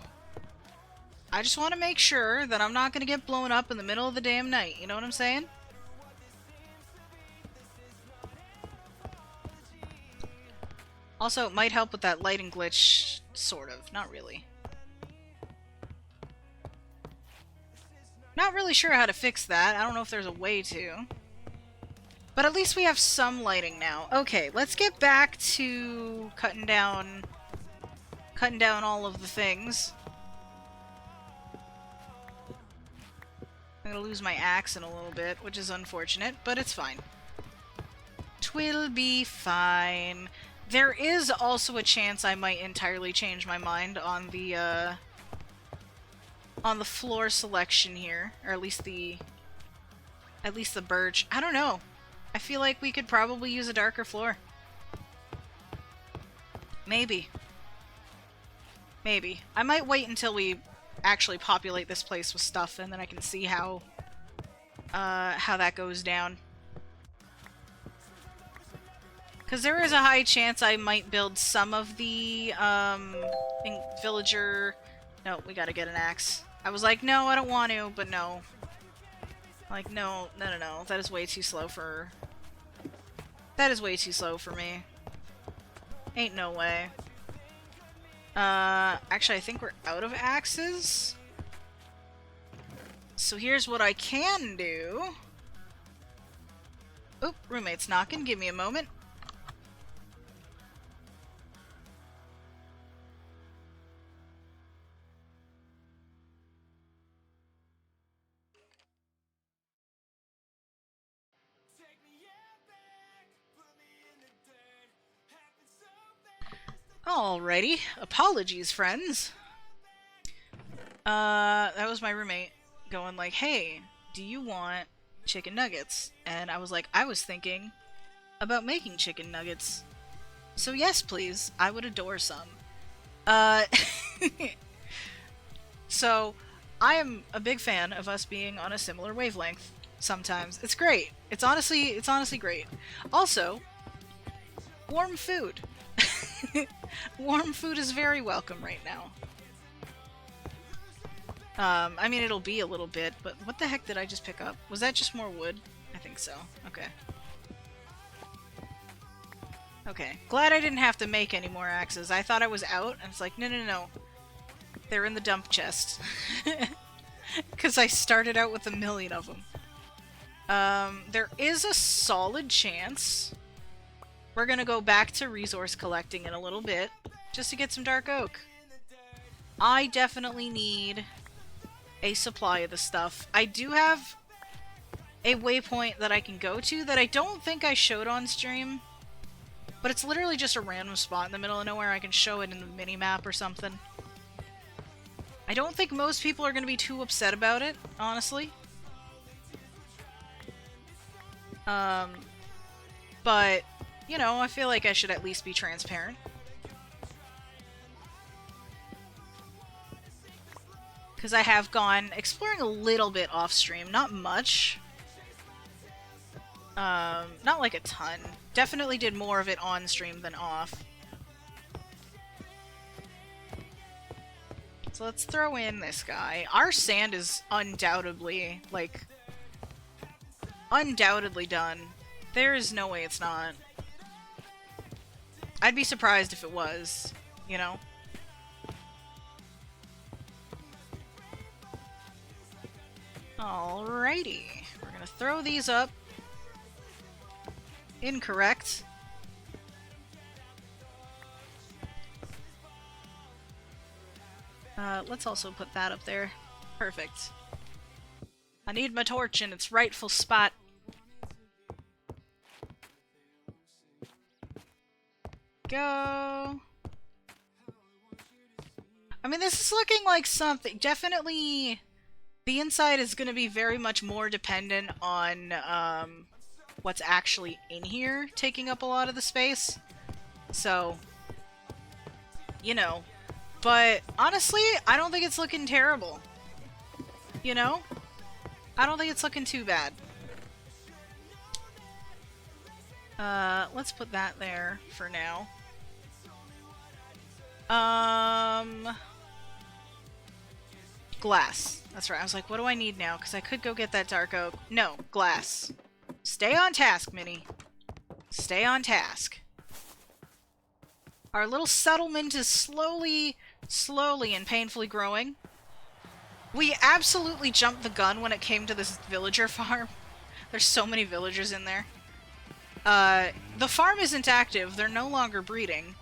I just want to make sure that I'm not going to get blown up in the middle of the damn night, you know what I'm saying? Also, it might help with that lighting glitch, sort of. Not really. Not really sure how to fix that. I don't know if there's a way to. But at least we have some lighting now. Okay, let's get back to cutting down all of the things. I'm gonna lose my axe in a little bit, which is unfortunate, but it's fine. 'Twill be fine. There is also a chance I might entirely change my mind on the floor selection here, or at least the birch. I don't know. I feel like we could probably use a darker floor. Maybe. Maybe. I might wait until we actually populate this place with stuff, and then I can see how that goes down. Because there is a high chance I might build some of the villager... No, we gotta get an axe. I was like, no, I don't want to, but no. Like, no. That is way too slow for... That is way too slow for me. Ain't no way. Actually, I think we're out of axes. So here's what I can do. Oop, roommate's knocking. Give me a moment. Alrighty. Apologies, friends. That was my roommate going like, hey, do you want chicken nuggets? And I was like, I was thinking about making chicken nuggets. So yes, please. I would adore some. So, I am a big fan of us being on a similar wavelength sometimes. It's great. It's honestly great. Also, warm food. Warm food is very welcome right now. I mean, it'll be a little bit, but what the heck did I just pick up? Was that just more wood? I think so. Okay. Okay. Glad I didn't have to make any more axes. I thought I was out, and it's like, no, no, no. They're in the dump chest. Because I started out with 1,000,000 of them. There is a solid chance we're gonna go back to resource collecting in a little bit, just to get some dark oak. I definitely need a supply of the stuff. I do have a waypoint that I can go to that I don't think I showed on stream, but it's literally just a random spot in the middle of nowhere. I can show it in the mini-map or something. I don't think most people are going to be too upset about it, honestly. But, you know, I feel like I should at least be transparent. Because I have gone exploring a little bit off stream, not much. Not like a ton. Definitely did more of it on stream than off. So let's throw in this guy. Our sand is undoubtedly, like, undoubtedly done. There is no way it's not. I'd be surprised if it was, you know? Alrighty. We're gonna throw these up. Incorrect. Let's also put that up there. Perfect. I need my torch in its rightful spot. Go. I mean, this is looking like something. Definitely, the inside is going to be very much more dependent on what's actually in here, taking up a lot of the space. So, you know. But honestly, I don't think it's looking terrible. You know? I don't think it's looking too bad. Let's put that there for now. Glass. That's right. I was like, what do I need now? Because I could go get that dark oak. No, glass. Stay on task, Minnie. Stay on task. Our little settlement is slowly and painfully growing. We absolutely jumped the gun when it came to this villager farm. There's so many villagers in there. The farm isn't active. They're no longer breeding.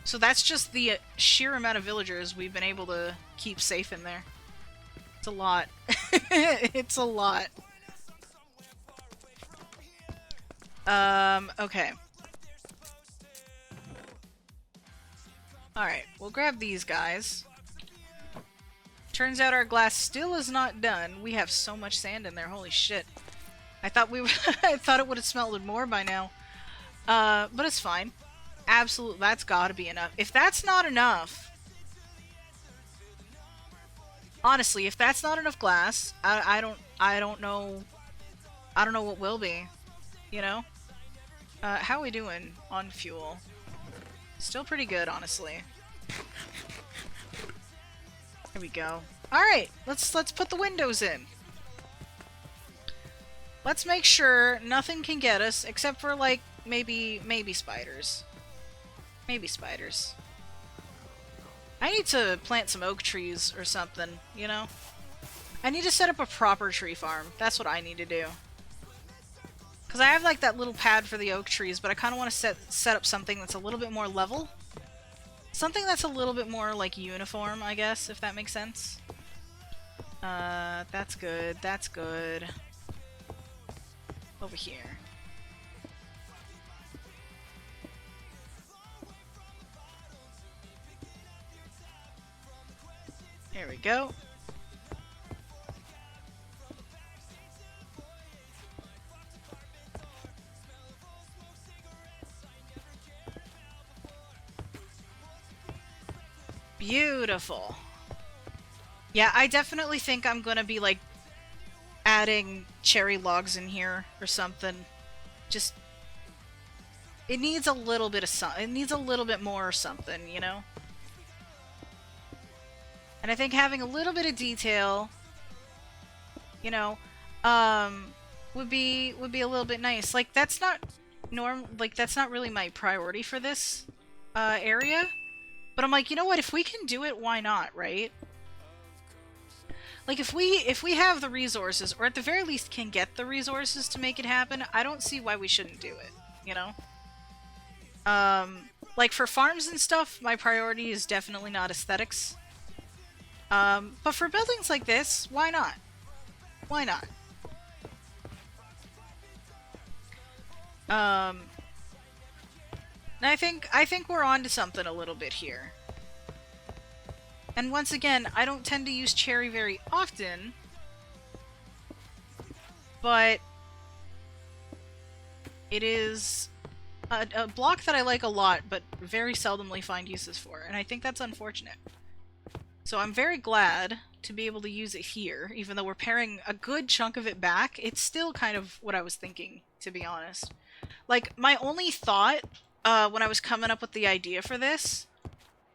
So that's just the sheer amount of villagers we've been able to keep safe in there. It's a lot. It's a lot. Okay. Alright, we'll grab these guys. Turns out our glass still is not done. We have so much sand in there, holy shit. I thought we I thought it would have smelted more by now. But it's fine. Absolutely, that's gotta be enough. If that's not enough... Honestly, if that's not enough glass, I don't know... I don't know what will be. You know? How are we doing on fuel? Still pretty good, honestly. There we go. Alright, let's put the windows in. Let's make sure nothing can get us, except for, like, maybe spiders. Maybe spiders. I need to plant some oak trees or something, you know? I need to set up a proper tree farm. That's what I need to do. Because I have, like, that little pad for the oak trees, but I kind of want to set up something that's a little bit more level. Something that's a little bit more, like, uniform, I guess, if that makes sense. That's good. That's good. Over here. There we go. Beautiful. Yeah, I definitely think I'm gonna be, like, adding cherry logs in here or something. Just... It needs a little bit of it needs a little bit more or something, you know? And I think having a little bit of detail, you know, would be a little bit nice. Like, that's not that's not really my priority for this area. But I'm like, you know what? If we can do it, why not, right? Like, if we have the resources, or at the very least can get the resources to make it happen, I don't see why we shouldn't do it, you know? Like, for farms and stuff, my priority is definitely not aesthetics. But for buildings like this, why not? Why not? And I think we're on to something a little bit here. And once again, I don't tend to use cherry very often, but it is a block that I like a lot, but very seldomly find uses for, and I think that's unfortunate. So I'm very glad to be able to use it here, even though we're paring a good chunk of it back. It's still kind of what I was thinking, to be honest. Like, my only thought when I was coming up with the idea for this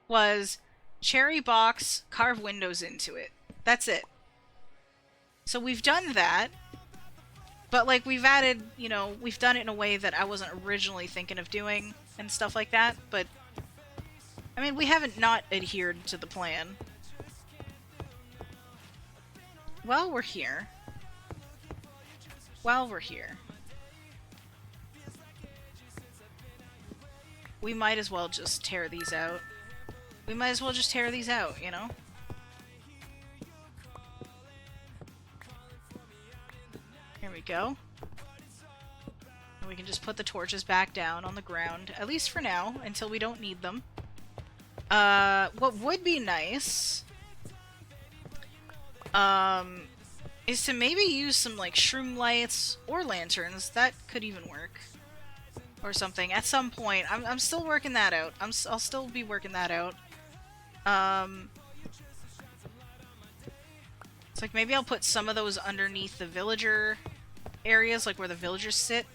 was cherry box, carve windows into it. That's it. So we've done that, but like we've added, you know, we've done it in a way that I wasn't originally thinking of doing and stuff like that, but I mean, we haven't not adhered to the plan. While we're here, we might as well just tear these out. We might as well just tear these out, you know? Here we go. And we can just put the torches back down on the ground, at least for now, until we don't need them. What would be nice, is to maybe use some, like, shroom lights or lanterns. That could even work. Or something, at some point. I'm still working that out. I'll still be working that out. It's like maybe I'll put some of those underneath the villager areas, like where the villagers sit,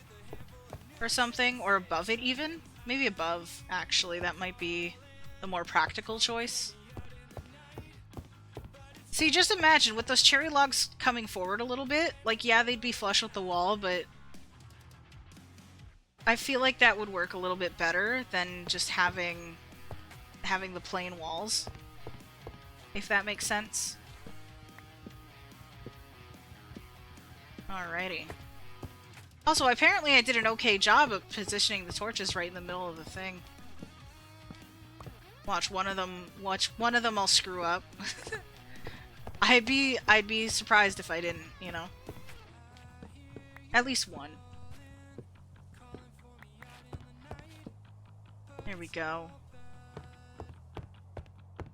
or something, or above it even. Maybe above, actually. That might be the more practical choice. See, just imagine, with those cherry logs coming forward a little bit, like, yeah, they'd be flush with the wall, but I feel like that would work a little bit better than just having the plain walls, if that makes sense. Alrighty. Also, apparently I did an okay job of positioning the torches right in the middle of the thing. Watch one of them I'll screw up. I'd be surprised if I didn't, you know. At least one. There we go.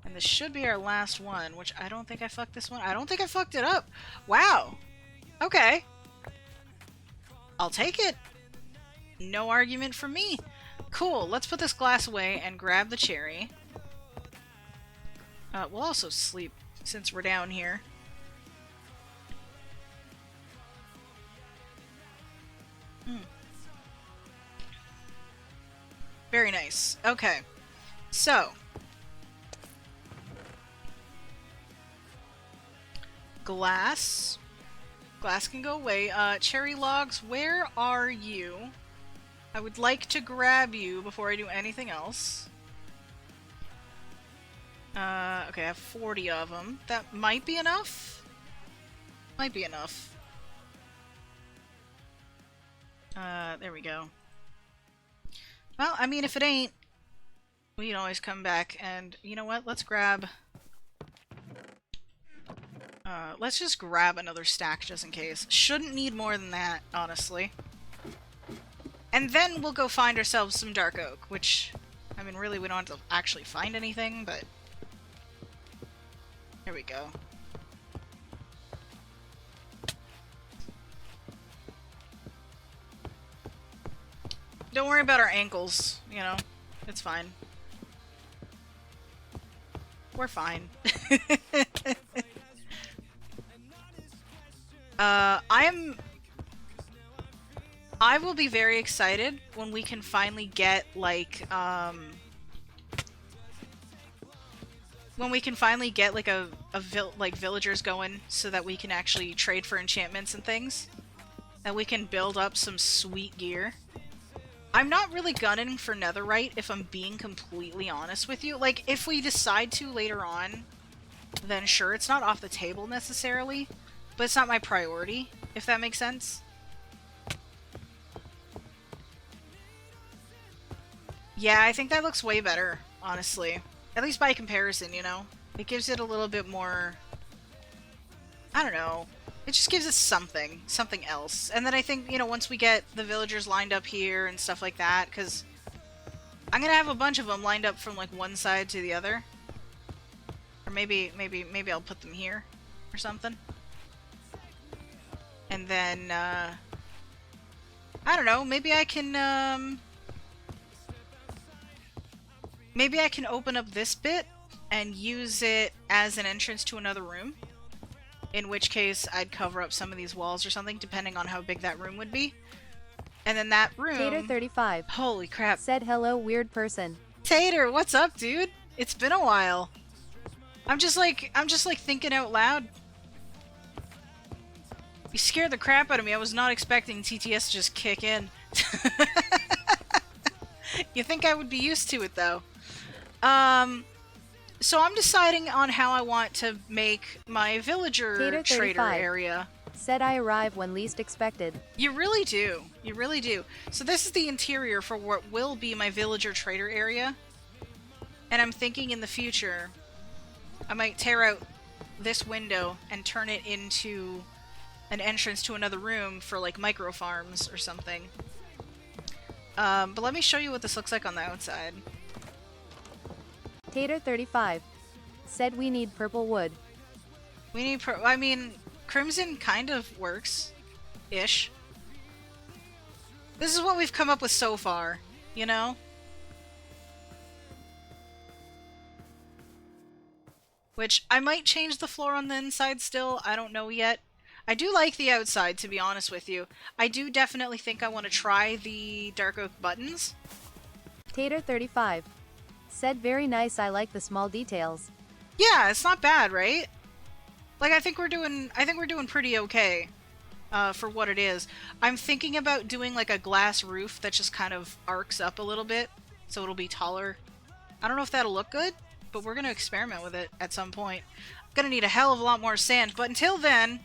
And this should be our last one, which I don't think I fucked this one. I don't think I fucked it up. Wow. Okay. I'll take it. No argument from me. Cool. Let's put this glass away and grab the cherry. We'll also sleep since we're down here. Very nice. Okay. So. Glass. Glass can go away. Cherry logs, where are you? I would like to grab you before I do anything else. Okay, I have 40 of them. That might be enough? Might be enough. There we go. Well, I mean, if it ain't, we can always come back and, you know what, let's grab... let's just grab another stack just in case. Shouldn't need more than that, honestly. And then we'll go find ourselves some dark oak, which, I mean, really we don't have to actually find anything, but... Here we go. Don't worry about our ankles, you know. It's fine. We're fine. I will be very excited when we can finally get, like, when we can finally get like like villagers going so that we can actually trade for enchantments and things, that we can build up some sweet gear. I'm not really gunning for netherite if I'm being completely honest with you. Like, if we decide to later on, then sure, it's not off the table necessarily, but it's not my priority, if that makes sense. Yeah, I think that looks way better, honestly. At least by comparison, you know? It gives it a little bit more... I don't know. It just gives us something. Something else. And then I think, you know, once we get the villagers lined up here and stuff like that, because I'm gonna have a bunch of them lined up from, like, one side to the other. Or maybe I'll put them here or something. And then, I don't know, maybe I can open up this bit and use it as an entrance to another room. In which case, I'd cover up some of these walls or something, depending on how big that room would be. And then that room... Tater 35. Holy crap. Said hello, weird person. Tater, what's up, dude? It's been a while. I'm just like thinking out loud. You scared the crap out of me. I was not expecting TTS to just kick in. You think I would be used to it, though. So I'm deciding on how I want to make my villager trader area. Said I arrive when least expected. You really do. You really do. So this is the interior for what will be my villager trader area. And I'm thinking in the future, I might tear out this window and turn it into an entrance to another room for like micro farms or something. But let me show you what this looks like on the outside. Tater 35. Said we need purple wood. We need I mean, crimson kind of works. Ish. This is what we've come up with so far, you know? Which, I might change the floor on the inside still, I don't know yet. I do like the outside, to be honest with you. I do definitely think I want to try the dark oak buttons. Tater 35. Said very nice, I like the small details. Yeah, it's not bad, right? Like, I think we're doing pretty okay, for what it is. I'm thinking about doing like a glass roof that just kind of arcs up a little bit, so it'll be taller. I don't know if that'll look good, but we're gonna experiment with it at some point. I'm gonna need a hell of a lot more sand, but until then...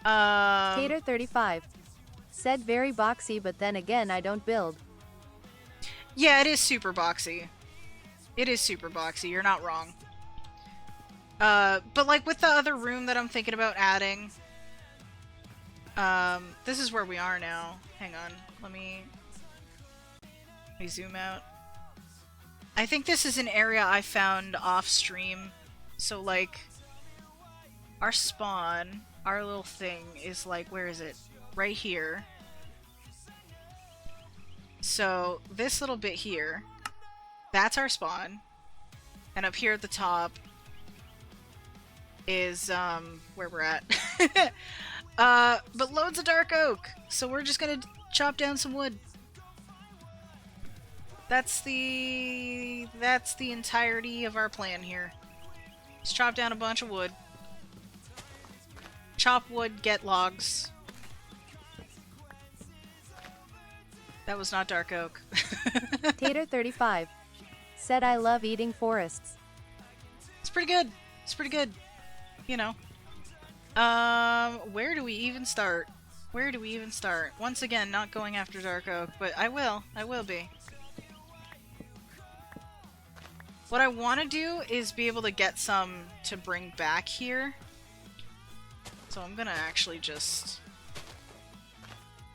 Tater 35. Said very boxy, but then again I don't build. Yeah, it is super boxy. It is super boxy, you're not wrong. But like with the other room that I'm thinking about adding... this is where we are now. Hang on, let me zoom out. I think this is an area I found off stream. So like, our spawn, our little thing is like, where is it? Right here. So this little bit here, that's our spawn. And up here at the top is where we're at. But loads of dark oak. So we're just gonna chop down some wood. That's the entirety of our plan here. Just chop down a bunch of wood. Chop wood, get logs. That was not dark oak. Tater 35. Said I love eating forests. It's pretty good. It's pretty good. You know. Where do we even start? Where do we even start? Once again, not going after dark oak, but I will. I will be. What I want to do is be able to get some to bring back here. So I'm gonna actually just...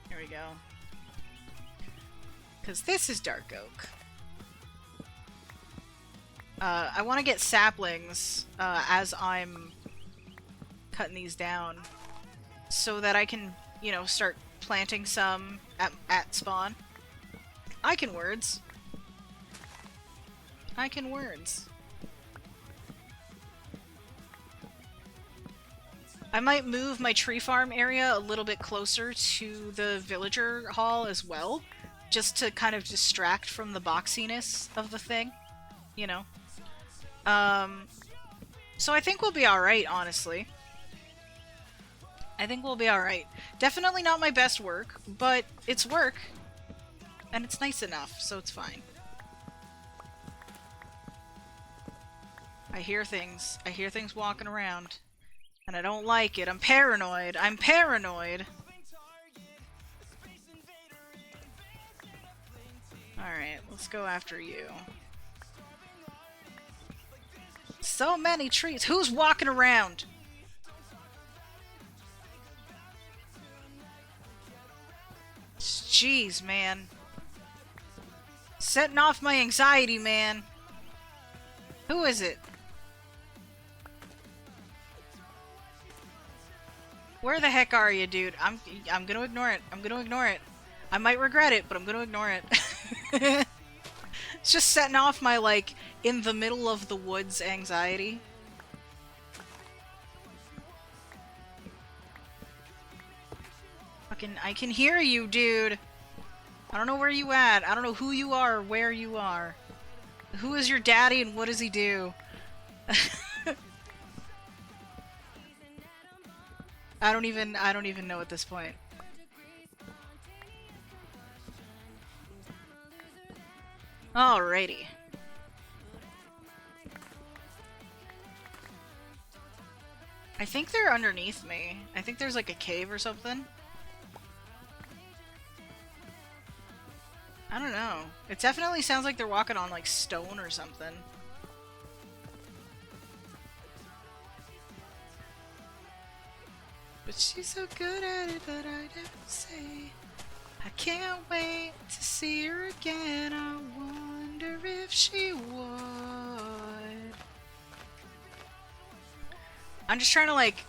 Here we go. Because this is dark oak. I want to get saplings as I'm cutting these down. So that I can, you know, start planting some at spawn. I can words. I can words. I might move my tree farm area a little bit closer to the villager hall as well, just to kind of distract from the boxiness of the thing, you know. So I think we'll be alright, honestly. I think we'll be alright. Definitely not my best work, but it's work. And it's nice enough, so it's fine. I hear things. I hear things walking around. And I don't like it. I'm paranoid. I'm paranoid! Alright, let's go after you. So many trees. Who's walking around? Jeez, man. Setting off my anxiety, man. Who is it? Where the heck are you, dude? I'm gonna ignore it. I'm gonna ignore it. I might regret it, but I'm gonna ignore it. It's just setting off my, like, in the middle of the woods anxiety. Fucking, I can hear you, dude. I don't know where you at. I don't know who you are or where you are. Who is your daddy and what does he do? I don't even know at this point. Alrighty. I think they're underneath me. I think there's like a cave or something. I don't know. It definitely sounds like they're walking on like stone or something. But she's so good at it, but I don't say. I can't wait to see her again. I wonder if she would. I'm just trying to like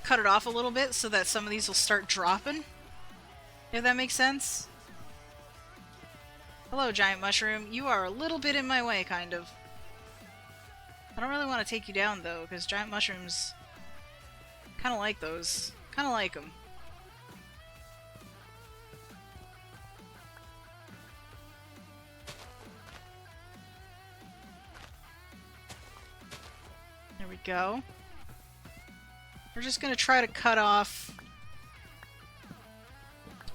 cut it off a little bit so that some of these will start dropping. If that makes sense. Hello, giant mushroom. You are a little bit in my way, kind of. I don't really want to take you down though, because giant mushrooms kind of like those. Kind of like them. There we go. We're just gonna try to cut off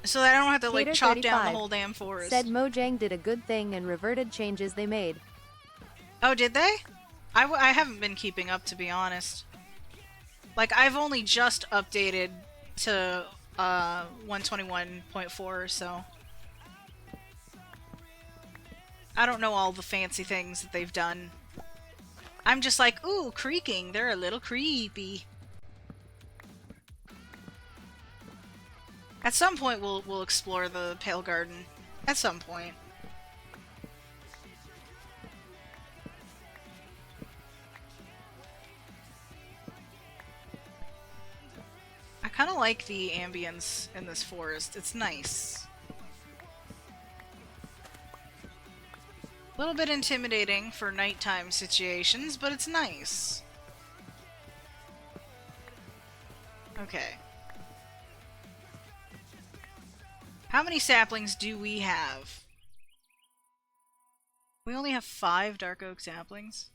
so that I don't have to like chop down the whole damn forest. Said Mojang did a good thing and reverted changes they made. Oh, did they? I haven't been keeping up, to be honest. Like, I've only just updated to 121.4, so I don't know all the fancy things that they've done. I'm just like, ooh, creaking. They're a little creepy. At some point, we'll explore the Pale Garden. At some point. I kind of like the ambience in this forest. It's nice. A little bit intimidating for nighttime situations, but it's nice. Okay. How many saplings do we have? We only have 5 dark oak saplings.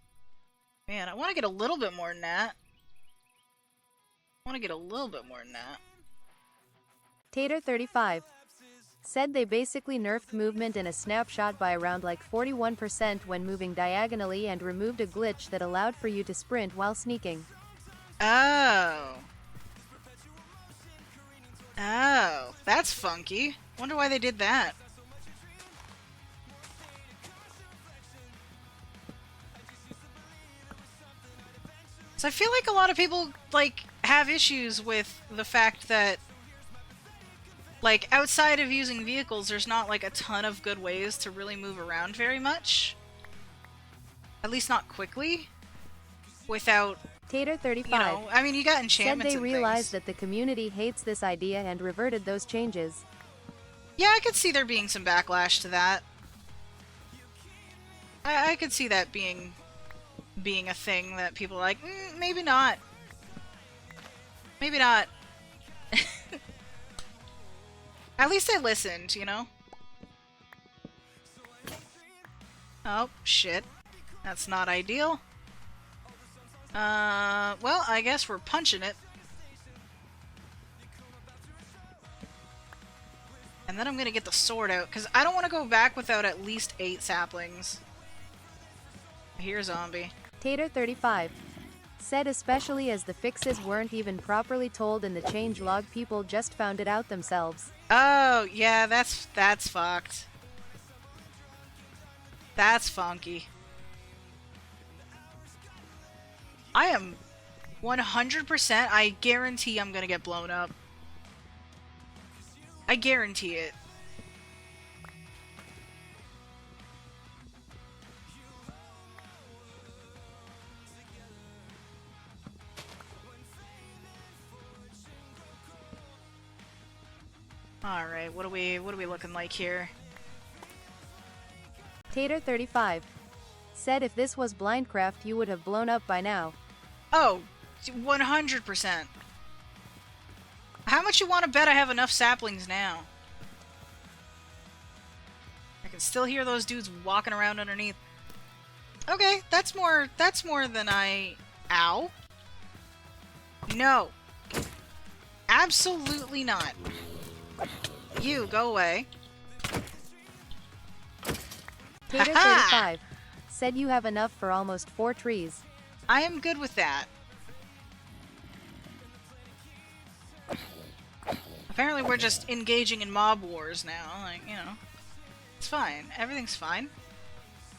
Man, I want to get a little bit more than that. I want to get a little bit more than that. Tater35 said they basically nerfed movement in a snapshot by around like 41% when moving diagonally and removed a glitch that allowed for you to sprint while sneaking. Oh. Oh, that's funky. Wonder why they did that. So I feel like a lot of people, like, have issues with the fact that, like, outside of using vehicles, there's not, like, a ton of good ways to really move around very much. At least not quickly. Without, Tater35 you know, I mean, you got enchantments said they and realized things. that the community hates this idea and reverted those changes. Yeah, I could see there being some backlash to that. I could see that being a thing that people are like, maybe not. Maybe not. At least I listened, you know? Oh, shit. That's not ideal. Well, I guess we're punching it. And then I'm gonna get the sword out, because I don't want to go back without at least 8 saplings. I hear a zombie. Tater35 said especially as the fixes weren't even properly told in the changelog, people just found it out themselves. Oh, yeah, that's fucked. That's funky. I am 100%, I guarantee I'm gonna get blown up. I guarantee it. Alright, what are we looking like here? Tater35 said if this was Blindcraft you would have blown up by now. Oh, 100%. How much you want to bet I have enough saplings now? I can still hear those dudes walking around underneath. Okay, that's more than I... Ow. No. Absolutely not. You, go away. Tater35 said you have enough for almost 4 trees. I am good with that. Apparently we're just engaging in mob wars now, like, you know. It's fine. Everything's fine.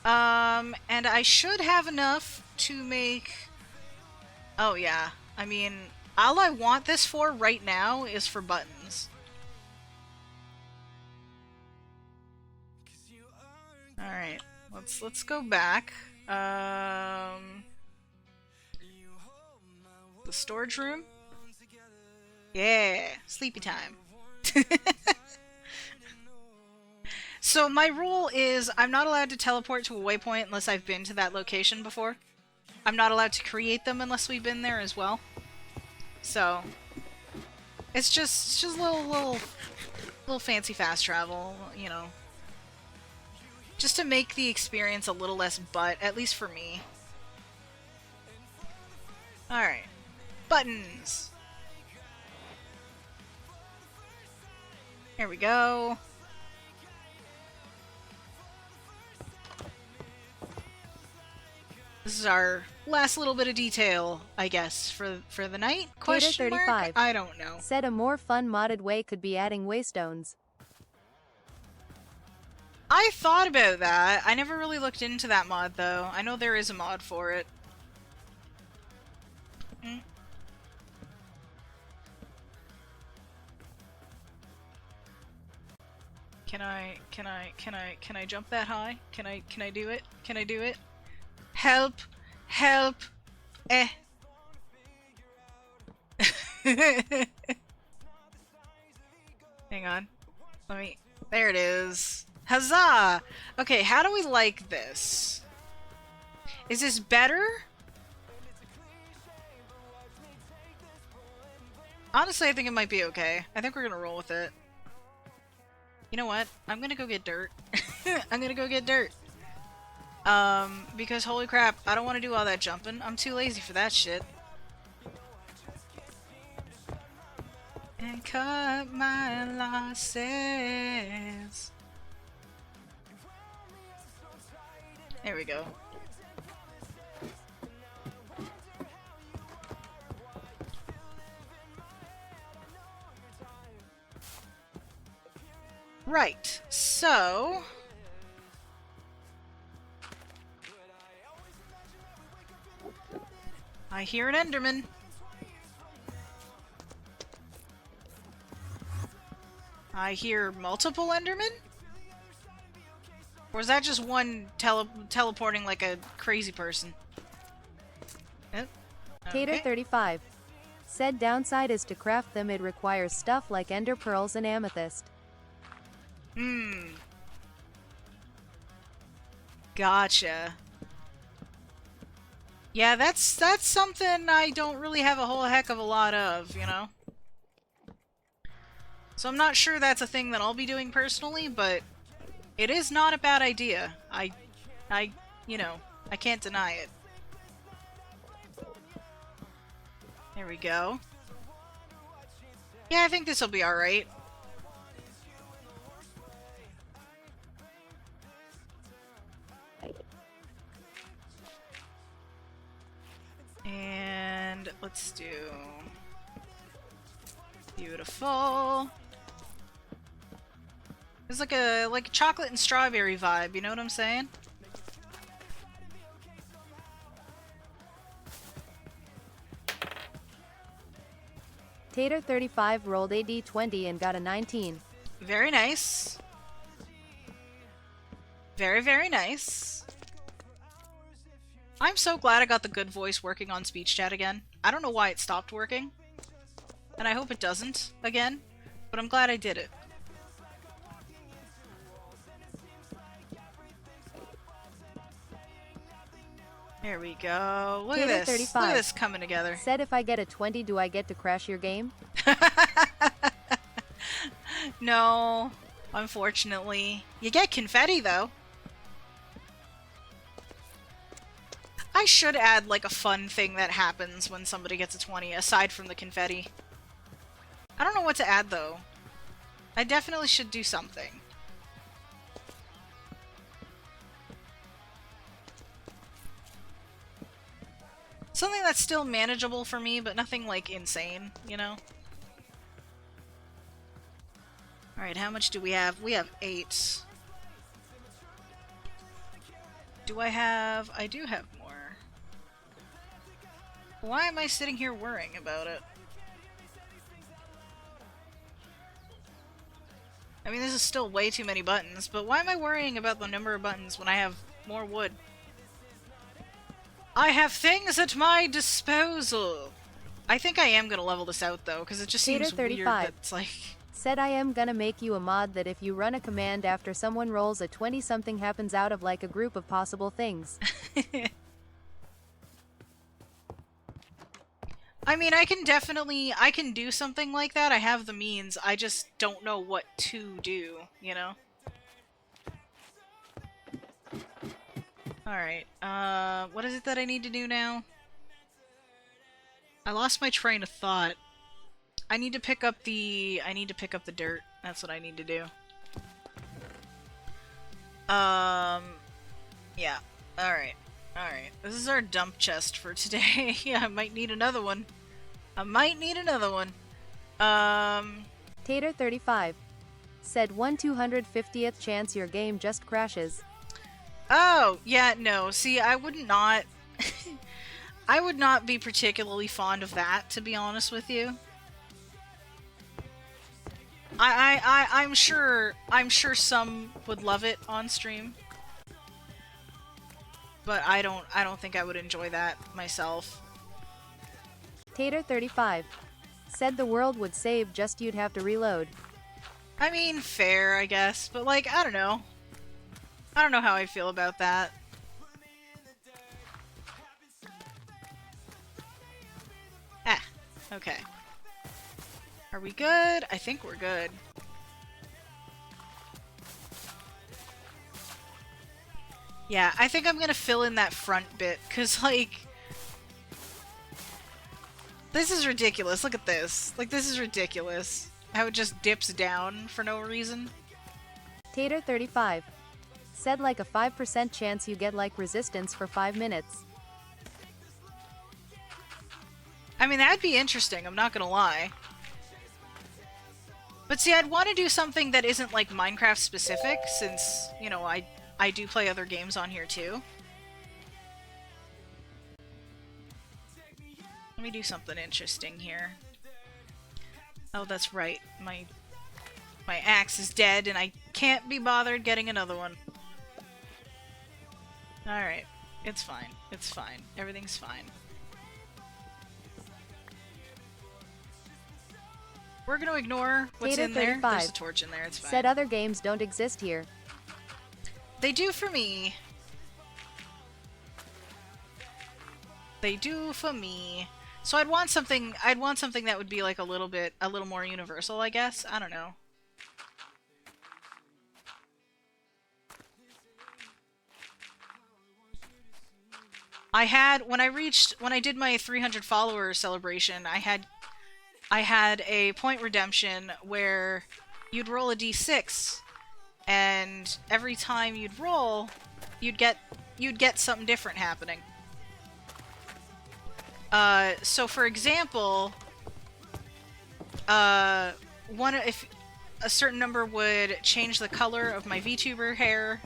And I should have enough to make... Oh, yeah. I mean, all I want this for right now is for buttons. Alright. Let's go back. The storage room? Yeah, sleepy time. So my rule is I'm not allowed to teleport to a waypoint unless I've been to that location before. I'm not allowed to create them unless we've been there as well. So it's just little fancy fast travel, you know. Just to make the experience a little less butt, at least for me. Alright. Buttons. Here we go. This is our last little bit of detail, I guess, for the night? Question mark? Tater35 I don't know. said a more fun modded way could be adding waystones. I thought about that. I never really looked into that mod, though. I know there is a mod for it. Can I jump that high? Can I do it? Can I do it? Help! Help! Eh. Hang on. There it is. Huzzah! Okay, how do we like this? Is this better? Honestly, I think it might be okay. I think we're gonna roll with it. You know what? I'm gonna go get dirt. I'm gonna go get dirt. Because holy crap, I don't want to do all that jumping. I'm too lazy for that shit. And cut my losses. There we go. Right, so... I hear an Enderman. I hear multiple Endermen? Or is that just one teleporting like a crazy person? Oh, okay. Tater35 said downside is to craft them it requires stuff like ender pearls and amethyst. Gotcha. Yeah, that's something I don't really have a whole heck of a lot of, you know? So I'm not sure that's a thing that I'll be doing personally, but it is not a bad idea. You know, I can't deny it. There we go. Yeah, I think this will be alright. And let's do... Beautiful. It's like a chocolate and strawberry vibe, you know what I'm saying? Tater35 rolled a d20 and got a 19. Very nice. Very, very nice. I'm so glad I got the good voice working on speech chat again. I don't know why it stopped working. And I hope it doesn't again. But I'm glad I did it. There we go. Look at this. 35 Look at this coming together. Said if I get a 20, do I get to crash your game? No, unfortunately. You get confetti, though. I should add, like, a fun thing that happens when somebody gets a 20, aside from the confetti. I don't know what to add, though. I definitely should do something. Something that's still manageable for me, but nothing, like, insane, you know? Alright, how much do we have? We have 8. Do I have... I do have more. Why am I sitting here worrying about it? I mean, this is still way too many buttons, but why am I worrying about the number of buttons when I have more wood? I have things at my disposal! I think I am gonna level this out, though, because it just seems weird that it's like... Said I am gonna make you a mod that if you run a command after someone rolls a 20, something happens out of like a group of possible things. I mean, I can do something like that. I have the means. I just don't know what to do, you know? Alright, what is it that I need to do now? I lost my train of thought. I need to pick up the dirt. That's what I need to do. Yeah. Alright. Alright. This is our dump chest for today. Yeah, I might need another one. I might need another one. Tater35 said 1/250th chance your game just crashes. Oh, yeah, no. See, I would not... I would not be particularly fond of that, to be honest with you. I'm sure some would love it on stream. But I don't think I would enjoy that myself. Tater35 said the world would save, just you'd have to reload. I mean, fair, I guess, but like, I don't know. I don't know how I feel about that. Ah, okay. Are we good? I think we're good. Yeah, I think I'm gonna fill in that front bit, cause like... This is ridiculous, look at this. Like, this is ridiculous. How it just dips down for no reason. Tater35 said like a 5% chance you get like resistance for 5 minutes. I mean, that'd be interesting, I'm not gonna lie. But see, I'd want to do something that isn't like Minecraft specific, since, you know, I do play other games on here too. Let me do something interesting here. Oh, that's right. My axe is dead and I can't be bothered getting another one. Alright. It's fine. It's fine. Everything's fine. We're gonna ignore what's in there. There's a torch in there, it's fine. Said other games don't exist here. They do for me. They do for me. So I'd want something that would be like a little more universal, I guess. I don't know. I had when I did my 300 follower celebration, I had a point redemption where you'd roll a d6, and every time you'd roll, you'd get something different happening. So for example, if a certain number would change the color of my Vtuber hair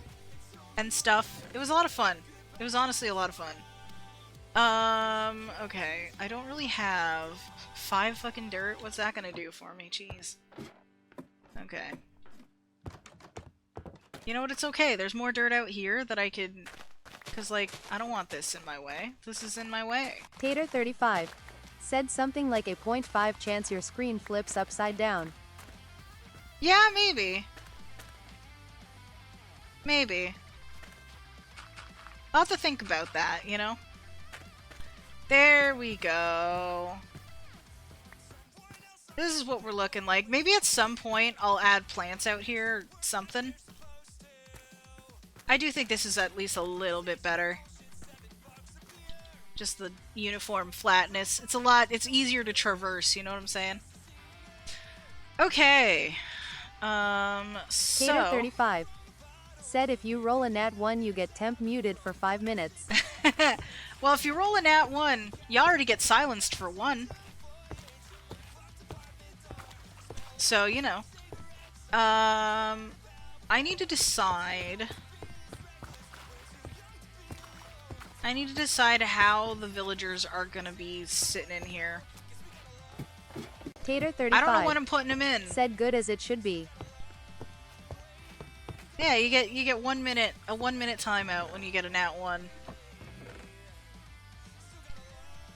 and stuff. It was a lot of fun. It was honestly a lot of fun. Okay. I don't really have 5 fucking dirt. What's that gonna do for me? Jeez. Okay. You know what? It's okay. There's more dirt out here that I could... Because, like, I don't want this in my way. This is in my way. Tater35 said something like a 0.5 chance your screen flips upside down. Yeah, maybe. Maybe. I'll have to think about that, you know? There we go. This is what we're looking like. Maybe at some point I'll add plants out here or something. I do think this is at least a little bit better. Just the uniform flatness. It's easier to traverse, you know what I'm saying? Okay. So... Tater35 said if you roll a nat 1 you get temp muted for 5 minutes. Well, if you roll a nat 1, you already get silenced for 1. So, you know. I need to decide... how the villagers are gonna be sitting in here. Tater35 I don't know when I'm putting them in. said good as it should be. Yeah, you get 1 minute, a 1 minute timeout when you get a nat 1.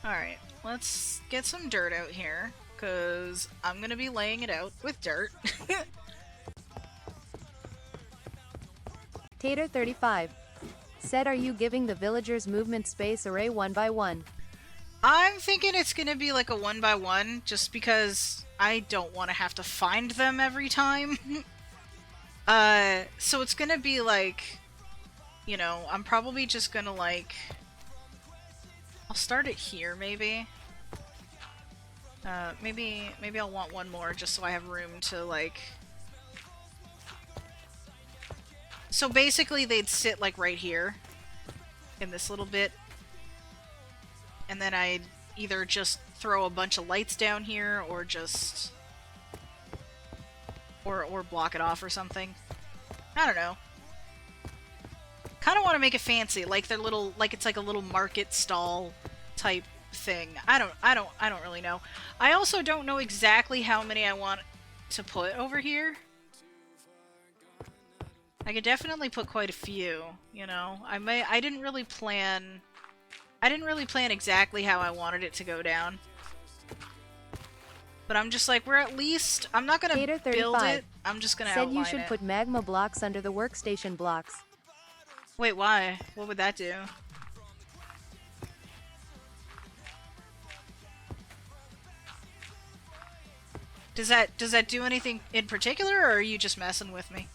Alright, let's get some dirt out here, because I'm gonna be laying it out with dirt. Tater35 said are you giving the villagers movement space array 1 by 1? I'm thinking it's gonna be like a 1 by 1, just because I don't want to have to find them every time. So it's gonna be like, you know, I'm probably just gonna like... I'll start it here, maybe. Maybe I'll want one more just so I have room to, like... So basically they'd sit, like, right here. In this little bit. And then I'd either just throw a bunch of lights down here, or just... Or block it off or something. I don't know. Kind of want to make it fancy, like their little, like it's like a little market stall type thing. I don't really know. I also don't know exactly how many I want to put over here. I could definitely put quite a few, you know. I didn't really plan exactly how I wanted it to go down. But I'm just like, we're at least... I'm not gonna build it, I'm just gonna outline it. Said you should put magma blocks under the workstation blocks. Wait, why? What would that do? Does that do anything in particular, or are you just messing with me?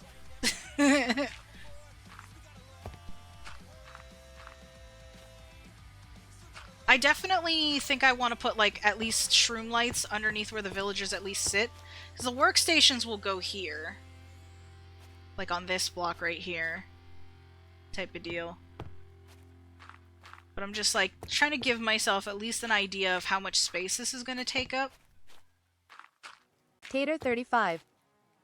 I definitely think I want to put, like, at least shroom lights underneath where the villagers at least sit. Because the workstations will go here. Like on this block right here. Type of deal. But I'm just, like, trying to give myself at least an idea of how much space this is going to take up. Tater35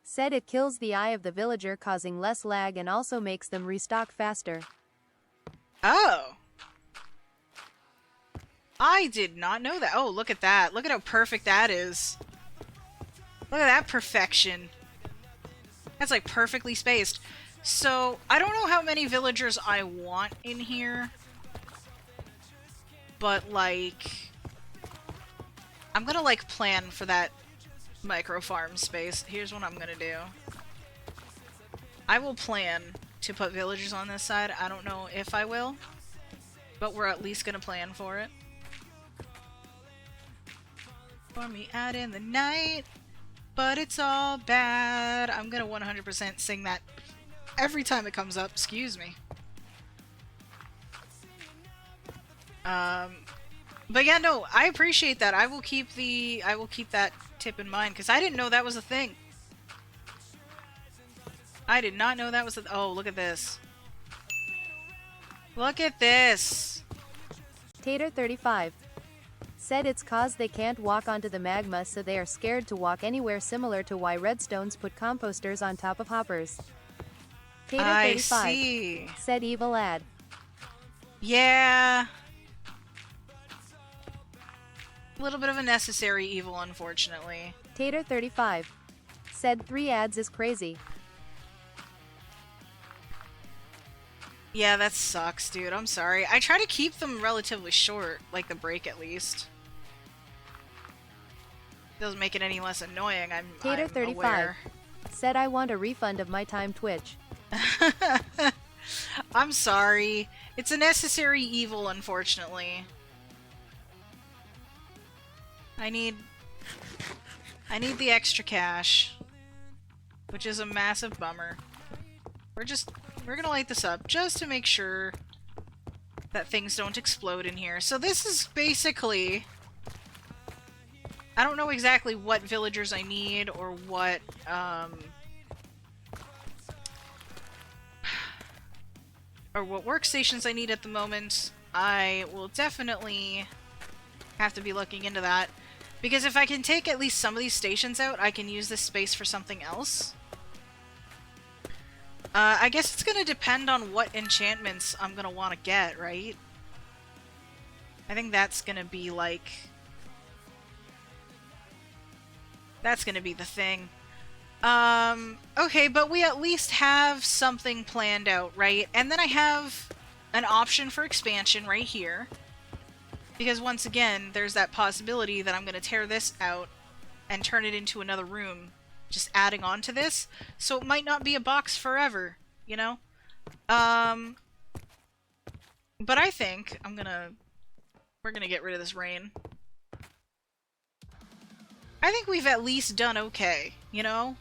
said it kills the eye of the villager, causing less lag and also makes them restock faster. Oh! I did not know that. Oh, look at that. Look at how perfect that is. Look at that perfection. That's like perfectly spaced. So, I don't know how many villagers I want in here. But, like... I'm gonna, like, plan for that micro farm space. Here's what I'm gonna do. I will plan to put villagers on this side. I don't know if I will. But we're at least gonna plan for it. For me out in the night, but it's all bad. I'm gonna 100% sing that every time it comes up. Excuse me. But yeah, no, I appreciate that. I will keep that tip in mind, because I didn't know that was a thing. I did not know that was a oh, look at this. Look at this. Tater35 said it's cause they can't walk onto the magma, so they are scared to walk anywhere, similar to why redstones put composters on top of hoppers. I Tater35 see. said evil ad. Yeah. A little bit of a necessary evil, unfortunately. Tater35 said 3 ads is crazy. Yeah, that sucks, dude. I'm sorry. I try to keep them relatively short, like the break at least. Doesn't make it any less annoying, I'm Tater35 aware. said I want a refund of my time Twitch. I'm sorry. It's a necessary evil, unfortunately. I need the extra cash, which is a massive bummer. We're gonna light this up just to make sure that things don't explode in here. So this is basically, I don't know exactly what villagers I need or what workstations I need at the moment. I will definitely have to be looking into that, because if I can take at least some of these stations out, I can use this space for something else. I guess it's gonna depend on what enchantments I'm gonna want to get, right? I think that's gonna be like... that's gonna be the thing. Okay, but we at least have something planned out, right? And then I have an option for expansion right here. Because once again, there's that possibility that I'm gonna tear this out and turn it into another room, just adding on to this, so it might not be a box forever, you know? But I think we're gonna get rid of this rain. I think we've at least done okay, you know?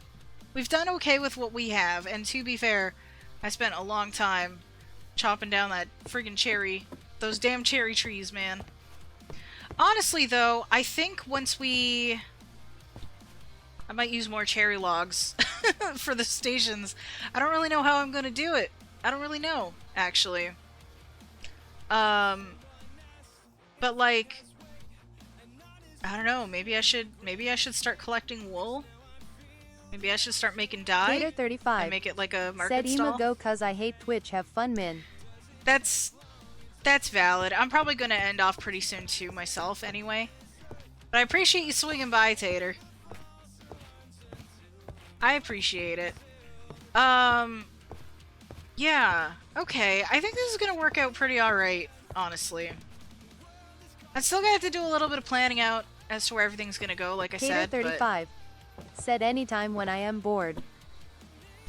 We've done okay with what we have, and to be fair, I spent a long time chopping down that friggin' cherry. Those damn cherry trees, man. Honestly, though, I think once we... I might use more cherry logs for the stations. I don't really know how I'm gonna do it. I don't really know, actually. But like, I don't know, maybe I should start collecting wool? Maybe I should start making dye? Tater35 and make it like a said market stall? Ema go cause I hate Twitch, have fun min. That's valid. I'm probably gonna end off pretty soon too, myself, anyway. But I appreciate you swinging by, Tater. I appreciate it. Yeah. Okay, I think this is gonna work out pretty alright, honestly. I'm still gonna have to do a little bit of planning out as to where everything's gonna go, like I said, but... Tater35 said anytime when I am bored.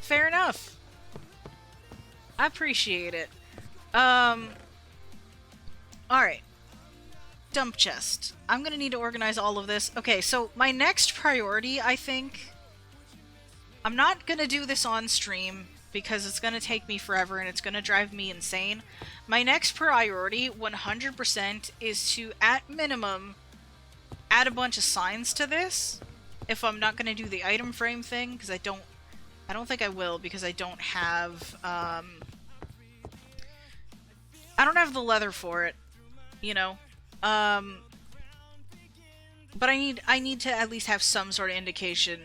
Fair enough. I appreciate it. Alright. Dump chest. I'm gonna need to organize all of this. Okay, so my next priority, I think... I'm not gonna do this on stream, because it's gonna take me forever and it's gonna drive me insane. My next priority, 100%, is to, at minimum, add a bunch of signs to this. If I'm not gonna do the item frame thing, because I don't think I will, because I don't have, I don't have the leather for it, you know? But I need to at least have some sort of indication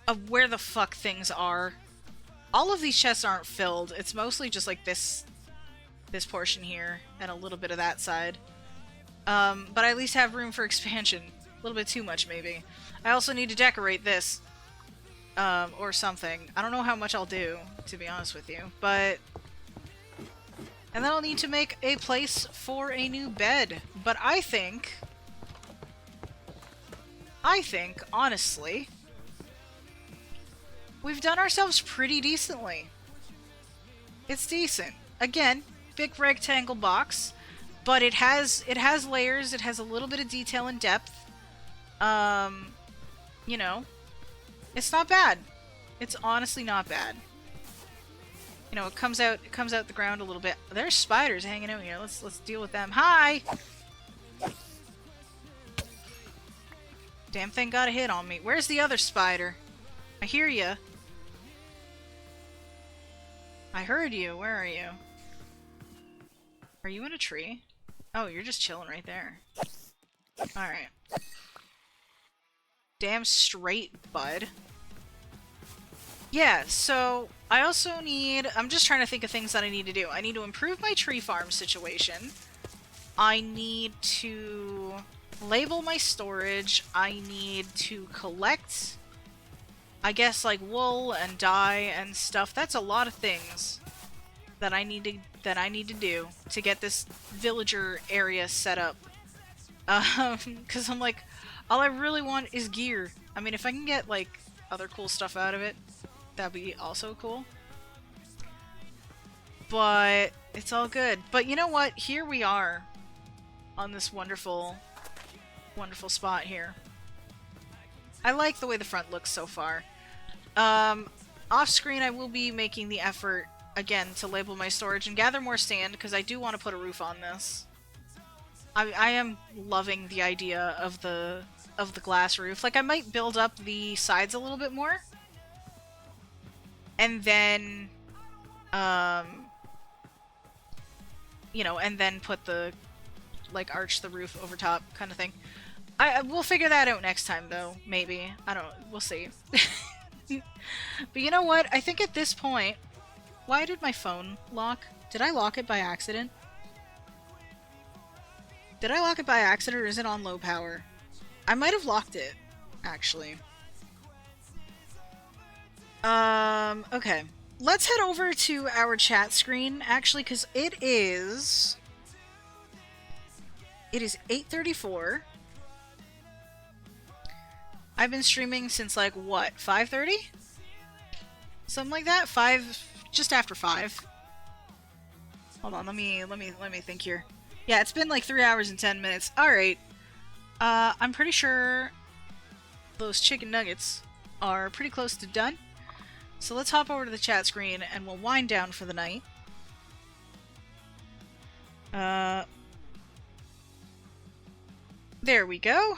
of where the fuck things are. All of these chests aren't filled. It's mostly just like this portion here and a little bit of that side. But I at least have room for expansion. A little bit too much, maybe. I also need to decorate this. Or something. I don't know how much I'll do, to be honest with you, but... And then I'll need to make a place for a new bed. But I think, honestly, we've done ourselves pretty decently. It's decent. Again, big rectangle box, but it has layers, it has a little bit of detail and depth. You know, it's not bad. It's honestly not bad. you know, it comes out the ground a little bit. There's spiders hanging out here. Let's deal with them. Hi! Damn thing got a hit on me. Where's the other spider? I hear ya. I heard you. Where are you? Are you in a tree? Oh, you're just chilling right there. Alright. Damn straight, bud. Yeah, so I also need... I'm just trying to think of things that I need to do. I need to improve my tree farm situation. I need to label my storage. I need to collect, I guess, like wool and dye and stuff. That's a lot of things that I need to do to get this villager area set up. Because I'm like, all I really want is gear. I mean, if I can get like other cool stuff out of it, that'd be also cool. But it's all good. But you know what? Here we are on this wonderful, wonderful spot here. I like the way the front looks so far. Off screen, I will be making the effort again to label my storage and gather more sand because I do want to put a roof on this. I am loving the idea of the glass roof. Like, I might build up the sides a little bit more. And then, you know, and then put the, like, arch the roof over top kind of thing. We'll figure that out next time, though, maybe. I don't know. We'll see. But you know what? I think at this point... Why did my phone lock? Did I lock it by accident? Did I lock it by accident, or is it on low power? I might have locked it, actually. Okay. Let's head over to our chat screen, actually, because it is 8:34. I've been streaming since, like, what, 5:30? Something like that? Just after 5. Hold on, let me think here. Yeah, it's been like 3 hours and 10 minutes. Alright. I'm pretty sure those chicken nuggets are pretty close to done. So let's hop over to the chat screen and we'll wind down for the night. There we go.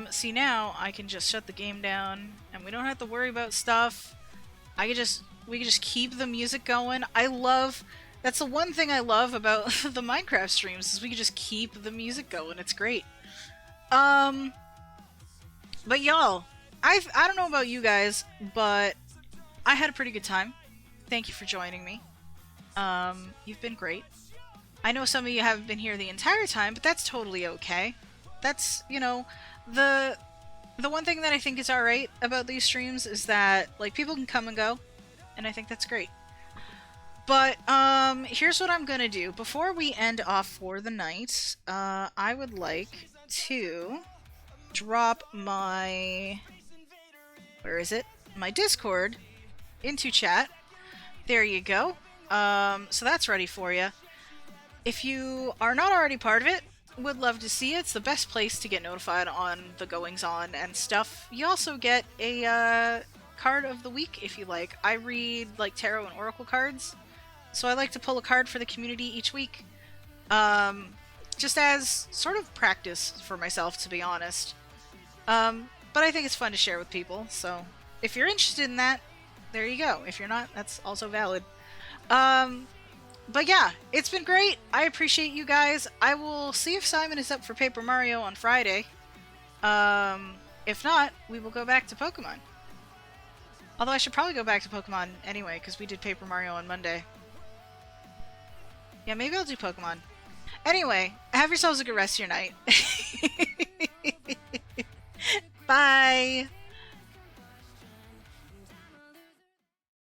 See, now I can just shut the game down and we don't have to worry about stuff. We can just keep the music going. That's the one thing I love about the Minecraft streams, is we can just keep the music going. It's great. But y'all, I don't know about you guys, but I had a pretty good time. Thank you for joining me. You've been great. I know some of you haven't been here the entire time, but that's totally okay. That's, you know, the one thing that I think is alright about these streams is that, like, people can come and go, and I think that's great. But, here's what I'm gonna do. Before we end off for the night, I would like to drop my... where is it? My Discord into chat. There you go. So that's ready for you. If you are not already part of it, would love to see it. It's the best place to get notified on the goings-on and stuff. You also get a card of the week if you like. I read like tarot and oracle cards, so I like to pull a card for the community each week, just as sort of practice for myself, to be honest. But I think it's fun to share with people, so if you're interested in that, there you go. If you're not, that's also valid. But yeah, it's been great. I appreciate you guys. I will see if Simon is up for Paper Mario on Friday. If not, we will go back to Pokemon. Although I should probably go back to Pokemon anyway, because we did Paper Mario on Monday. Yeah, maybe I'll do Pokemon. Anyway, have yourselves a good rest of your night. Bye!